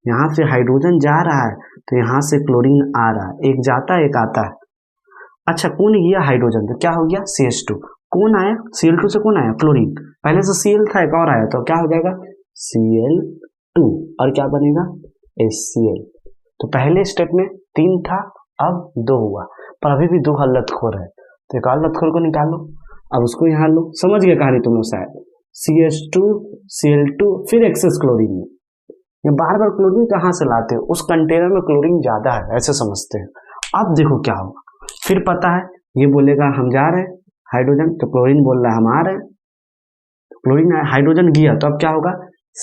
यहाँ से हाइड्रोजन जा रहा है तो यहाँ से क्लोरीन आ रहा है, एक जाता है एक आता है। अच्छा कौन गया हाइड्रोजन, तो क्या हो गया CH2, कौन आया Cl2 से कौन आया, क्लोरीन, पहले से Cl था एक और आया, तो क्या हो जाएगा Cl2 और क्या बनेगा HCl। तो पहले स्टेप में 3 था, अब 2 हुआ, पर अभी भी 2 लतखोर है, तो एक और लतखोर को निकालो, अब उसको यहाँ लो। समझ गए कहानी तुम लोग शायद, CH2 Cl2 फिर एक्सेस क्लोरीन में, ये बार बार क्लोरीन कहाँ से लाते हो, उस कंटेनर में क्लोरीन ज्यादा है ऐसे समझते हैं। अब देखो क्या होगा, फिर पता है ये बोलेगा हम जा रहे हैं हाइड्रोजन, तो क्लोरीन बोल रहा है हम आ रहे हैं, क्लोरीन हाइड्रोजन गया तो अब क्या होगा,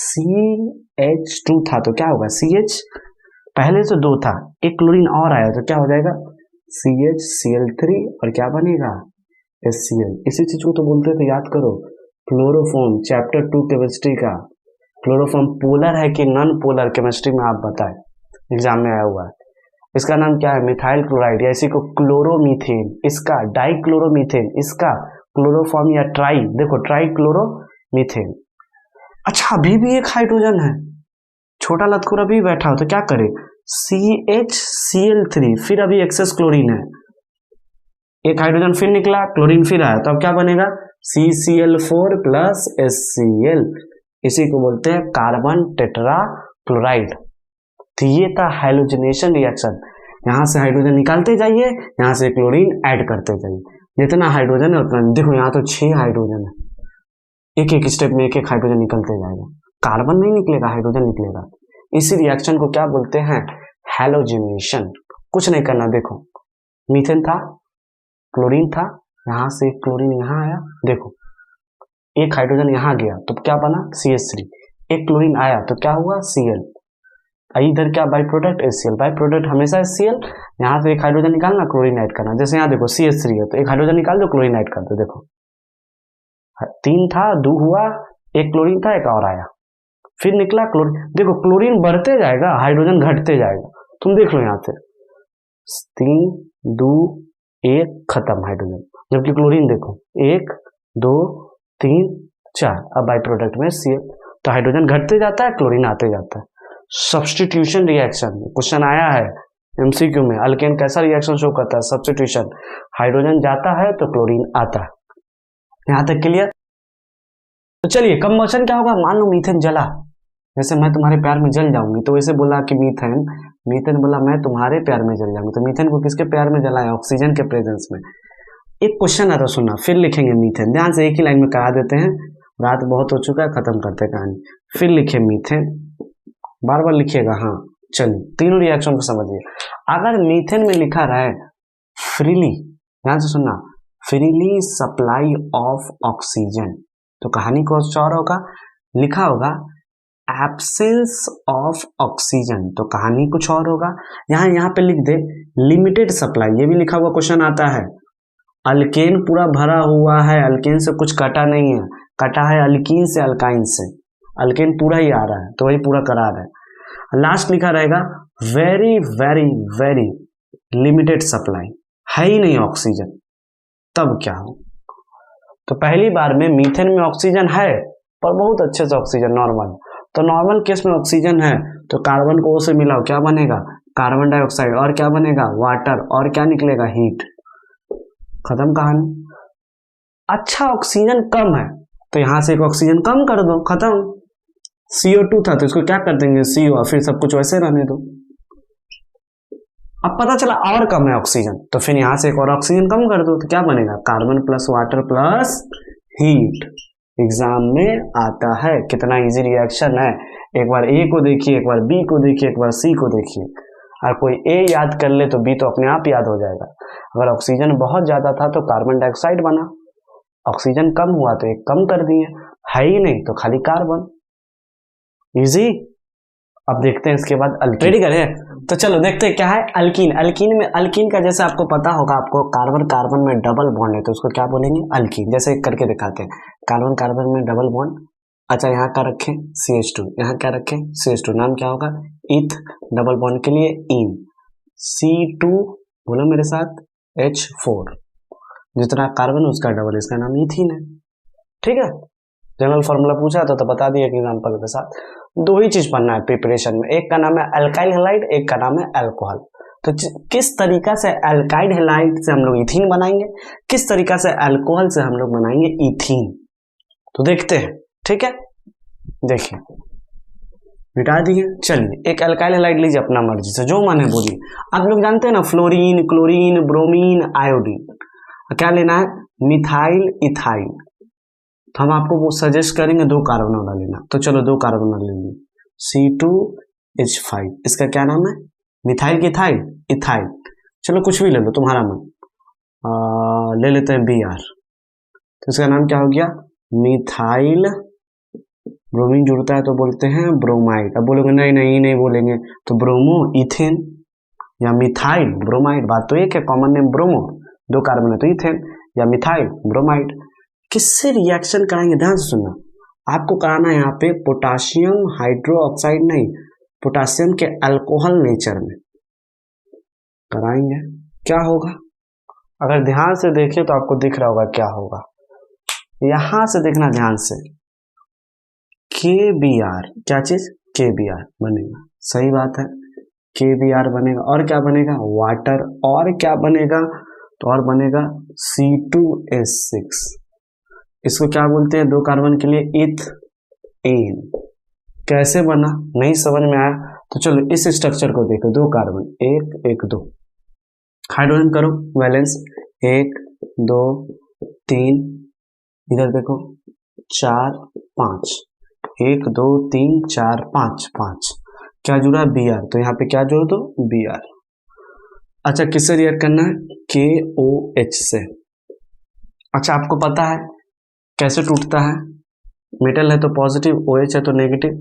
CH2 था तो क्या होगा CH, पहले से 2 था, एक क्लोरीन और आया तो क्या हो जाएगा CHCl3 और क्या बनेगा HCl। इसी चीज को तो बोलते थे, याद करो, क्लोरोफॉर्म चैप्टर 2 केमिस्ट्री का, क्लोरोफॉर्म पोलर है कि नॉन पोलर, केमिस्ट्री में आप बताएं, एग्जाम में आया हुआ है। इसका नाम क्या है, मिथाइल क्लोराइड, या इसी को क्लोरोमीथेन, इसका डाइक्लोरोमीथेन, इसका क्लोरोफॉर्म या ट्राई, देखो ट्राइक्लोरोमीथेन। अच्छा अभी भी एक हाइड्रोजन है, छोटा लतखोर अभी बैठा हो तो क्या करे, CHCl3 फिर अभी एक्सेस क्लोरीन है, एक हाइड्रोजन फिर निकला, क्लोरीन फिर आया, तो अब क्या बनेगा CCl4 प्लस HCl, इसी को बोलते हैं कार्बन टेट्रा क्लोराइड। तो ये था हैलोजिनेशन रिएक्शन, यहाँ से हाइड्रोजन निकालते जाइए, यहाँ से क्लोरीन ऐड करते जाइए, जितना हाइड्रोजन है उतना। देखो यहाँ तो 6 हाइड्रोजन है, एक एक स्टेप में एक एक हाइड्रोजन निकलते जाएगा, कार्बन नहीं निकलेगा, हाइड्रोजन निकलेगा। इसी रिएक्शन को क्या बोलते हैं, हैलोजिनेशन। कुछ नहीं करना, देखो मीथेन था, क्लोरीन था, यहाँ से क्लोरीन यहाँ आया, देखो एक हाइड्रोजन यहाँ गया तो क्या बना CH3, एक क्लोरीन आया तो क्या हुआ Cl, इधर क्या by product HCl, by product हमेशा HCl, यहाँ से एक हाइड्रोजन निकालना, क्लोरीन ऐड करना। जैसे यहाँ देखो CH3 है तो एक हाइड्रोजन निकाल दो, क्लोरीन ऐड कर दो, देखो 3 था 2 हुआ, एक क्लोरीन था एक और आया, फिर निकला क्लोरीन। देखो क्लोरीन बढ़ते जाएगा, हाइड्रोजन घटते जाएगा। तुम देख लो यहाँ से 3 2 1 खत्म हाइड्रोजन। जबकि क्लोरीन देखो 1 2 3 4, अब बाई प्रोडक्ट में Cl, तो हाइड्रोजन घटते जाता है, क्लोरीन आते जाता है। सब्स्टिट्यूशन रिएक्शन क्वेश्चन आया है एमसीक्यू में, अल्केन कैसा रिएक्शन शो करता है? सब्स्टिट्यूशन, हाइड्रोजन जाता है तो क्लोरीन आता है। यहां तक क्लियर? तो चलिए कंबशन क्या होगा? मान लो मीथेन जला, जैसे मैं तुम्हारे प्यार में जल जाऊंगी, तो वैसे बोला कि मीथेन बोला मैं तुम्हारे प्यार में जल जाऊंगी, तो मीथेन को किसके प्यार में जलाया? ऑक्सीजन के प्रेजेंस में। एक क्वेश्चन आता सुनना, फिर लिखेंगे मीथेन, ध्यान से एक ही लाइन में करा देते हैं, रात बहुत हो चुका है, खत्म करते कहानी। फिर लिखे मीथेन, बार बार लिखिएगा। हाँ चलिए तीनों रिएक्शन को समझिए। अगर मीथेन में लिखा रहे फ्रीली, ध्यान से सुनना, फ्रीली सप्लाई ऑफ ऑक्सीजन, तो कहानी कुछ और होगा, लिखा होगा एब्सेंस ऑफ ऑक्सीजन, तो कहानी कुछ और होगा। यहाँ पे लिख दे लिमिटेड सप्लाई, ये भी लिखा हुआ क्वेश्चन आता है। अल्केन पूरा भरा हुआ है, अल्केन से कुछ कटा नहीं है, कटा है अल्कीन से अल्काइन से, अल्केन पूरा ही आ रहा है, तो वही पूरा करा रहा है। लास्ट लिखा रहेगा very very very limited supply, है ही नहीं ऑक्सीजन, तब क्या हो? तो पहली बार में मीथेन में ऑक्सीजन है, पर बहुत अच्छे से ऑक्सीजन नॉर्मल, तो नॉर्मल केस में ऑक्सीजन है, तो कार्बन को O से मिलाओ, क्या बनेगा? कार्बन डाइऑक्साइड, और क्या बनेगा? वाटर, और क्या निकलेगा? हीट। खत्म कहानी। अच्छा ऑक्सीजन कम है, तो यहां से एक ऑक्सीजन कम कर दो, खत्म। CO2 था तो इसको क्या कर देंगे? CO, और फिर सब कुछ वैसे रहने दो। अब पता चला और कम है ऑक्सीजन, तो फिर यहां से एक और ऑक्सीजन कम कर दो, तो क्या बनेगा? Carbon plus water plus heat. Exam में आता है, कितना इजी रिएक्शन है। एक बार A को देखिए, एक बार B को देखिए, एक बार C को देखिए, और कोई A याद कर ले तो B तो अपने आप याद हो जाएगा। अगर ऑक्सीजन बहुत ज्यादा था तो कार्बन डाइऑक्साइड बना, ऑक्सीजन कम हुआ तो एक कम कर दिए, है ही नहीं तो खाली कार्बन। इजी। अब देखते हैं इसके बाद अल्कीन। रेडी करें? तो चलो देखते हैं क्या है अल्कीन। अल्कीन का जैसे आपको पता होगा, आपको कार्बन कार्बन में डबल बॉन्ड है तो उसको क्या बोलेंगे? अल्कीन। जैसे करके दिखाते हैं, कार्बन कार्बन में डबल बॉन्ड, अच्छा यहाँ क्या रखें? CH2, यहाँ क्या रखें? CH2, नाम क्या होगा? इथ, डबल बॉन्ड के लिए इन, C2 बोलो मेरे साथ, H4, जितना कार्बन उसका डबल, इसका नाम इथीन है। ठीक है, जनरल फॉर्मूला पूछा था तो बता दिया एग्जांपल के साथ। दो ही चीज पढ़ना है प्रिपरेशन में, एक का नाम है अल्काइल हैलाइड, एक का नाम है अल्कोहल। तो किस तरीका से अल्काइल हैलाइड से हम लोग इथीन बनाएंगे, किस तरीका से अल्कोहल से हम लोग बनाएंगे इथीन, तो देखते हैं। ठीक है, देखिए मिटा दिए। चलिए एक अल्काइल हैलाइड लीजिए अपना मर्जी से, जो मन है बोलिए। आप लोग जानते हैं ना फ्लोरीन, क्लोरीन, ब्रोमीन, आयोडीन, क्या लेना है? Methyl ethyl. तो हम आपको वो सजेस्ट करेंगे 2 कार्बन वाला लेना, तो चलो 2 कार्बन वाला ले लीजिए, C2H5, इसका क्या नाम है? मिथाइल की इथाइल, इथाइल, चलो कुछ भी ले लो तुम्हारा मन, ले लेते हैं Br, तो इसका नाम क्या हो गया? मिथाइल, ब्रोमीन जुड़ता है तो बोलते हैं ब्रोमाइड। अब बोलोगे नहीं बोलेंगे, तो ब्रोमो इथेन या मिथाइल ब्रोमाइड, बात तो एक है, कॉमन नेम ब्रोमो, 2 कार्बन है तो इथेन या मिथाइल ब्रोमाइड। किससे रिएक्शन कराएंगे? ध्यान से सुनना, आपको कराना है यहाँ पे पोटासियम हाइड्रो ऑक्साइड, नहीं, पोटासियम के अल्कोहल नेचर में कराएंगे। क्या होगा? अगर ध्यान से देखें तो आपको दिख रहा होगा क्या होगा, यहां से देखना ध्यान से, KBr, क्या चीज? KBr बनेगा, सही बात है, KBr बनेगा, और क्या बनेगा? वाटर, और क्या बनेगा? तो और बनेगा C2H6, इसको क्या बोलते हैं 2 कार्बन के लिए? इथेन। कैसे बना? नहीं समझ में आया तो चलो इस स्ट्रक्चर को देखो, 2 कार्बन, 1 1 2, हाइड्रोजन करो वैलेंस, 1 2 3, इधर देखो 4 5, 1 2 3 4 5 5, क्या जुड़ा? Br, तो यहाँ पे क्या जोड़ दो? Br। अच्छा किससे रिएक्ट करना है? KOH से। अच्छा आपको पता है कैसे टूटता है? मेटल है तो पॉजिटिव, OH है तो नेगेटिव,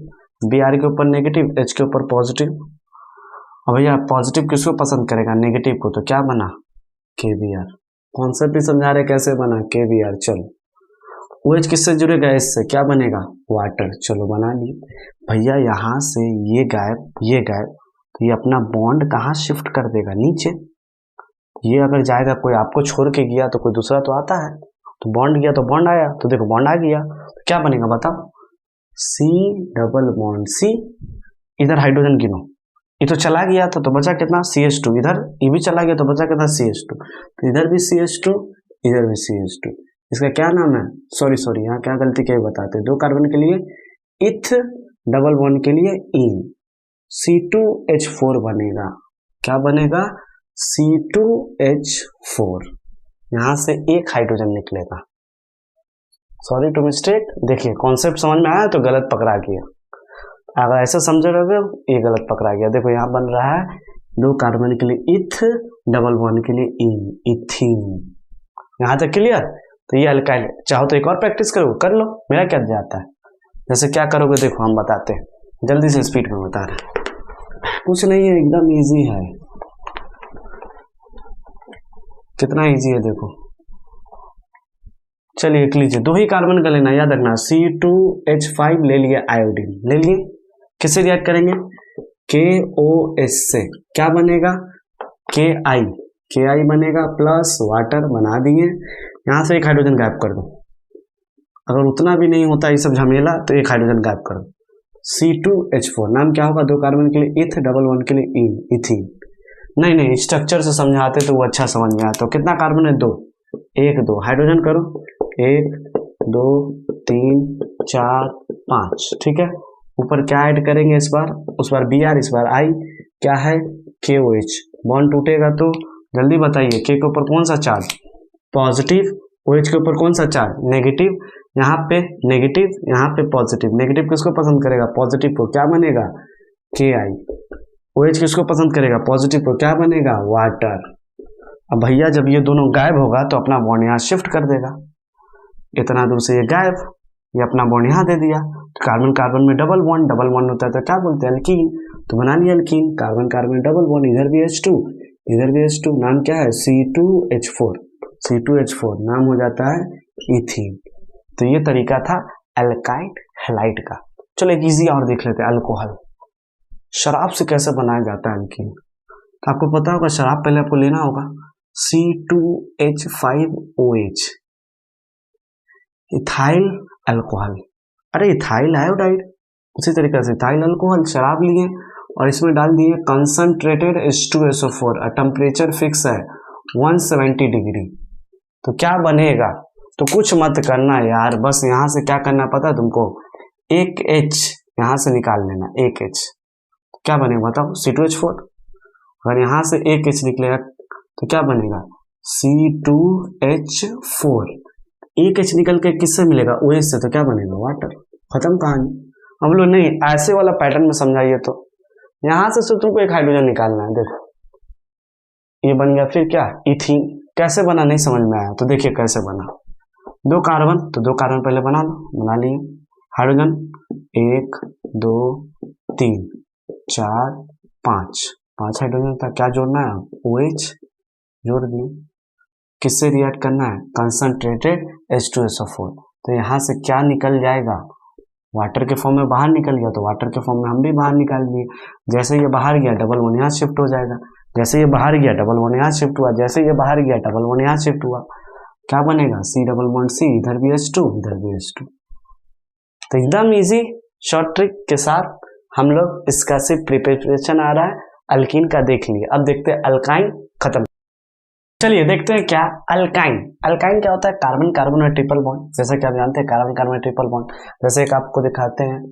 Br के ऊपर नेगेटिव, H के ऊपर पॉजिटिव। अब भैया पॉजिटिव किसको पसंद करेगा? नेगेटिव को, तो क्या बना? KBr। कॉन्सेप्ट भी समझा रहे कैसे बना KBr। चलो OH किससे जुड़ेगा, इससे, क्या बनेगा, वाटर। चलो बना लिए भैया। यहाँ से ये गायब, ये गायब, तो ये अपना बॉन्ड कहाँ शिफ्ट कर देगा, नीचे। ये अगर जाएगा, कोई आपको छोड़ के गया तो कोई दूसरा तो आता है, तो बॉन्ड गया तो बॉन्ड आया, तो देखो बॉन्ड आ गया, तो क्या बनेगा बताओ, C डबल बॉन्ड C। इधर हाइड्रोजन गिनो, ये तो चला गया था, तो बचा कितना, CH2। इधर ये भी चला गया तो बचा कितना, CH2। तो इधर भी CH2, इधर भी CH2। इसका क्या नाम है, सॉरी यहाँ क्या गलती क्या बताते हैं, 2 कार्बन के लिए इथ, डबल बॉन्ड के लिए इन, C2H4 बनेगा। क्या बनेगा, C2H4। यहां से एक हाइड्रोजन निकलेगा। Sorry to mistake. देखिए कॉन्सेप्ट समझ में आया तो गलत पकड़ा गया, अगर ऐसा समझोगे ये गलत पकड़ा गया। देखो यहाँ बन रहा है 2 कार्बन के लिए इथ, डबल बॉन्ड के लिए इन, इथीन। यहाँ तक क्लियर। तो ये अल्काइल, चाहो तो एक और प्रैक्टिस करो, कर लो, मेरा क्या जाता है। जैसे क्या करोगे देखो हम बताते हैं, जल्दी से स्पीड में बता रहे हैं, कुछ नहीं है, एकदम इजी है। कितना इजी है देखो। चलिए लिख लीजिए, 2 ही कार्बन का लेना, याद रखना, C2H5 ले लिए, आयोडीन ले लिए, किससे रिएक्ट करेंगे, KOH से। क्या बनेगा, KI बनेगा प्लस वाटर, बना दिए। यहां से एक हाइड्रोजन गायब कर दो, अगर उतना भी नहीं होता ये सब झमेला तो एक हाइड्रोजन गायब कर दो। C2H4 नाम क्या होगा, 2 कार्बन के लिए इथ, डबल बॉन्ड के लिए इन, इथीन। नहीं स्ट्रक्चर से समझाते तो वो अच्छा समझ में आता। तो कितना कार्बन है, 2, 1 2 हाइड्रोजन करो, 1 2 3 4 5, ठीक है। ऊपर क्या ऐड करेंगे इस बार, उस बार Br, इस बार I, क्या है, KOH। बॉन्ड टूटेगा तो जल्दी बताइए, K के ऊपर कौन सा चार्ज, पॉजिटिव, OH के ऊपर कौन सा चार्ज, नेगेटिव। यहाँ पे नेगेटिव, यहाँ पे पॉजिटिव। नेगेटिव किसको पसंद करेगा, पॉजिटिव को, क्या बनेगा, KI। OH किसको पसंद करेगा, पॉजिटिव को, क्या बनेगा, वाटर। अब भैया जब ये दोनों गायब होगा तो अपना बॉन्ड यहाँ शिफ्ट कर देगा, इतना दूर से ये गायब, ये अपना बॉन्ड यहाँ दे दिया। तो कार्बन कार्बन में डबल बॉन्ड होता है तो क्या बोलते हैं, अल्कीन। तो बना लिया alkyne, carbon carbon double bond, इधर भी H2, इधर भी H2, नाम क्या है, C2H4। C2H4 नाम हो जाता है इथीन। तो ये तरीका था एल्काइड हैलाइड का। चलो एक इजी और देख लेते हैं, अल्कोहल। शराब से कैसे बनाया जाता है अल्कीन। तो आपको पता होगा, शराब पहले आपको लेना होगा, C2H5OH, इथाइल अल्कोहल। अरे इथाइल आयोडाइड, उसी तरीके से इथाइल अल्कोहल, शराब लिए और इसमें डाल दिए कंसंट्रेटेड H2SO4, टेम्परेचर फिक्स है 170 डिग्री। तो क्या बनेगा, तो कुछ मत करना यार, बस यहां से क्या करना पता है तुमको, एक H यहां से निकाल लेना, एक H। क्या बनेगा बताओ, C2H4। अगर यहां से एक H निकलेगा तो क्या बनेगा, C2H4। एक H निकल के किससे मिलेगा, OH से, तो क्या बनेगा, वाटर। खत्म कहानी। हम लोग नहीं ऐसे वाला पैटर्न में समझाइए, तो यहां से सिर्फ तुमको एक हाइड्रोजन निकालना है। देखो ये बन गया, फिर क्या, इथीन। कैसे बना नहीं समझ में आया, तो देखिए कैसे बना, 2 कार्बन, तो 2 कार्बन पहले बना लो, बना लिए। हाइड्रोजन 1 2 3 4 5 हाइड्रोजन था, क्या जोड़ना है, OH जोड़ दिए। किससे रिएक्ट करना है, कंसंट्रेटेड H2SO4। तो यहाँ से क्या निकल जाएगा, वाटर के फॉर्म में बाहर निकल गया, तो वाटर के फॉर्म में हम भी बाहर निकाल दिए। जैसे ये बाहर गया डबल बॉन्ड यहाँ शिफ्ट हो जाएगा, जैसे ये बाहर गया डबल बॉन्ड यहाँ शिफ्ट हुआ, जैसे ये बाहर गया डबल बॉन्ड यहाँ शिफ्ट हुआ, क्या बनेगा, C डबल बॉन्ड C, इधर भी H2, इधर भी H2। तो एकदम इजी शॉर्ट ट्रिक के साथ हम लोग इसका सिर्फ प्रिपरेशन आ रहा है, अल्कीन का देख लिए। अब देखते हैं अल्काइन, खत्म। चलिए देखते हैं क्या अल्काइन। अल्काइन क्या होता है, कार्बन कार्बन और ट्रिपल बॉन्ड। जैसा कि आप जानते हैं कार्बन कार्बन ट्रिपल बॉन्ड, जैसे एक आपको दिखाते हैं,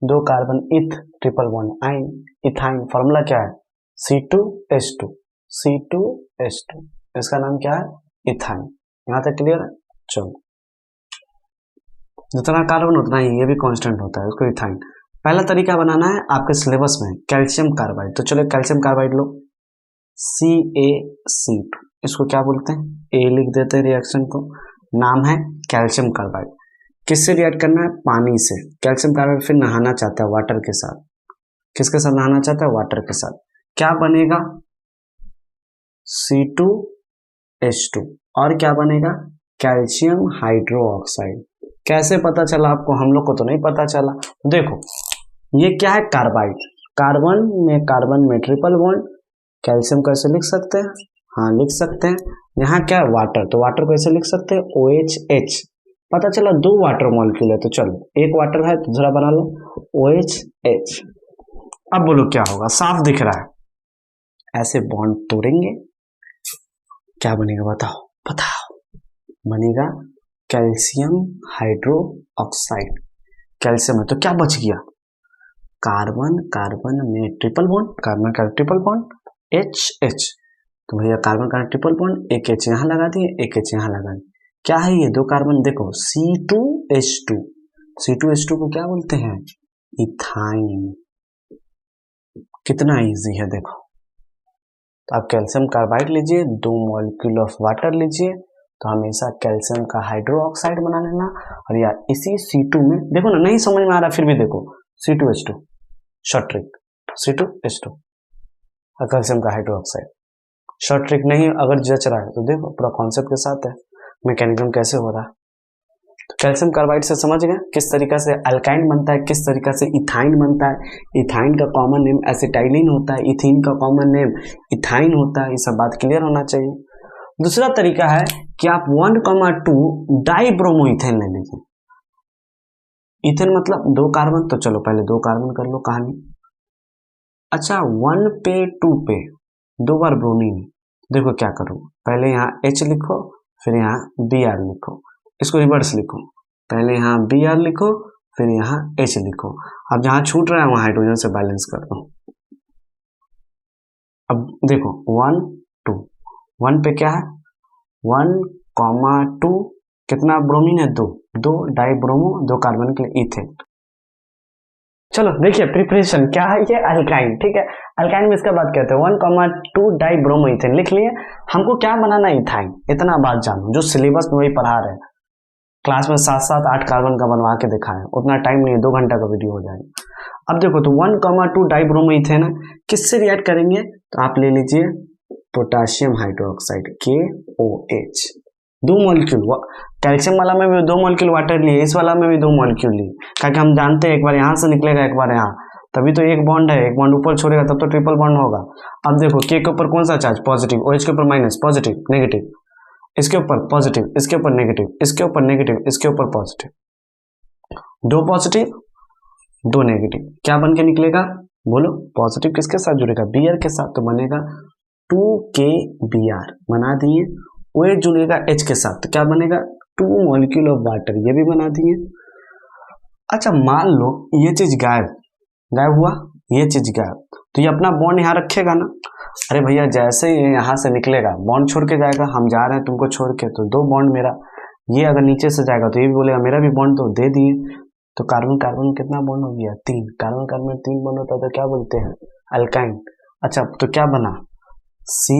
2 कार्बन इथ, ट्रिपल बॉन्ड आइन, इथाइन। फॉर्मूला क्या है, C2H2, C2H2, इसका नाम क्या है, इथाइन। यहां तक क्लियर है। चलो जितना कार्बन उतना ही ये भी कांस्टेंट होता है, उसको इथाइन। पहला तरीका बनाना है आपके सिलेबस में, कैल्शियम कार्बाइड। तो चलो कैल्शियम कार्बाइड लो, CaC2, इसको क्या बोलते हैं, ए लिख देते हैं रिएक्शन को, नाम है कैल्शियम कार्बाइड। किससे रिएक्ट करना है, पानी से। कैल्शियम कार्बाइड फिर नहाना चाहता है वाटर के साथ, किसके साथ नहाना चाहता है, वाटर के साथ। क्या बनेगा, C2H2, और क्या बनेगा, कैल्शियम हाइड्रोक्साइड। कैसे पता चला आपको? हम लोग को तो नहीं पता चला। देखो ये क्या है? कार्बाइड। कार्बन में ट्रिपल बॉन्ड। कैल्शियम कैसे लिख सकते हैं? हाँ लिख सकते हैं। यहाँ क्या है? वाटर। तो वाटर कैसे लिख सकते हैं? OHH। पता चला 2 वाटर मॉलिक्यूल है, तो चलो एक वाटर है तो दूसरा बना लो OHH। अब बोलो क्या होगा? साफ दिख रहा है। ऐसे बॉन्ड तोड़ेंगे, क्या बनेगा बताओ? बनेगा कैल्शियम हाइड्रोक्साइड। कैल्शियम है तो क्या बच गया? कार्बन में ट्रिपल बॉन्ड, कार्बन का ट्रिपल बॉन्ड HH। तो भैया कार्बन का ट्रिपल बॉन्ड, एक H यहाँ लगा दिए, एक H यहाँ लगा दिए। क्या है ये? 2 कार्बन। देखो C2H2। C2H2 को क्या बोलते हैं? इथाइन। कितना इजी है देखो। तो आप कैल्शियम कार्बाइड लीजिए, 2 मॉलिक्यूल ऑफ वाटर लीजिए, तो हमेशा कैल्शियम का हाइड्रोक्साइड बना लेना। और या इसी C2 में देखो ना, नहीं समझ में आ रहा फिर भी देखो C2H2 शॉर्ट ट्रिक, C2H2 और कैल्शियम का हाइड्रोक्साइड शॉर्ट ट्रिक। नहीं अगर जच रहा है तो देखो पूरा कॉन्सेप्ट के साथ है, मैकेनिज्म कैसे हो रहा है। तो कैल्शियम कार्बाइड से समझ गए किस तरीका से अल्काइन बनता है, किस तरीका से इथाइन बनता है। इथाइन का कॉमन नेम एसिटाइलिन होता है, इथीन का कॉमन नेम इथाइन होता है। ये सब बात क्लियर होना चाहिए। दूसरा तरीका है कि आप 1,2 डाइब्रोमोइथेन ले लीजिए। इथेन मतलब 2 कार्बन, तो चलो पहले 2 कार्बन कर लो कहानी। अच्छा 1 पे 2 पे 2 बार ब्रोमीन। देखो क्या करो, पहले यहाँ H लिखो, फिर यहाँ Br लिखो। इसको रिवर्स लिखो, पहले यहाँ Br लिखो, फिर यहाँ H लिखो। अब जहाँ छूट रहा है वहाँ हाइड्रोजन से बैलेंस कर दो। अब देखो 1 2, 1 पे क्या है? 1,2 कितना ब्रोमीन है? 2 डाइब्रोमो, 2 कार्बन के लिए इथेन। चलो देखिए प्रिपरेशन क्या है, ये अल्काइन। ठीक है, अल्काइन में इसका बात कहते हैं 1,2 डाइब्रोमो इथेन लिख लिए। हमको क्या बनाना? इथाइन। इतना बात जानो, जो सिलेबस में वही पढ़ा रहे हैं। क्लास में 7 8 कार्बन का बनवा के दिखाएं, उतना टाइम नहीं है, 2 घंटा का वीडियो हो जाएगा। अब देखो तो 1,2 डाइब्रोमो इथेन है, किससे रिएक्ट करेंगे? तो आप ले लीजिए potassium hydroxide KOH, 2 molecule. Calcium वाला में भी 2 मॉलिक्यूल वाटर लिए, इस वाला में भी 2 मॉलिक्यूल लिए, क्योंकि हम जानते हैं एक बार यहाँ से निकलेगा एक बार यहाँ, तभी तो एक बॉन्ड है, एक बॉन्ड ऊपर छोड़ेगा तब तो ट्रिपल बॉन्ड होगा। अब देखो K के ऊपर कौन सा चार्ज? पॉजिटिव। OH के ऊपर माइनस, पॉजिटिव नेगेटिव, इसके ऊपर पॉजिटिव, इसके ऊपर नेगेटिव, इसके ऊपर नेगेटिव, इसके ऊपर पॉजिटिव। 2 पॉजिटिव 2 नेगेटिव, क्या बन के निकलेगा? बोलो पॉजिटिव किसके साथ जुड़ेगा? Br के साथ, तो बनेगा 2KBr बना दिए। OH जुड़ेगा H के साथ, तो क्या बनेगा? 2 मॉलिक्यूल ऑफ वाटर, ये भी बना दिए। अच्छा मान लो ये चीज गायब हुआ, ये चीज गायब, तो ये अपना बॉन्ड यहाँ रखेगा ना? अरे भैया जैसे ही यहाँ से निकलेगा बॉन्ड छोड़ के जाएगा, हम जा रहे हैं तुमको छोड़ के, तो 2 बॉन्ड मेरा। ये अगर नीचे से जाएगा तो ये भी बोलेगा मेरा भी बॉन्ड तो दे दिए, तो कार्बन कार्बन कितना बॉन्ड हो गया? 3। कार्बन कार्बन 3 बॉन्ड होता है तो क्या बोलते हैं? अल्काइन। अच्छा तो क्या बना? C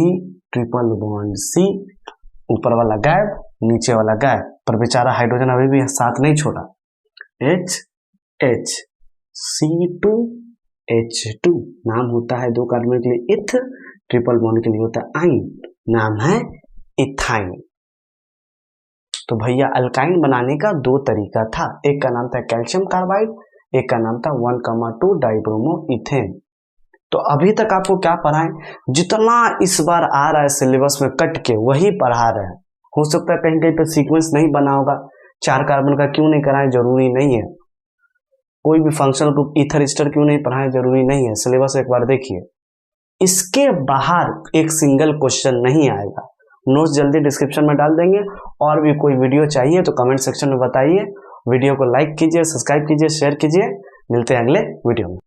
ट्रिपल बॉन्ड C, ऊपर वाला गायब, नीचे वाला गायब, पर बेचारा हाइड्रोजन अभी भी साथ नहीं छोड़ा। HH C2H2 नाम होता है 2 कार्बन के लिए इथ, ट्रिपल बॉन्ड के लिए होता है आइन, नाम है इथाइन। तो भैया अल्काइन बनाने का 2 तरीका था, एक का नाम था कैल्शियम कार्बाइड, एक का नाम था 1,2 डाइब्रोमो इथेन। तो अभी तक आपको क्या पढ़ाएं? जितना इस बार आ रहा है सिलेबस में कट के वही पढ़ा रहे हैं। हो सकता है कहीं कहीं पे सीक्वेंस नहीं बना होगा, 4 कार्बन का क्यों नहीं कराएं? जरूरी नहीं है। कोई भी फंक्शनल ग्रुप ईथर एस्टर क्यों नहीं पढ़ाएं? जरूरी नहीं है। सिलेबस एक बार देखिए, इसके बाहर एक सिंगल क्वेश्चन नहीं आएगा। नोट्स जल्दी डिस्क्रिप्शन में डाल देंगे। और भी कोई वीडियो चाहिए तो कमेंट सेक्शन में बताइए। वीडियो को लाइक कीजिए, सब्सक्राइब कीजिए, शेयर कीजिए। मिलते हैं अगले वीडियो में।